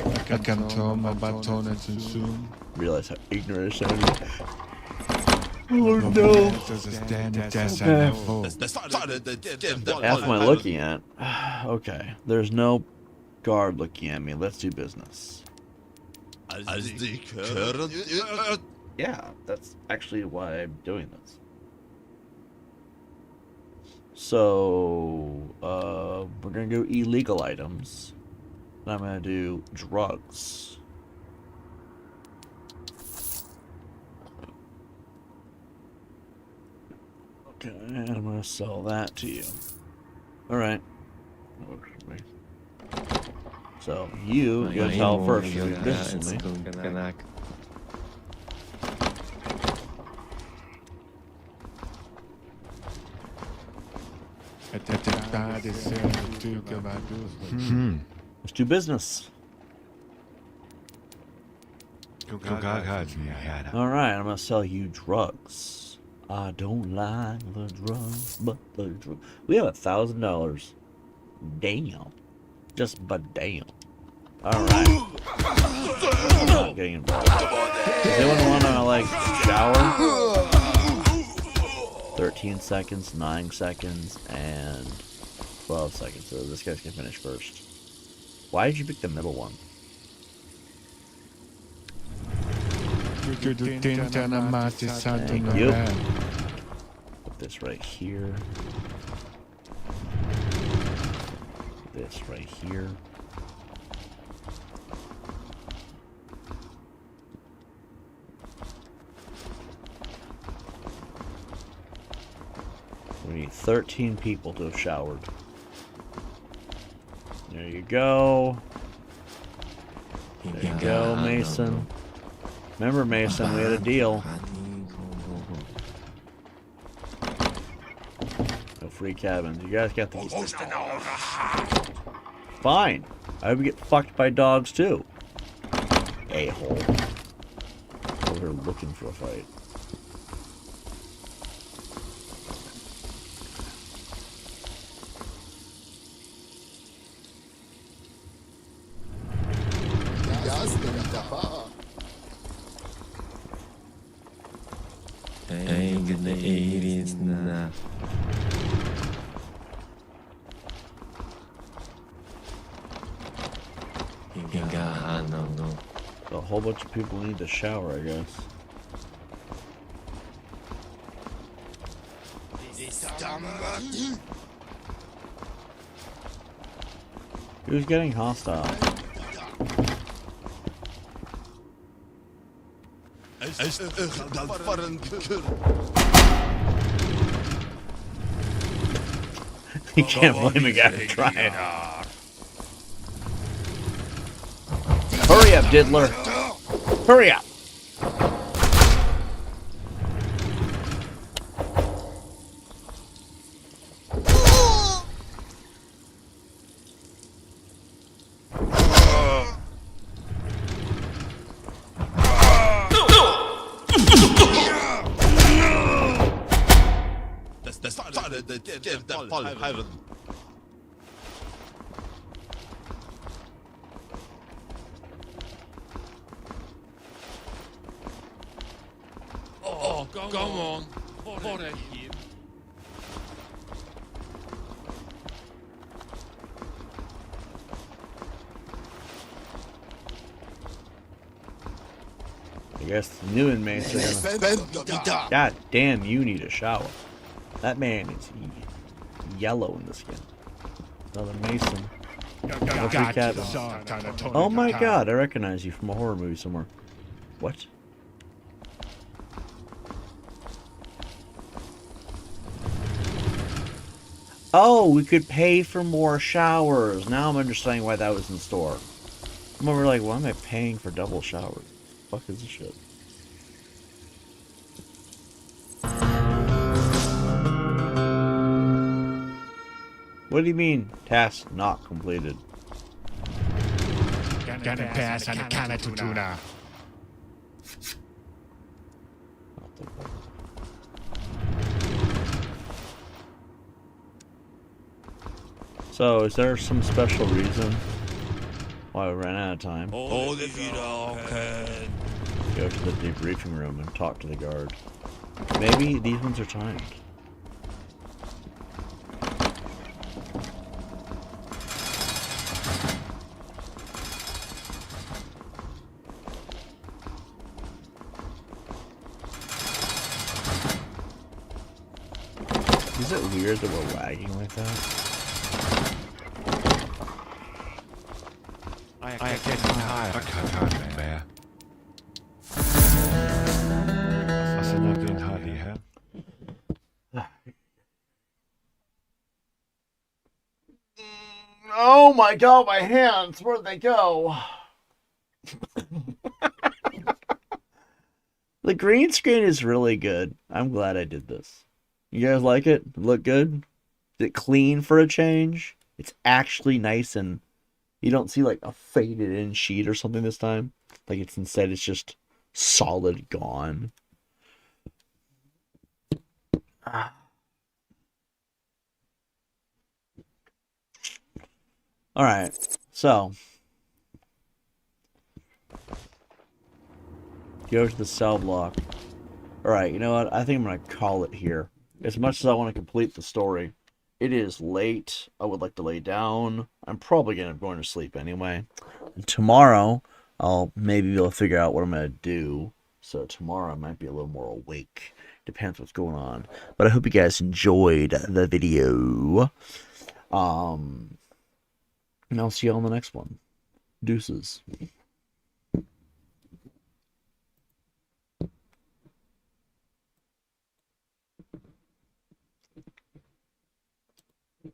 Realize how ignorant I sounded. Oh no! That's what I'm looking at. Okay, there's no guard looking at me. Let's do business. Yeah, that's actually why I'm doing this. So, we're gonna do illegal items. And I'm gonna do drugs. Okay, and I'm gonna sell that to you. Alright. So, you go tell first. You do business with me. Let's do business. Alright, I'm gonna sell you drugs. I don't like the drugs, but the drugs. We have $1,000. Damn. Just but damn. Alright. I'm not getting involved. Does anyone wanna like shower? 13 seconds, 9 seconds, and 12 seconds. So this guy's gonna finish first. Why did you pick the middle one? Thank you. Put this right here. Put this right here. We need 13 people to have showered. There you go. There you go, Mason. Remember, Mason, we had a deal. No free cabins. You guys got these. Fine. I would get fucked by dogs too. A-hole. Over here looking for a fight. 내일이 나 이가 no. A whole bunch of people need to shower, I guess. Who's getting hostile? You can't blame a guy for trying. Hurry up, diddler! Hurry up! Oh, come on. What a hit. I guess the new inmates are gonna... God damn, you need a shower. That man is yellow in the skin. Another Mason. Oh my god, I recognize you from a horror movie somewhere. What? Oh, we could pay for more showers. Now I'm understanding why that was in store. I'm over like, why am I paying for double showers? Fuck is this shit? What do you mean, task not completed? Gonna pass on the can of tuna. So, is there some special reason why we ran out of time? Go to the debriefing room and talk to the guard. Maybe these ones are timed. Is it weird that we're lagging like that? I get high. Jeg kan tage den med. Og så når den har de her. Oh my god, my hands! Where'd they go? The green screen is really good. I'm glad I did this. You guys like it? Look good? Is it clean for a change? It's actually nice and you don't see like a faded in sheet or something this time. Like instead it's just solid gone. Alright, so go to the cell block. Alright, you know what? I think I'm going to call it here. As much as I want to complete the story, it is late. I would like to lay down. I'm probably going to go to sleep anyway. And tomorrow, I'll maybe be able to figure out what I'm going to do. So tomorrow I might be a little more awake. Depends what's going on. But I hope you guys enjoyed the video. And I'll see you on the next one. Deuces.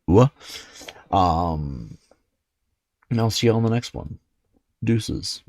And I'll see you on the next one. Deuces.